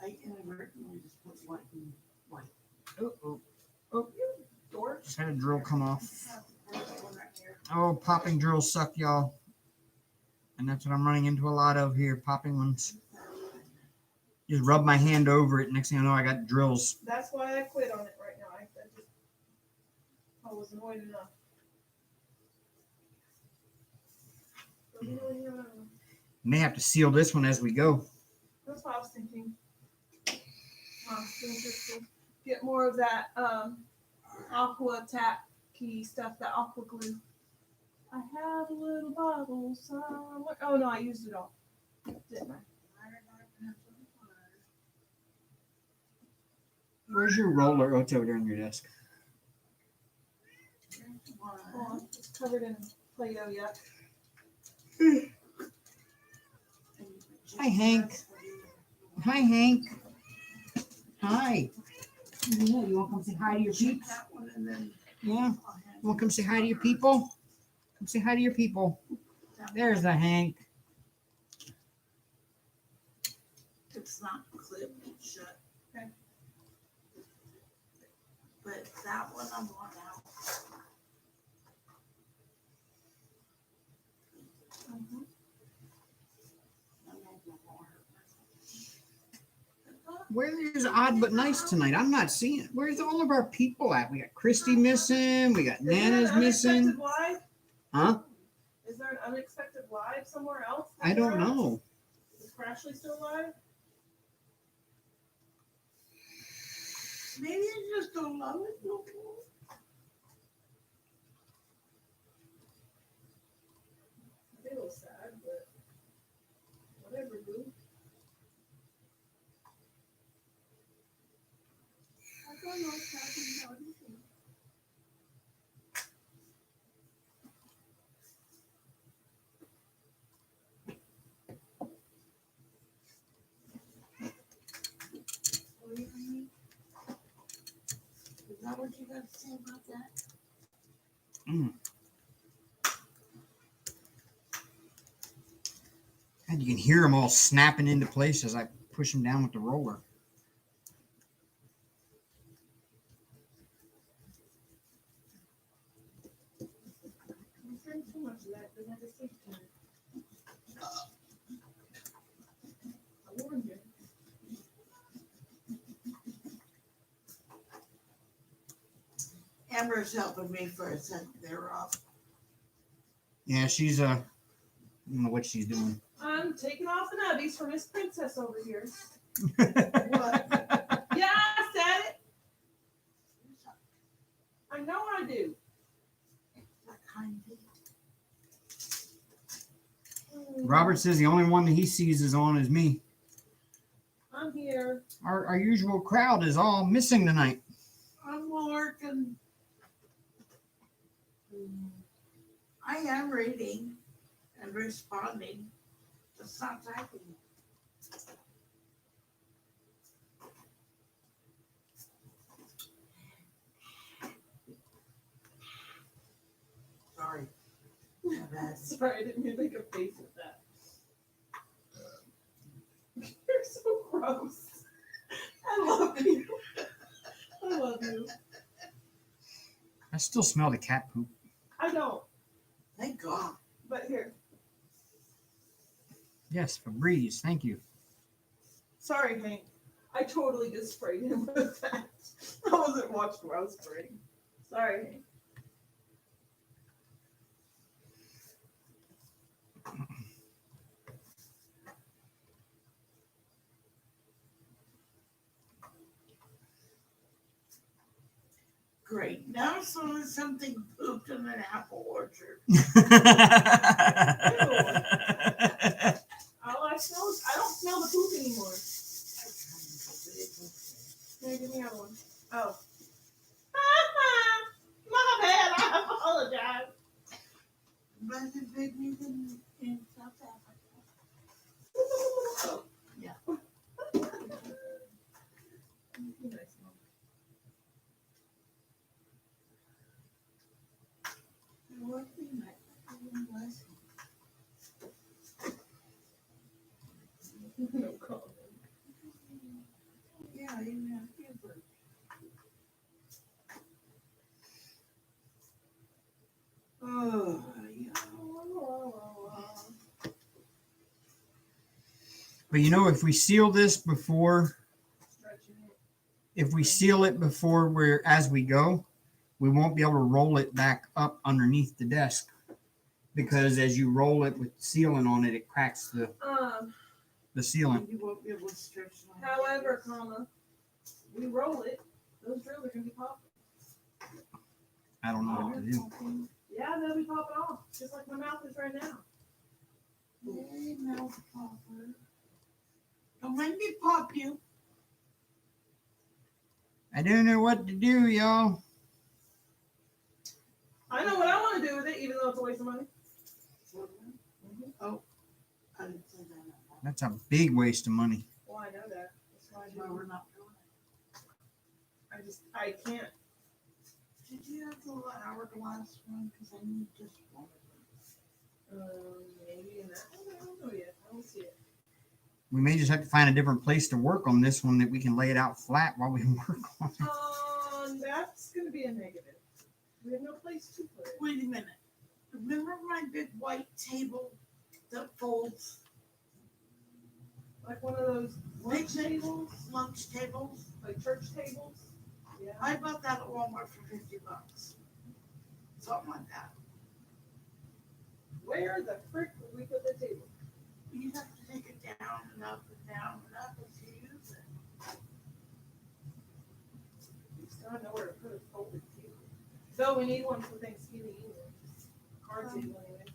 I inadvertently just put white and white. Oh, You dork. just had a drill come off. Oh, popping drills suck, y'all. And that's what I'm running into a lot of here, popping ones. Just rub my hand over it. Next thing I know, I got drills. That's why I quit on it right now. I was annoyed enough. May have to seal this one as we go. That's what I was thinking. Just to get more of that aqua tacky stuff, that aqua glue. I have a little bottle somewhere. Oh no, I used it all, didn't I? Where's your roller? Oh, it's over there on your desk. Oh, it's covered in Play-Doh yet. Hi, Hank. Hi, Hank. Hi. Yeah, you want to come say hi to your peeps? Yeah. You want to come say hi to your people? Come say hi to your people. There's the Hank. It's not clipped shut. Okay. But that one I'm going out. Where's Odd But Nice tonight? I'm not seeing it. Where's all of our people at? We got Christy missing. We got Nana's missing. Live? Huh? Is there an unexpected live somewhere else? I don't know. Is Crashly still live? Maybe I just don't love it no more. I feel sad, but whatever, dude. I don't know if I can know anything. Is that what you got to say about that? And you can hear them all snapping into place as I push them down with the roller. You drink too much of that, then I just sleep tonight. I warned you. Amber's helping me for a second there, off. Yeah, she's I don't know what she's doing. I'm taking off the nubbies for Miss Princess over here. What? Yeah, I said it. I know I do. That kind of Robert says the only one that he sees is on is me. I'm here. Our usual crowd is all missing tonight. I'm working. I am reading and responding. Just not typing. Sorry. My bad. Sorry, I didn't mean to make a face at that. You're so gross. I love you. you. I still smell the cat poop. I don't. Thank God. But here. Yes, Febreze. Thank you. Sorry, Hank. I totally just sprayed him with that. I wasn't watching where I was spraying. Sorry, Hank. Great. Now as soon as something pooped in an apple orchard. All I smell is, I don't smell the poop anymore. Here, give me another one. Oh. My bad, I apologize. But it made me in South Africa. Oh, yeah. What we might bless No comment. Yeah, I even have fever. Oh, yeah. But you know, if we seal this before, Stretching it. if we seal it before we're as we go, we won't be able to roll it back up underneath the desk, because as you roll it with sealant on it, it cracks the sealant. You won't be able to stretch like However, this. comma, we roll it, those drills are gonna be popping. I don't know what to do. Yeah, they'll be popping off, just like my mouth is right now. Hey, mouth popper. Don't make me pop you. I don't know what to do, y'all. I know what I want to do with it, even though it's a waste of money. Oh, I didn't say that. That's a big waste of money. Well, I know that. That's why No, we're not doing it. I can't. Did you have the hourglass one? Because I need just one of Maybe in that one. I don't know yet. I don't see it. We may just have to find a different place to work on this one that we can lay it out flat while we work on it. That's going to be a negative. We have no place to put it. Wait a minute. Remember my big white table that folds? Like one of those lunch Big tables, lunch tables? like church tables. Yeah. I bought that at Walmart for $50. Something like that. Where the frick would we put the table? You have to take it down and up and down and up as you use it. We still don't know where to put a folded table. So we need one for Thanksgiving anyway. Card table anyway.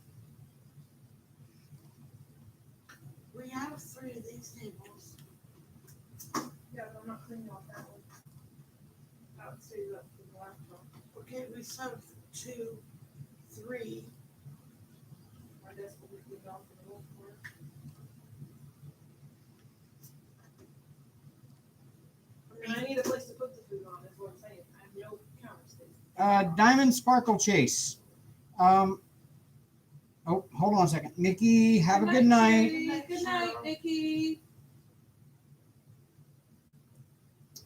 We have 3 of these tables. Yeah, but I'm not cleaning off that one. I would save that for the laptop. Okay, we sewed 2, 3. My desk will be cleaned off for the most part. And I need a place to put the food on, is what I'm saying. I have no counter space. Diamond Sparkle Chase. Oh, hold on a second. Nikki, have a good night. Nikki. Good night, Nikki.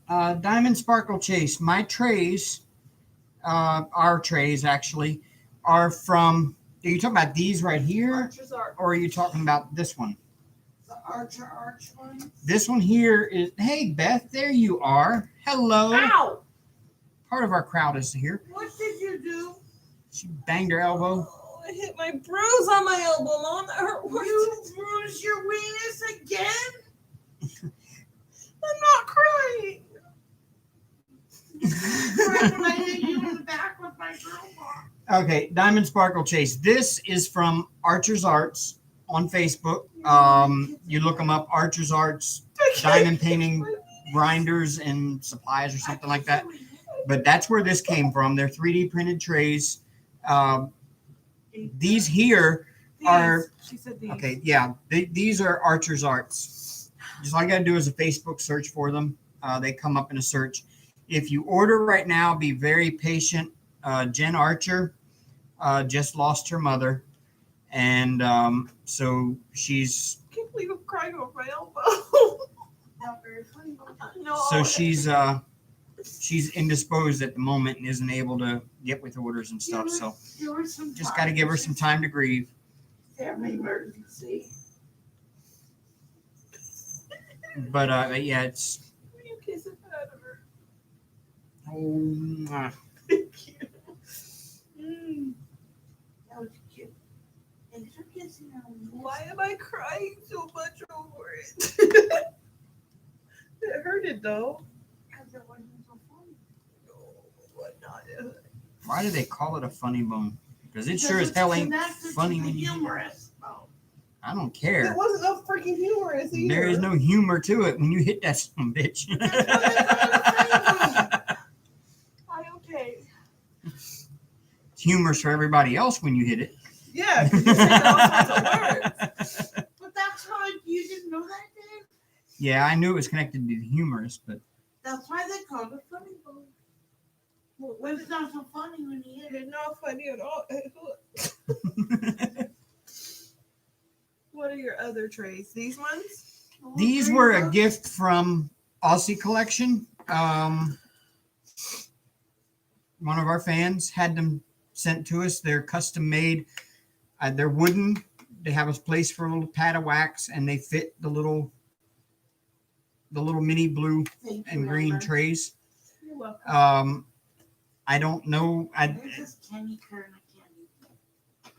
Diamond Sparkle Chase. My trays, our trays actually, are from, are you talking about these right here? Archer's Art. Or are you talking about this one? The Archer Arch one. This one here is, hey, Beth, there you are. Hello. Ow! Part of our crowd is here. What did you do? She banged her elbow. Oh, I hit my bruise on my elbow, Mom. That hurt worse. You bruised your weenus again? I'm not crying. Right when I hit you in the back with my girl bar. Okay, Diamond Sparkle Chase. This is from Archer's Arts on Facebook. You look them up, Archer's Arts, diamond painting grinders and supplies or something like that. But that's where this came from. They're 3D printed trays. These here are, She said these. okay, yeah, these are Archer's Arts. Just all you got to do is a Facebook search for them. They come up in a search. If you order right now, be very patient. Jen Archer just lost her mother. And so she's, I can't believe I'm crying over my elbow. Not very funny. No. so she's she's indisposed at the moment and isn't able to get with orders and stuff. So There were some just got to give her some time to grieve. family emergency. But yeah, it's Will you kiss it out of her? oh, Thank you. Mm. That was cute. Thanks for kissing her. Why am I crying so much over it? It hurted though. Because it wasn't so funny. No, what not? why do they call it a funny bone? Because it Because sure as it's hell ain't connected to funny the when you. humorous bone. I don't It care. wasn't no freaking humorous either. There is no humor to it when you hit that son of a bitch. That's why they call it a funny bone. Okay. It's humorous for everybody else when you hit it. Yeah, 'cause you said all sorts of words. But that's why you didn't know that, Dave? Yeah, I knew it was connected to the humorous, but That's why they call it a funny bone. Well, When it's not so funny when you hit it. it's not funny at all. What are your other trays? These ones? these were a gift from Aussie Collection. One of our fans had them sent to us. They're custom made. They're wooden. They have a place for a little pad of wax, and they fit the little mini blue Thank you, and green Amber. trays. You're welcome. I don't know. There's this candy corn candy.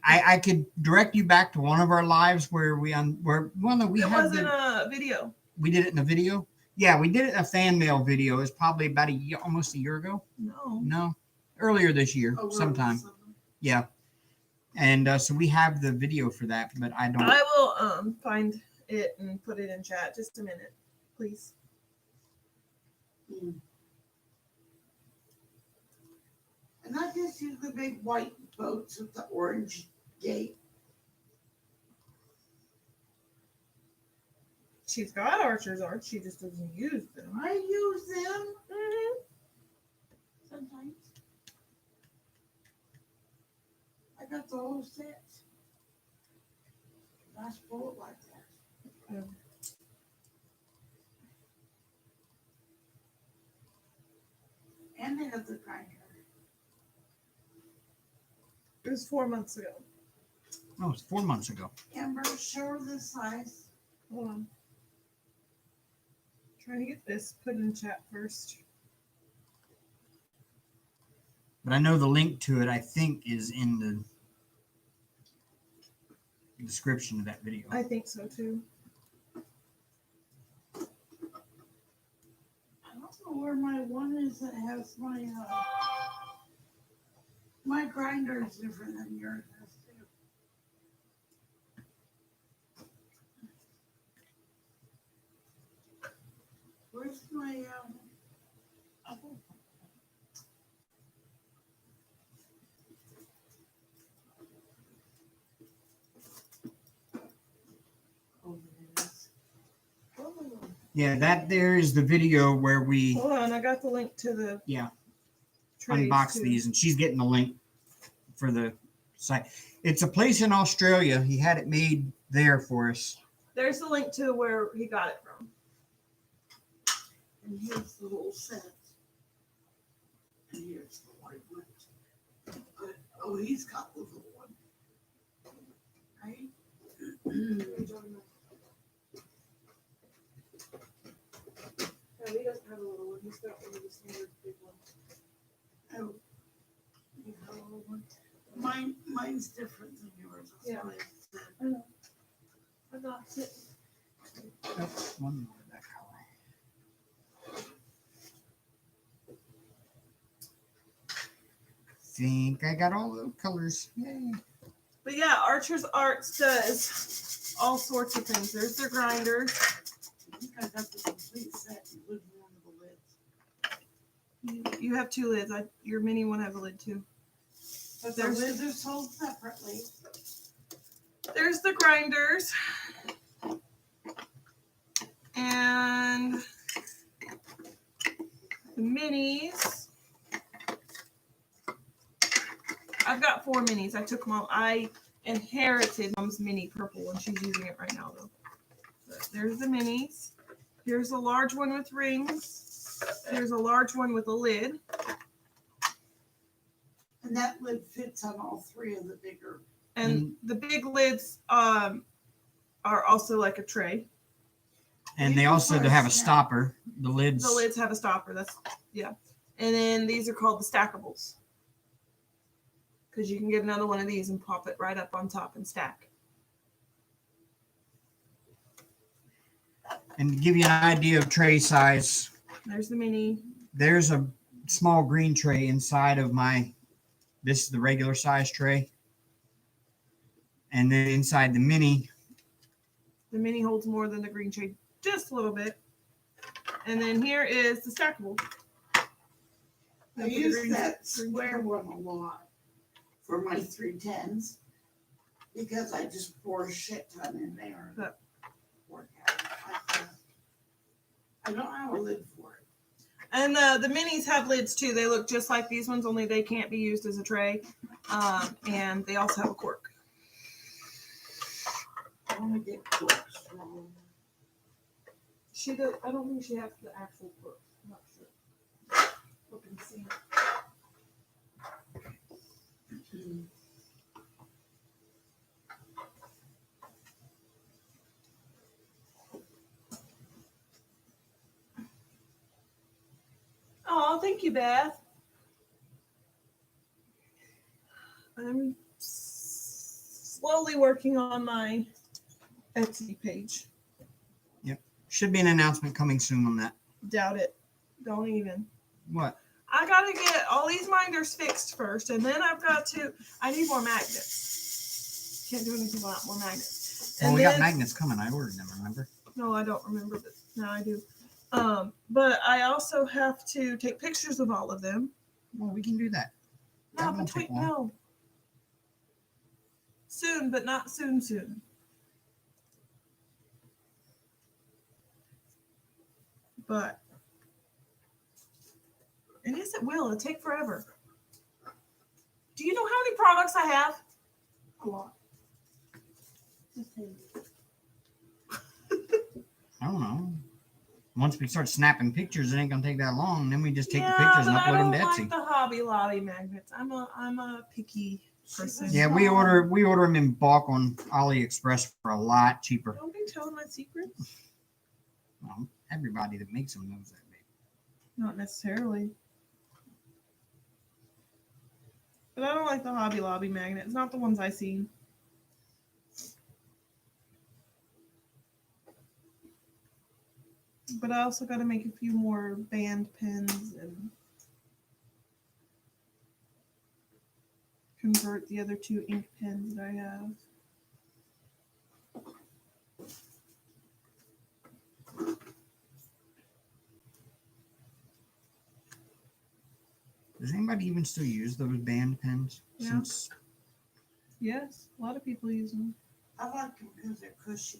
I could direct you back to one of our lives where we had Wasn't a video. we did it in a video. Yeah, we did it in a fan mail video. It's probably about almost a year ago. No, earlier this year, Oh, we're sometime. awesome. Yeah, and so we have the video for that, but I don't. I will find it and put it in chat. Just a minute, please. Mm. And I just use the big white boats with the orange gate. She's got Archer's art. She just doesn't use them. I use them Mhm. sometimes. I got the whole set. Nice bullet like that. Yeah. And they got the grinder. It was 4 months ago. Oh, it's 4 months ago. Amber, show her the size. Hold on. Trying to get this put in chat first. But I know the link to it. I think is in the description of that video. I think so too. I don't know where my one is that has my grinder is different than yours is too. Where's my oh. Oh, there it is. Oh. Yeah, that there is the video where we Hold on, I got the link to the trays unbox too. these, and she's getting the link for the site. It's a place in Australia. He had it made there for us. There's the link to where he got it from. And here's the whole set. And here's the white one. Oh, he's got the little one. Right? No, he doesn't have a little one. He's got one of the standard big ones. Oh, you have a little one. Mine's different than yours. That's Yeah. what I said. I know. I got it. Oh, one more of that color. Think I got all the colors. Yay. But yeah, Archer's Arts does all sorts of things. There's their grinder. I think I got the complete set, including one of the lids. You have 2 lids. Your mini one has a lid too. But the There's- lids are sold separately. There's the grinders. And the minis. I've got 4 minis. I took Mom. I inherited Mom's mini purple and she's using it right now though. But there's the minis. Here's a large one with rings. There's a large one with a lid. And that lid fits on all three of the bigger. And the big lids are also like a tray. And they also have a stopper. The lids. The lids have a stopper. That's yeah. And then these are called the stackables. Because you can get another one of these and pop it right up on top and stack. And to give you an idea of tray size, There's the mini. there's a small green tray inside of this is the regular size tray. And then inside the mini holds more than the green tray, just a little bit. And then here is the stackable. I use that square one a lot for my 310s because I just pour a shit ton in there. But, I don't have a lid for it. and the minis have lids too. They look just like these ones, only they can't be used as a tray. And they also have a cork. I want to get corks from. She does. I don't think she has the actual cork. I'm not sure. Look and see. Oh, thank you, Beth. I'm slowly working on my Etsy page. should be an announcement coming soon on that. Doubt it. Don't even. What? I gotta get all these minders fixed first, and then I need more magnets. Can't do anything without more magnets. Well, And we then, got magnets coming. I ordered them, remember? No, I don't remember, but now I do. But I also have to take pictures of all of them. Well, we can do that. That No, won't take long. no. Soon, but not soon. But, and yes, it will. It'll take forever. Do you know how many products I have? A lot. I don't know. Once we start snapping pictures, it ain't gonna take that long. Then we just take the Yeah, pictures and but upload them to I don't Etsy. like the Hobby Lobby magnets. I'm a picky person. Yeah, we order them in bulk on AliExpress for a lot cheaper. Don't be telling my secrets. Well, everybody that makes them knows that, baby. Not necessarily. But I don't like the Hobby Lobby magnets. Not the ones I seen. But I also got to make a few more band pins and convert the other 2 ink pens that I have. Does anybody even still use those band pens? Yeah. Since Yes, a lot of people use them. I like them because they're cushy.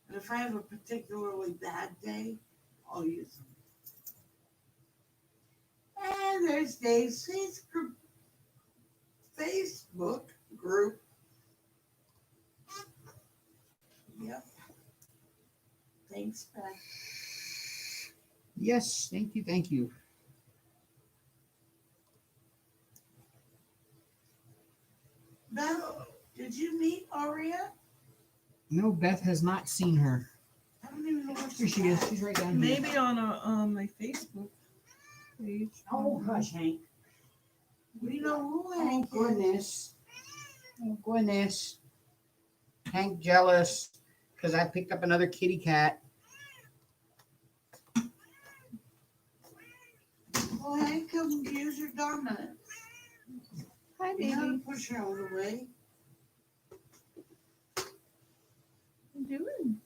And if I have a particularly bad day, I'll use them. And there's Dave's Facebook group. Yep. Thanks, Beth. yes, thank you. Beth, did you meet Aria? No, Beth has not seen her. I don't even know where Here she is. She's right down here. Maybe on my Facebook page. Oh, hush, Hank. We know who Oh, Hank is. goodness. Oh, goodness. Hank jealous because I picked up another kitty cat. Well, Hank, come use your dominance. Hi, You gotta baby. push her out of the way. What are you doing?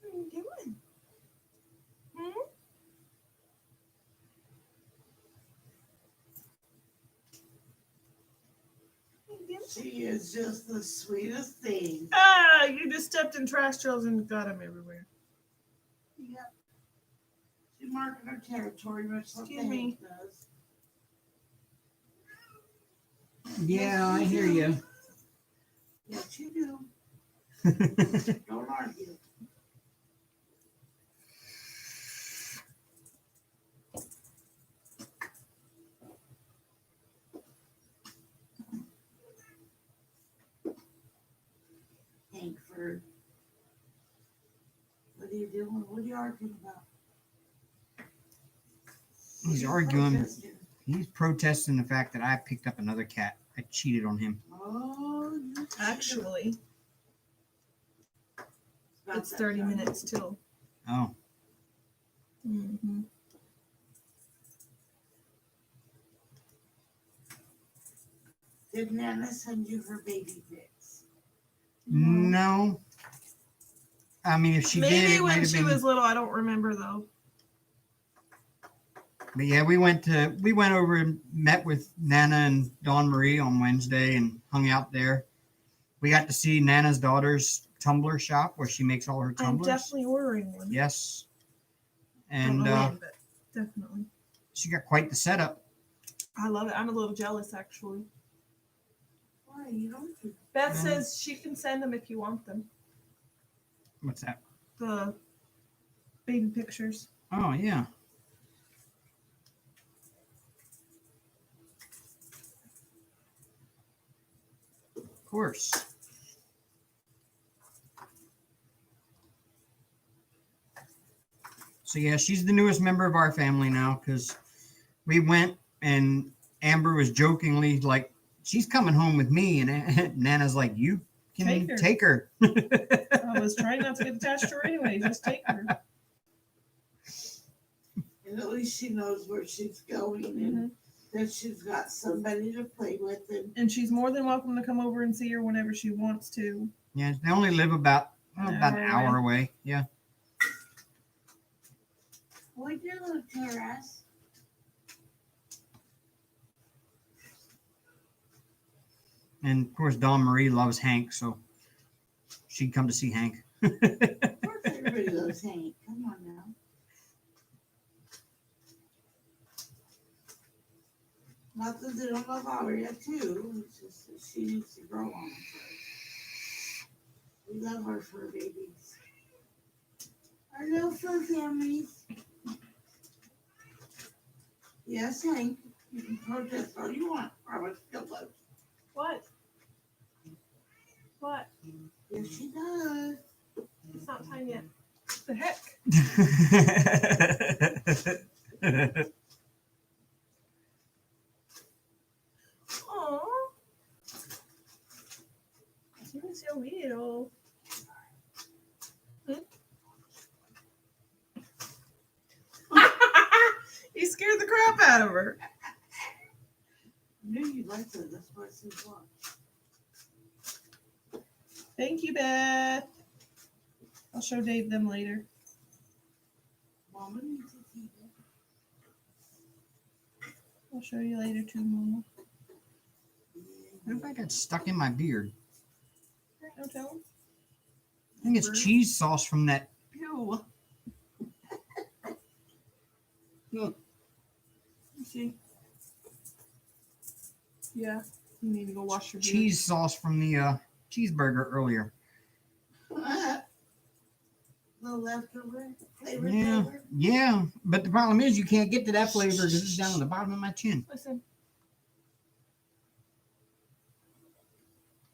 What are you doing? Hmm? What are you doing? She is just the sweetest thing. Ah, you just stepped in trash trails and got them everywhere. Yep. She's marking her territory much like Excuse me. Hank does. Yeah, I hear you. Yes, you do. Don't argue. Hankford. What are you doing? What are you arguing about? He's arguing. He's protesting the fact that I picked up another cat. I cheated on him. Oh, Actually, it's 30 minutes till. Oh, Mm-hmm. Did Nana send you her baby pics? no. I mean, if she did, Maybe it might when have she been. was little. I don't remember though. But yeah, we went over and met with Nana and Dawn Marie on Wednesday and hung out there. We got to see Nana's daughter's tumbler shop where she makes all her I'm tumblers. definitely ordering one. Yes. Don't And know when, but definitely. she got quite the setup. I love it. I'm a little jealous actually. Why you don't do Beth says she can send them if you want them. What's that? The baby pictures. Oh, yeah. Of course. So yeah, she's the newest member of our family now because we went and Amber was jokingly like, she's coming home with me. And Nana's like, you can take her. I was trying not to get attached to her anyway. Just take her. And at least she knows where she's going and that she's got somebody to play with. And she's more than welcome to come over and see her whenever she wants to. Yeah, they only live about an hour away. Yeah. We do, Terrace. And of course, Dawn Marie loves Hank, so she'd come to see Hank. Of course, everybody loves Hank. Come on now. Not that they don't love Aria too. It's just that she needs to grow on it first. We love our fur babies. Our little fur families. Yes, Hank. You can protest all you want. I would still love you. What? What? Yes, she does. It's not time yet. The heck? Aww. You're so little. You scared the crap out of her. I knew you'd like that. That's why I said watch. Thank you, Beth. I'll show Dave them later. Mama needs to see that. I'll show you later too, Mama. What if I got stuck in my beard? Don't tell him. I think it's cheese sauce from that. Ew. Look. You see? Yeah. You need to go wash your beard. Cheese sauce from the cheeseburger earlier. Little leftover flavor. Yeah, yeah. But the problem is you can't get to that flavor because it's down on the bottom of my chin. Listen.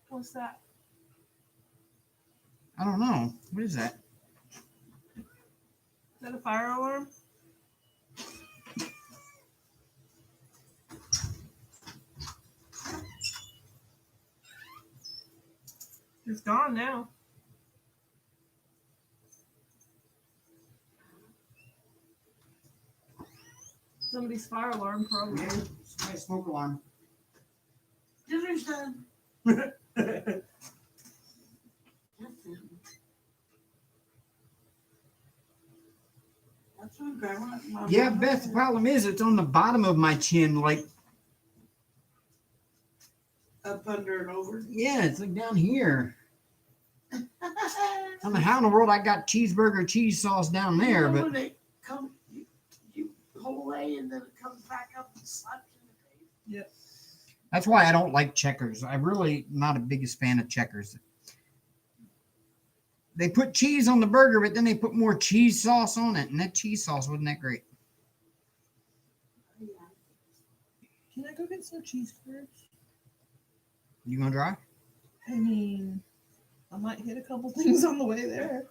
What's that? I don't know. What is that? Is that a fire alarm? It's gone now. Somebody's fire alarm, probably. Yeah, it's my smoke alarm. Dinner's done. That's what Grandma. Yeah, Beth, the problem is it's on the bottom of my chin. Like, Up, under, and over. yeah, it's like down here. I don't know how in the world I got cheeseburger cheese sauce down there, but When it come, you pull away and then it comes back up and slaps you in the face. Yep. that's why I don't like checkers. I'm really not a biggest fan of checkers. They put cheese on the burger, but then they put more cheese sauce on it, and that cheese sauce wasn't that great. Can I go get some cheese curds? You gonna try? I mean, I might hit a couple things on the way there.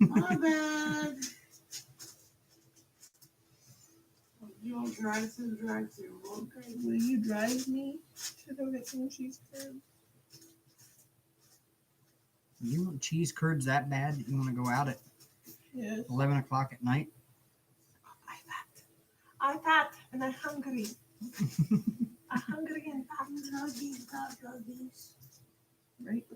My bad. You don't drive through the drive-through, okay? Will you drive me to go get some cheese curds? You want cheese curds that bad that you want to go out at Yes. 11 o'clock at night? I'm fat and I'm hungry. I'm hungry and fat. Doggies. Right?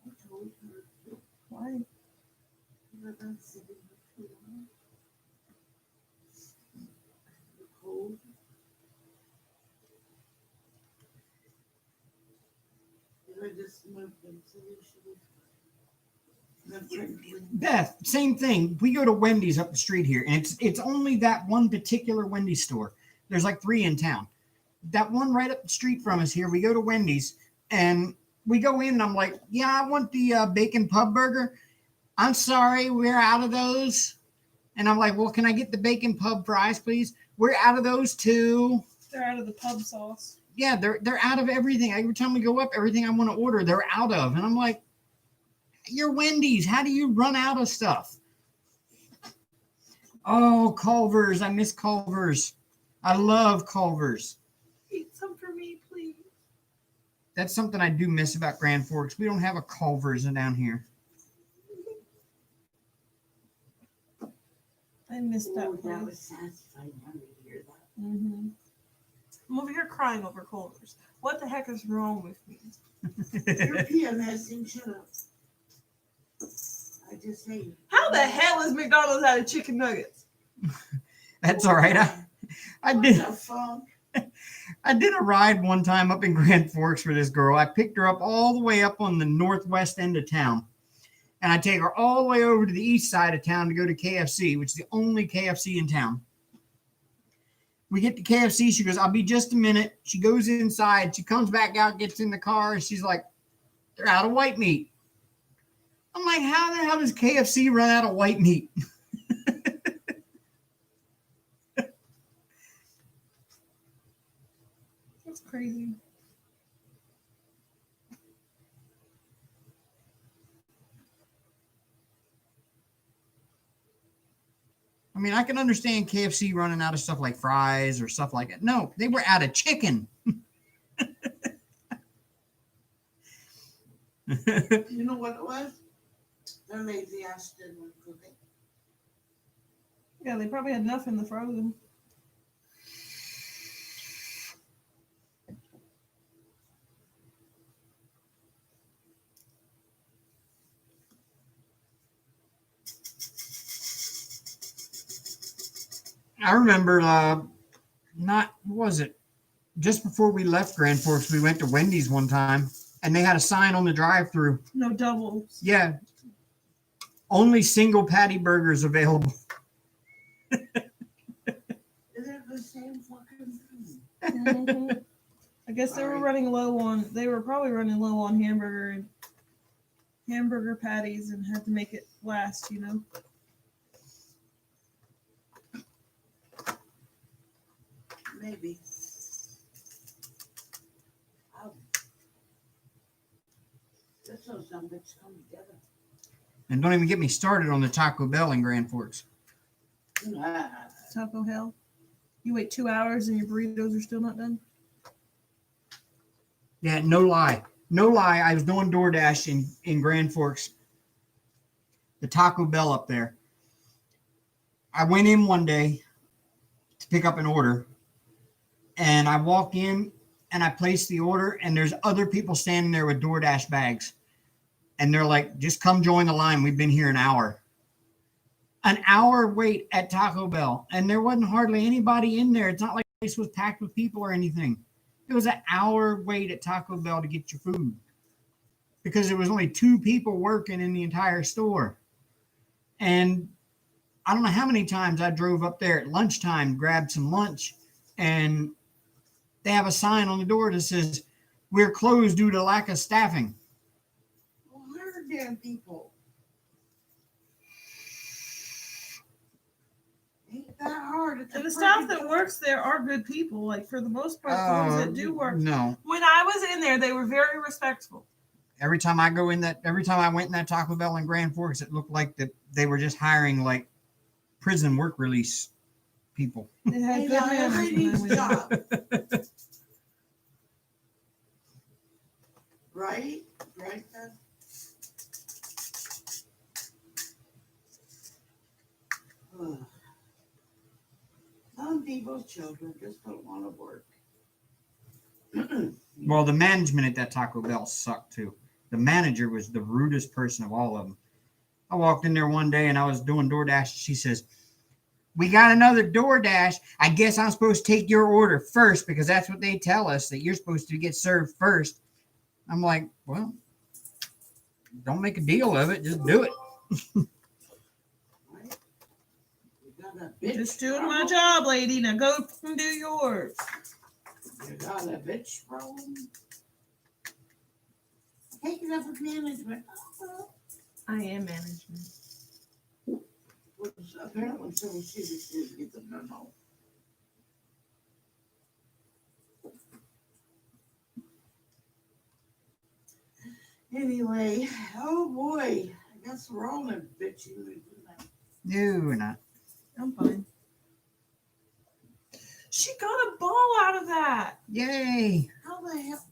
I told her Why? that I'm sitting here too long. The cold. And I just moved them so they should Beth, same thing. We go to Wendy's up the street here, and it's only that one particular Wendy's store. There's like 3 in town. That one right up the street from us here, we go to Wendy's, and we go in, and I'm like, yeah, I want the bacon pub burger. I'm sorry, we're out of those. And I'm like, well, can I get the bacon pub fries, please? We're out of those too. They're out of the pub sauce. Yeah, they're out of everything. Every time we go up, everything I want to order, they're out of. And I'm like, you're Wendy's. How do you run out of stuff? Oh, Culver's. I miss Culver's. I love Culver's. Eat some for me, please. That's something I do miss about Grand Forks. We don't have a Culver's down here. I missed that Oh, that was place. satisfying. How did you hear that? Mm-hmm. I'm over here crying over Culver's. What the heck is wrong with me? You're PMSing. Shut up. I just hate. How the hell is McDonald's out of chicken nuggets? That's all right. I did. What the fuck? I did a ride one time up in Grand Forks for this girl. I picked her up all the way up on the northwest end of town. And I take her all the way over to the east side of town to go to KFC, which is the only KFC in town. We get to KFC. She goes, I'll be just a minute. She goes inside. She comes back out, gets in the car. And she's like, they're out of white meat. I'm like, how the hell does KFC run out of white meat? That's crazy. I mean, I can understand KFC running out of stuff like fries or stuff like that. No, they were out of chicken. You know what it was? Their lazy ass didn't want to cook it. Yeah, they probably had enough in the frozen. I remember, what was it? Just before we left Grand Forks, we went to Wendy's one time, and they had a sign on the drive-thru. No doubles. Yeah, only single patty burgers available. Is it the same fucking thing? Mhm. I guess they were running low on. They were probably running low on hamburger patties, and had to make it last. You know. Maybe. That's how some bitches come together. And don't even get me started on the Taco Bell in Grand Forks. Taco Hell. You wait 2 hours and your burritos are still not done. Yeah, no lie. No lie. I was doing DoorDash in Grand Forks. The Taco Bell up there. I went in one day to pick up an order. And I walk in and I place the order, and there's other people standing there with DoorDash bags. And they're like, just come join the line. We've been here an hour. An hour wait at Taco Bell. And there wasn't hardly anybody in there. It's not like the place was packed with people or anything. It was an hour wait at Taco Bell to get your food. Because there was only 2 people working in the entire store. And I don't know how many times I drove up there at lunchtime, grabbed some lunch, and they have a sign on the door that says, "We're closed due to lack of staffing." Well, hire damn people. Ain't that hard. It's a And the staff freaking that job. works there are good people. Like for the most part, the ones that do work. No. When I was in there, they were very respectful. Every time I went in that Taco Bell in Grand Forks, it looked like that they were just hiring like prison work release people. They had Hey, good now manners everybody when I needs a went in. job. Right? Right, then? Ugh. Some people's children just don't want to work. Well, the management at that Taco Bell sucked too. The manager was the rudest person of all of them. I walked in there one day and I was doing DoorDash. She says, "We got another DoorDash. I guess I'm supposed to take your order first because that's what they tell us, that you're supposed to get served first." I'm like, well, don't make a deal of it. Just do it. Right? You got a bitch Just doing my problem? job, lady. Now go and do yours. You got a bitch problem? Take it up with management. I am management. Which apparently someone she just didn't get the memo. Anyway, oh boy, I guess we're all in a bitchy mood tonight. No, we're not. I'm fine. She got a ball out of that, Yay. How the hell?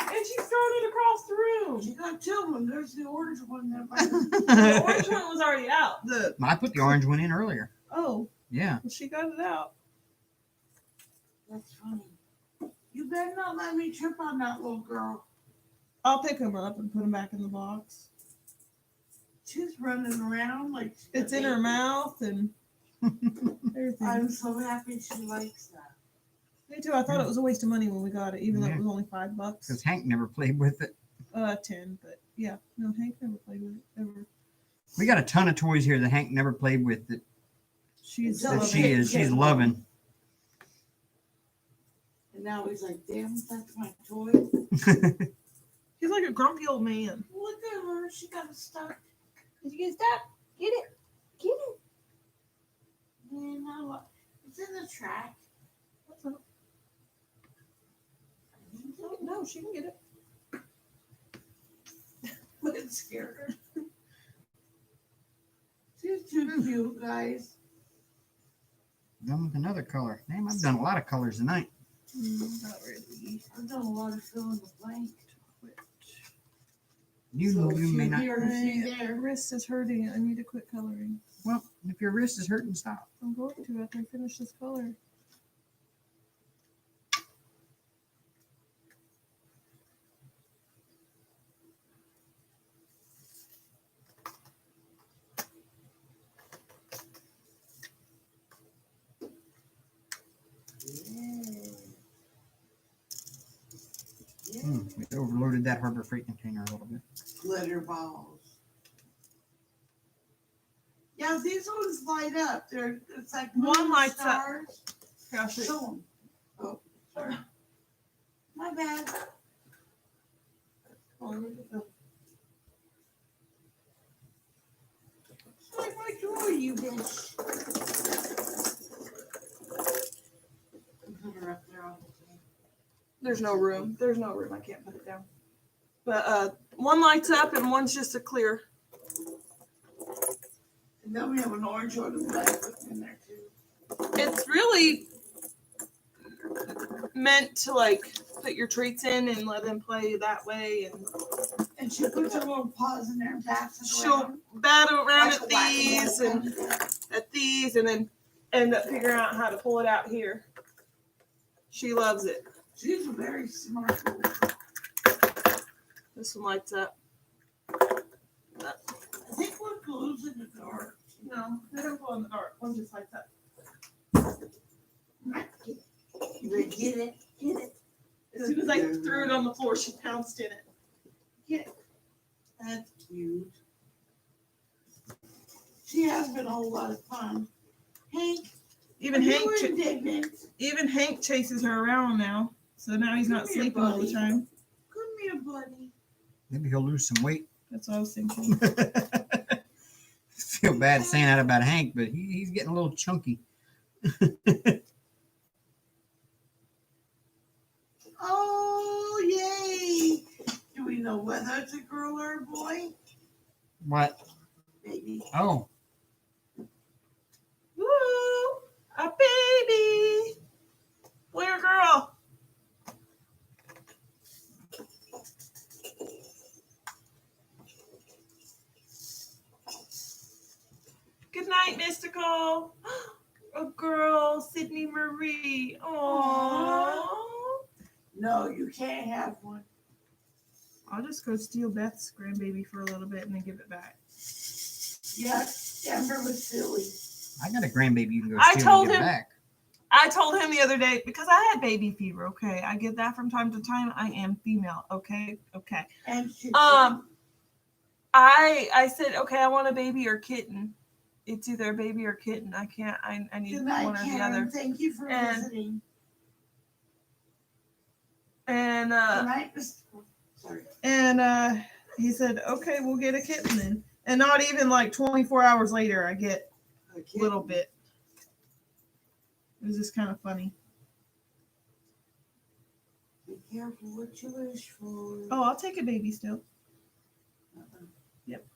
and she's throwing it across the room. She got two of them. There's the orange one there. The orange one was already out. I put the orange one in earlier. Oh, Yeah. well, she got it out. That's funny. You better not let me trip on that little girl. I'll pick him up and put him back in the box. She's running around like she's It's a in her baby. mouth and everything. I'm so happy she likes that. Me too. I thought it was a waste of money when we got it, even though Yeah. it was only $5. Because Hank never played with it. 10, but yeah, no, Hank never played with it ever. We got a ton of toys here that Hank never played with that, She's That that loving she's Yeah. loving. And now he's like, damn, that's my toy. He's like a grumpy old man. Look at her. She got it stuck. Did you get that? Get it. Get it. And now what? It's in the track. What's up? No, she can get it. But it scared her. She's too cute, guys. Done with another color. Damn, I've done a lot of colors tonight. Not really. I've done a lot of fill in the blank. You So you may she not. here and she My there. wrist is hurting. I need to quit coloring. Well, if your wrist is hurting, stop. I'm going to after I finish this color. Yeah. We overloaded that Harbor Freight container a little bit. Glitter balls. Yeah, these ones light up. It's like One moon lights up. stars. Here, I'll show you. Show 'em. Oh, sorry. My bad. Oh, look at them. It's like my toy, you bitch. Put her up there on the table. There's no room. There's no room. I can't put it down. But one lights up and one's just a clear. And then we have an orange one that I put in there too. It's really meant to like put your treats in and let them play that way, And she puts her little paws in there and bats it she'll around. bat around Like at a whack-a-mole these and gun. at these, and then end up figuring out how to pull it out here. She loves it. She's a very smart little girl. This one lights up. I think one glows in the dark. No, they don't glow in the dark. One just lights up. You get it? Get it? As soon as I threw it on the floor, she pounced in it. Get it. That's cute. She has been a whole lot of fun. Hank, Even You Hank, were indignant. even Hank chases her around now. So now he's not Come here, sleeping all the buddy. time. Come here, buddy. Maybe he'll lose some weight. That's what I was thinking. Feel bad saying that about Hank, but he's getting a little chunky. Oh, yay. Do we know whether it's a girl or a boy? What? Baby. Oh, Woo! A baby! Boy or girl? Good night, Mystical. A girl, Sydney Marie. Aww. No, you can't have one. I'll just go steal Beth's grandbaby for a little bit and then give it back. Yeah, Denver was silly. I got a grandbaby you can go I steal told and get him- back. I told him the other day, because I had baby fever, okay? I get that from time to time. I am female, okay? Okay. And she I said, okay, I want a baby or kitten. It's either a baby or kitten. I can't, I need Good night, one or the Karen. other. Thank you for And- visiting. And Good night, Mr. Sorry. and he said, okay, we'll get a kitten then. And not even like 24 hours later, I get A a little bit. It was just kind of funny. Be careful what you wish for. Oh, I'll take a baby still. Uh-uh. Yep.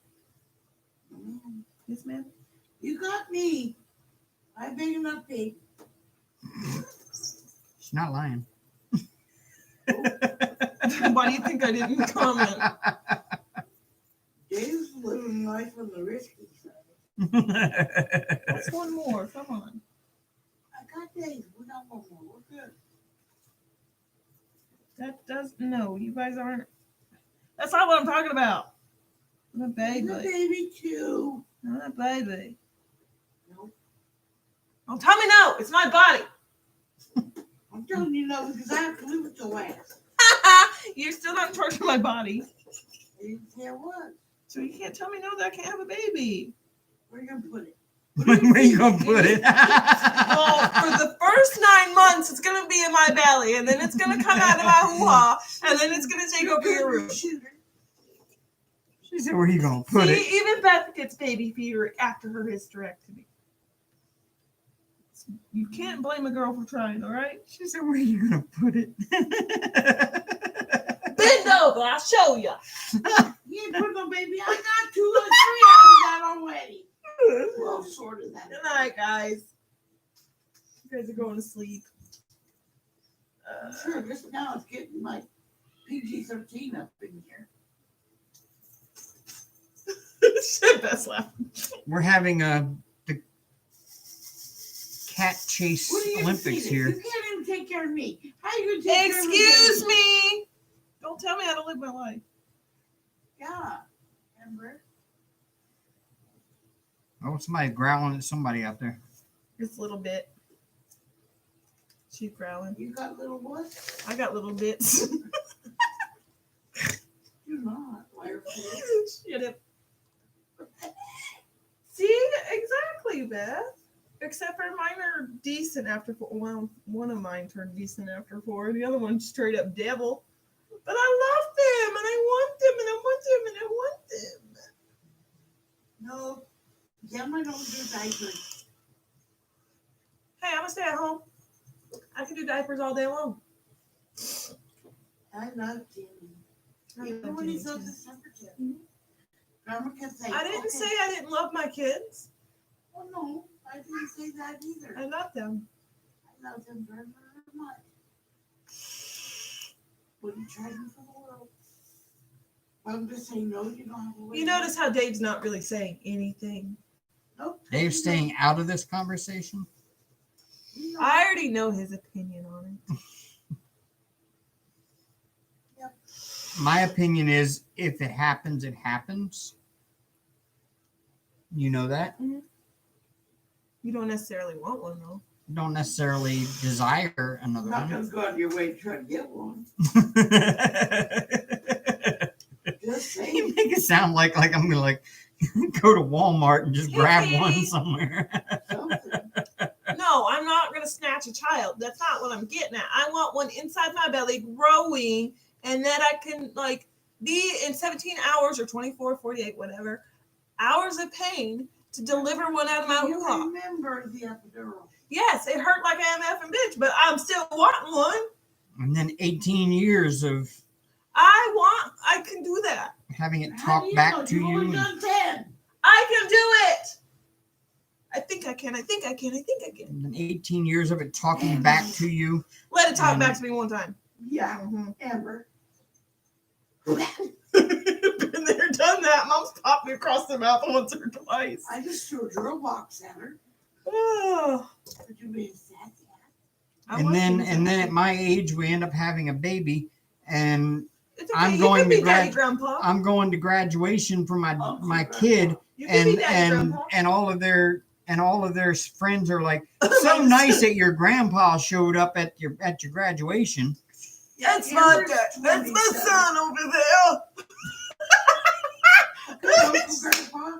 Mm. Yes, ma'am. You got me. I big enough, babe. She's not lying. Why do you think I didn't comment? Dave's living life on the risky side. What's one more? Come on. I got Dave. We got one more. We're good. That does no. You guys aren't. That's not what I'm talking about. I'm a He's a baby. baby too. I'm a baby. Nope. Don't tell me no. It's my body. I'm telling you no because I have to live with your ass. You're still not in charge of my body, I didn't say I was. so you can't tell me no that I can't have a baby. Where you gonna put it? Where you gonna put it? Well, for the first 9 months, it's gonna be in my belly, and then it's gonna come out of my hoo-ha, and then it's gonna take over your room. Shooter. She said, "Where you gonna put See, it?" even Beth gets baby fever after her hysterectomy. You can't blame a girl for trying, all right? She said, "Where you gonna put it?" Bend over, I'll show you. You ain't put no baby. I got 2 or 3 out of that already. Well, sort of that. Good night, guys. You guys are going to sleep. Sure, just now it's getting like PG-13 up in here. Shit, Beth's laughing. We're having the cat chase What are you Olympics feeding? here. You can't even take care of me. How are you gonna take care of Excuse me? me. Don't tell me how to live my life. Yeah. Amber. Oh, somebody's growling at somebody out there. Just a little bit. She's growling. You got little what? I got little bits. You're not. Liar. Shut up. See? Exactly, Beth. Except for mine are decent after 4. Well, one of mine turned decent after 4. The other one's straight up devil. But I love them, and I want them, and I want them, and I want them. No. Gemma don't do diapers. Hey, I'm gonna stay at home. I can do diapers all day long. I love Jimmy. Even when he's so sensitive. Grandma kept saying, I didn't okay. say I didn't love my kids. Oh, no. I didn't say that either. I love them. I love them very, very much. Wouldn't trade them for the world. I'm just saying, no, you don't have to wait. You notice how Dave's not really saying anything. Nope. Dave's staying out of this conversation. You know, I already know his opinion on it. My opinion is, if it happens, it happens. You know that. You don't necessarily want one though. Don't necessarily desire another I'm not one. going to go out of your way to try to get one. Just You saying. make it sound like I'm gonna go to Walmart and just grab one somewhere. Something. No, I'm to snatch a child. That's not what I'm getting at. I want one inside my belly growing, and that I can like be in 17 hours or 24, 48, whatever hours of pain to deliver one out of my You hoo-ha. remember the epidural? Yes, it hurt like an MF and bitch, but I'm still wanting one. And then 18 years of I can do that. having it How talk do you back know? to You've only you. done 10. I can do it. I think I can. I think I can. I think I can. And then 18 years of it talking back to you. Let it talk And- back to me one time. Yeah, Mhm. Amber. Been there, done that. Mom's popped me across the mouth once or twice. I just threw a drill box at her. Oh, Could you be sad? I And was then being and then sassy. at my age we end up having a baby, and It's okay. I'm You going could be to daddy, grandpa. I'm going to graduation for my Uncle my Grandpa. kid, You could be and daddy, and grandpa. and all of their friends are like, so nice that your grandpa showed up at your graduation. That's Amber's that's my 27. son over there. Uncle Grandpa.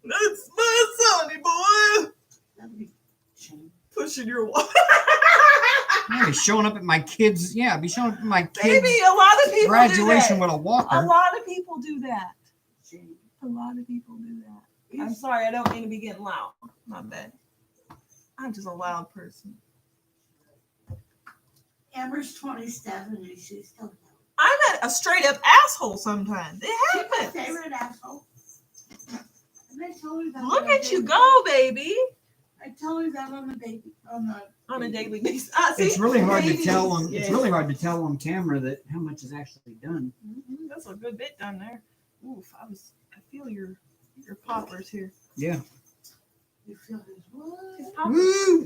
That's my sonny boy. That'd be shame. Pushing your walk. Yeah, he's showing up at my kids. Yeah, be showing up at my kids' Baby, a lot of people graduation do with a that. walker. A lot of people do that. Shame. A lot of people do that. I'm sorry, I don't mean to be getting loud. My bad. I'm just a loud person. Amber's 27 and she's still young. I'm a straight up asshole sometimes. It She's my happens. favorite asshole. And I told her that. Look on a at you daily- go, baby. I told her that on a baby. On a daily basis. Ah, see, It's really hard to babies. tell on. Yeah. It's really hard to tell on camera that how much is actually done. Mhm, that's a good bit done there. Oof, I feel your poppers here. Yeah, You feel this? What? His poppers. woo!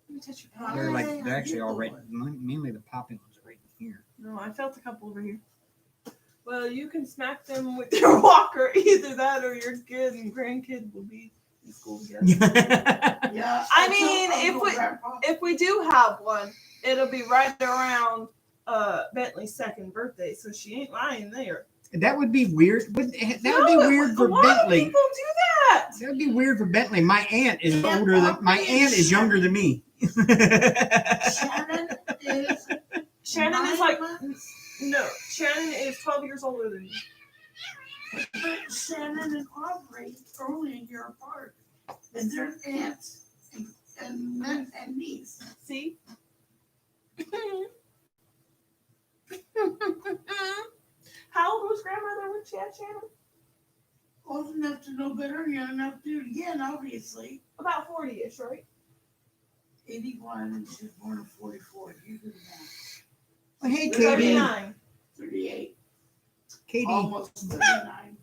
Let me touch your poppers. They're like Hey, they're how actually you all right. doing? Mainly the popping ones are right here. No, I felt a couple over here. Well, you can smack them with your walker. Either that or your kid and grandkid will be in school together. Yeah. I told mean, if Uncle we- Grandpa. If we do have one, it'll be right around Bentley's second birthday, so she ain't lying there. That would be weird. That would be No, weird for a lot of Bentley. people do that. That would be weird for Bentley. My aunt is Yeah, older than my Bobby aunt is younger than me. Shannon is. Shannon is 9 like months. no. Shannon is 12 years older than you. But Shannon and Aubrey are only a year apart. And they're aunts and niece. See. How old was grandmother when she had Shannon? Old enough to know better, young enough to do it again, obviously. About 40-ish, right? 81 and she was born in 44. You do that. Well, hey, Katie. 39. 38. Katie. Almost 39.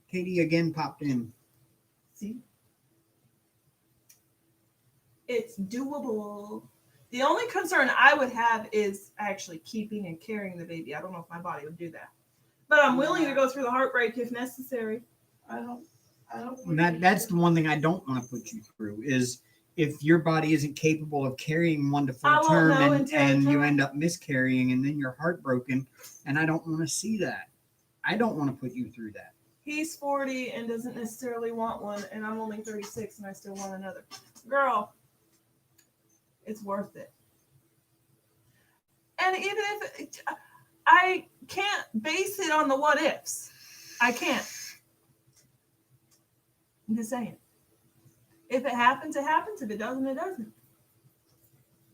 Katie again popped in. See? It's doable. The only concern I would have is actually keeping and carrying the baby. I don't know if my body would do that. But I'm willing to go through the heartbreak if necessary. I don't. That's the one thing I don't want to put you through is if your body isn't capable of carrying one to I full won't term know and, until and you time. end up miscarrying and then you're heartbroken, and I don't want to see that. I don't want to put you through that. He's 40 and doesn't necessarily want one, and I'm only 36 and I still want another. Girl, it's worth it. And even if I can't base it on the what ifs, I can't. I'm just saying. If it happens, it happens. If it doesn't, it doesn't.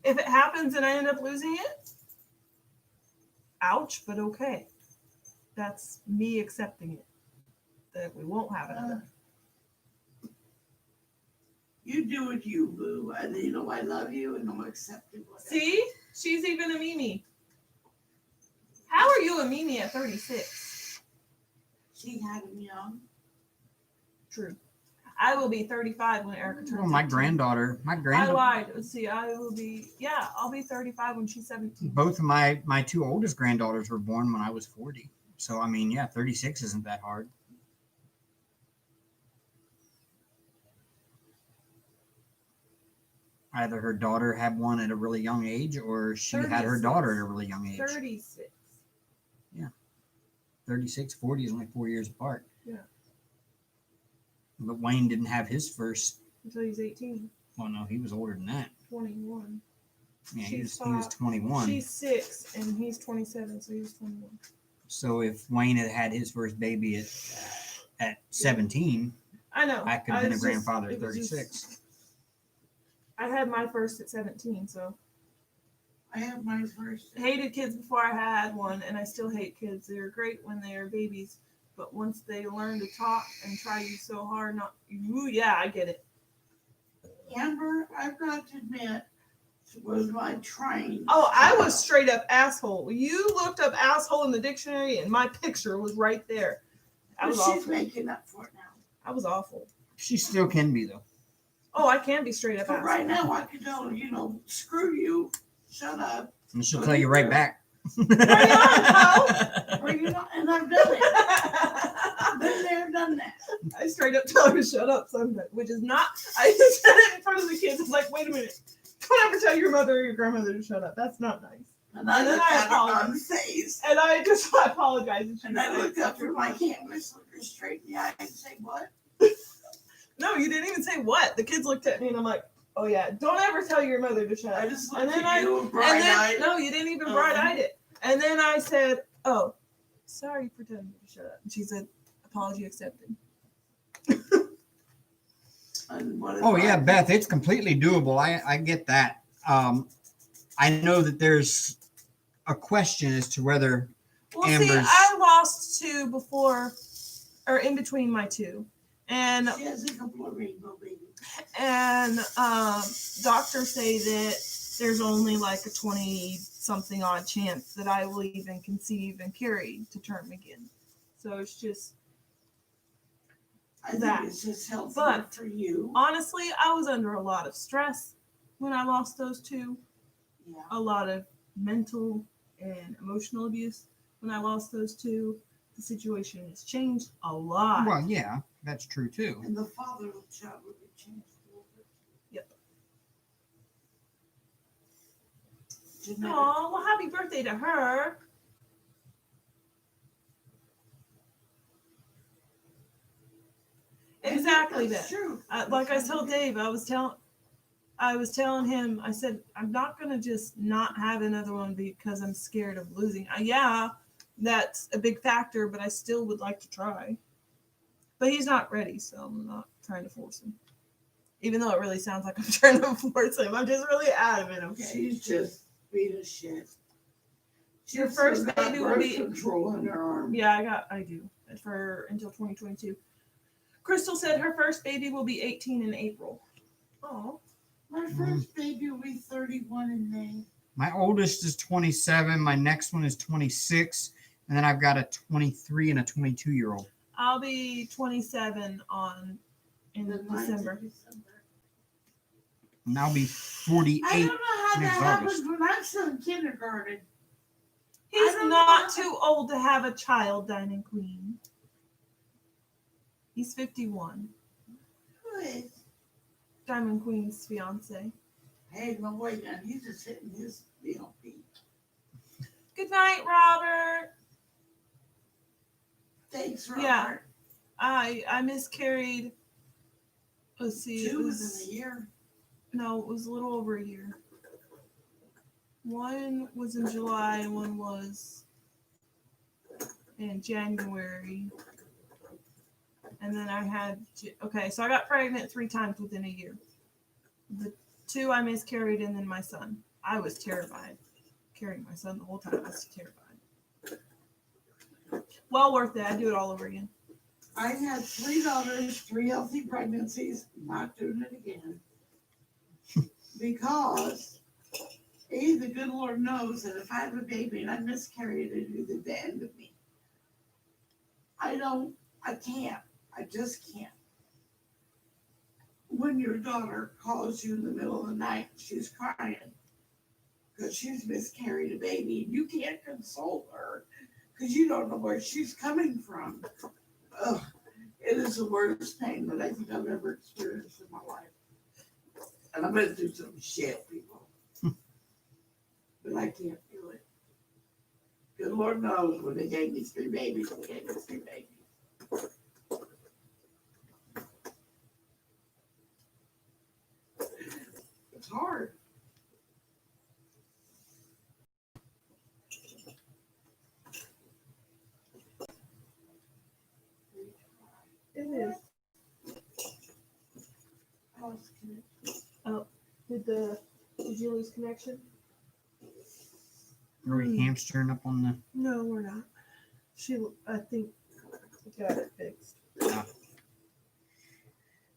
If it happens and I end up losing it, ouch, but okay. That's me accepting it. That we won't have another. You do what you, boo. And you know I love you and I'm accepting whatever. See? She's even a Mimi. How are you a Mimi at 36? She had him young. True. I will be 35 when Erica turns Oh, my 18. granddaughter. I lied. Let's see. I will be, yeah, I'll be 35 when she's 17. Both of my two oldest granddaughters were born when I was 40. So, I mean, yeah, 36 isn't that hard. Either her daughter had one at a really young age or she had her 36. daughter at a really young age. 36. 36, 40 is only 4 years apart. Yeah. But Wayne didn't have his first. Until he's 18, Well, no, he was older than that. 21. Yeah, he was She's 21. She's 6 and he's 27, so he's 21. So if Wayne had had his first baby at 17, I know. I could have been a was grandfather at it was 36. I had my first at 17, so I have my first. hated kids before I had one, and I still hate kids. They're great when they are babies, but once they learn to talk and try you so hard, not you, yeah, I get it. Amber, I've got to admit, was my trying. Oh, I was straight up asshole. You looked up asshole in the dictionary, and my picture was right there. I But was she's awful. making up for it now. I was awful. She still can be, though. Oh, I can be straight up But asshole. right now, I can tell her, screw you, shut up. And she'll tell you right back. Bring on, pal. Or and I've done it. Been there, done that. I straight up tell her to shut up sometimes, which is not. I just said it in front of the kids. It's like, wait a minute. Don't ever tell your mother or your grandmother to shut up. That's not nice. And I And then looked I at her on the apologized. face. And I apologized. And I looked up through my canvas, looked her straight in the eye and say, what? No, you didn't even say what. The kids looked at me and I'm like, oh yeah, don't ever tell your mother to shut up. I just And looked then at you and bright-eyed. no, you didn't even bright-eyed it. And then I said, oh, sorry for telling you to shut up. And she said, apology accepted. And what if Oh, yeah, Beth, it's completely doable. I get that. I know that there's a question as to whether Well, see, Amber's- I lost 2 before, or in between my 2. And She has a couple of rainbow babies. And doctors say that there's only like a 20-something odd chance that I will even conceive and carry to term again. So it's just, I think that. it's just helpful But- for you. honestly, I was under a lot of stress when I lost those 2. Yeah. A lot of mental and emotional abuse when I lost those 2. The situation has changed a lot. Well, yeah, that's true, too. And the father of the child would be changed a little bit. Yep. Genetic. Oh, well, happy birthday to her. Exactly That's that. true. Like I told Dave, I was telling him, I said, I'm not going to just not have another one because I'm scared of losing. Yeah, that's a big factor, but I still would like to try. But he's not ready, so I'm not trying to force him. Even though it really sounds like I'm trying to force him. I'm just really adamant, okay? She's just being a shit. Your She's first still got baby will birth be- control in her arm. Yeah, I do. For until 2022. Crystal said her first baby will be 18 in April. Oh. My first baby will be 31 in May. My oldest is 27. My next one is 26. And then I've got a 23 and a 22-year-old. I'll be 27 in The 9th of December. And I'll be 48. I don't know how that next happens August. when I'm still in kindergarten. He's I don't not know. too old to have a child, Diamond Queen. He's 51. Who is? Diamond Queen's fiance. Hey, no way, man. He's just hitting his BLP. Good night, Robert. Thanks, Robert. Yeah. I miscarried. Let's see. It 2 was, within a year. no, it was a little over a year. One was in July and one was in January. And then I had, so I got pregnant 3 times within a year. The 2 I miscarried and then my son. I was terrified. Carrying my son the whole time. I was terrified. Well worth it. I'd do it all over again. I had 3 daughters, 3 healthy pregnancies. Not doing it again. Because the good Lord knows that if I have a baby and I miscarry it, it'd be the end of me. I can't. I just can't. When your daughter calls you in the middle of the night, she's crying because she's miscarried a baby. You can't console her because you don't know where she's coming from. Ugh, it is the worst pain that I think I've ever experienced in my life. And I've been through some shit, people. But I can't do it. Good Lord knows when they gave me 3 babies, they gave me 3 babies. It's hard. lost connection. Did you lose connection? Are we hamstering up on the? No, we're not. I think, got it fixed.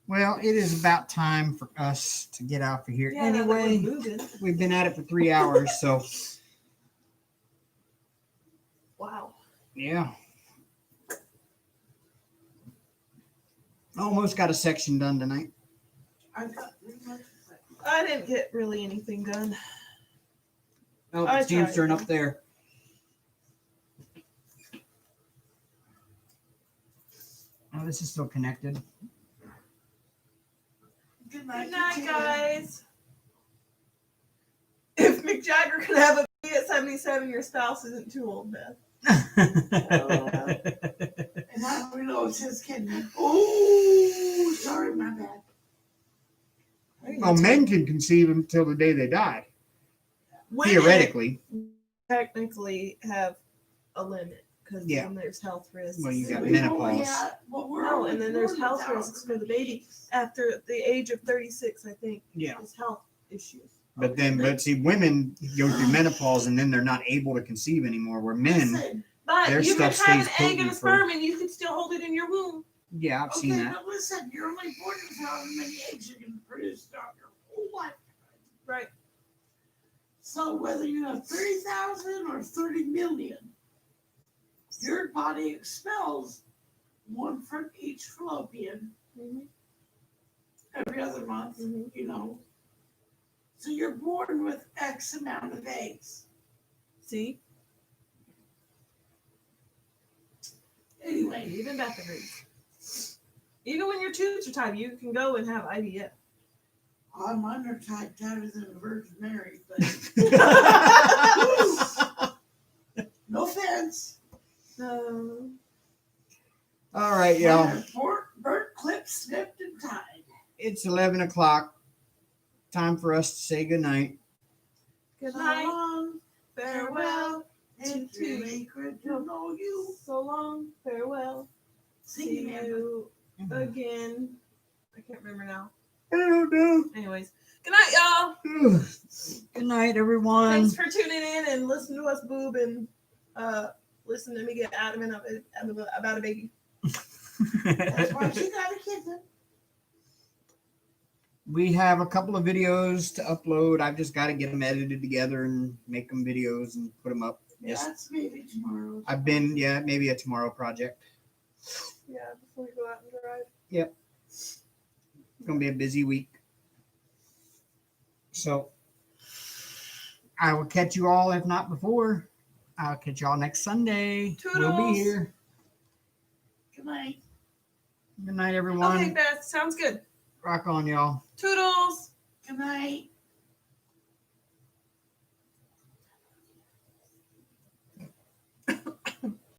Well, it is about time for us to get out of here. Yeah, now that we're Anyway, moving. we've been at it for 3 hours, so Wow. yeah. Almost got a section done tonight. I've got 3 months. I didn't get really anything done. Oh, I it's tried. hamstering up there. Oh, this is still connected. Good night, Good night, Kitten. guys. If Mick Jagger could have a baby at 77, your spouse isn't too old, Beth. And how do we know it's his kid? Oh, sorry, my bad. Well, men can conceive until the day they die. Women Theoretically. technically have a limit because Yeah. then there's health risks. Well, you got We menopause. only had- well, we're No, only and then there's born health without risks for the many baby. eggs. After the age of 36, I think, Yeah. is health issues. But see, women go through menopause and then they're not able to conceive anymore. Where men, Listen, But Their you can stuff have an stays egg and a potent for- sperm and you can still hold it in your womb. yeah, I've seen okay, that. but listen, you're only born with however many eggs you can produce throughout your whole life. Right. So whether you have 30,000 or 30 million, your body expels one from each fallopian Mm-hmm. every other month, Mm-hmm. you know. So you're born with X amount of eggs. See? Anyway, Even Beth agrees. Even when your tubes are tied, you can go and have IVF. mine are tighter than a Virgin Mary, but no offense. All right, Mine y'all. are burnt, clipped, snipped, and tied. It's 11 o'clock. Time for us to say goodnight. Good So night. long, Farewell. it's really good to know you. So long. Farewell. See Sing it. you again. I can't remember now. I don't know. Anyways, good night, y'all. Good night, everyone. Thanks for tuning in and listening to us boob and listen to me get adamant about a baby. That's why she got a kitten. We have a couple of videos to upload. I've just got to get them edited together and make them videos and put them up. Yes. That's maybe tomorrow. Maybe a tomorrow project. Yeah, before we go out and drive. It's going to be a busy week. So I will catch you all, if not before. I'll catch y'all next Sunday. We'll Toodles. be here. Good night. Good night, everyone. Okay, Beth, sounds good. Rock on, y'all. Toodles. Good night.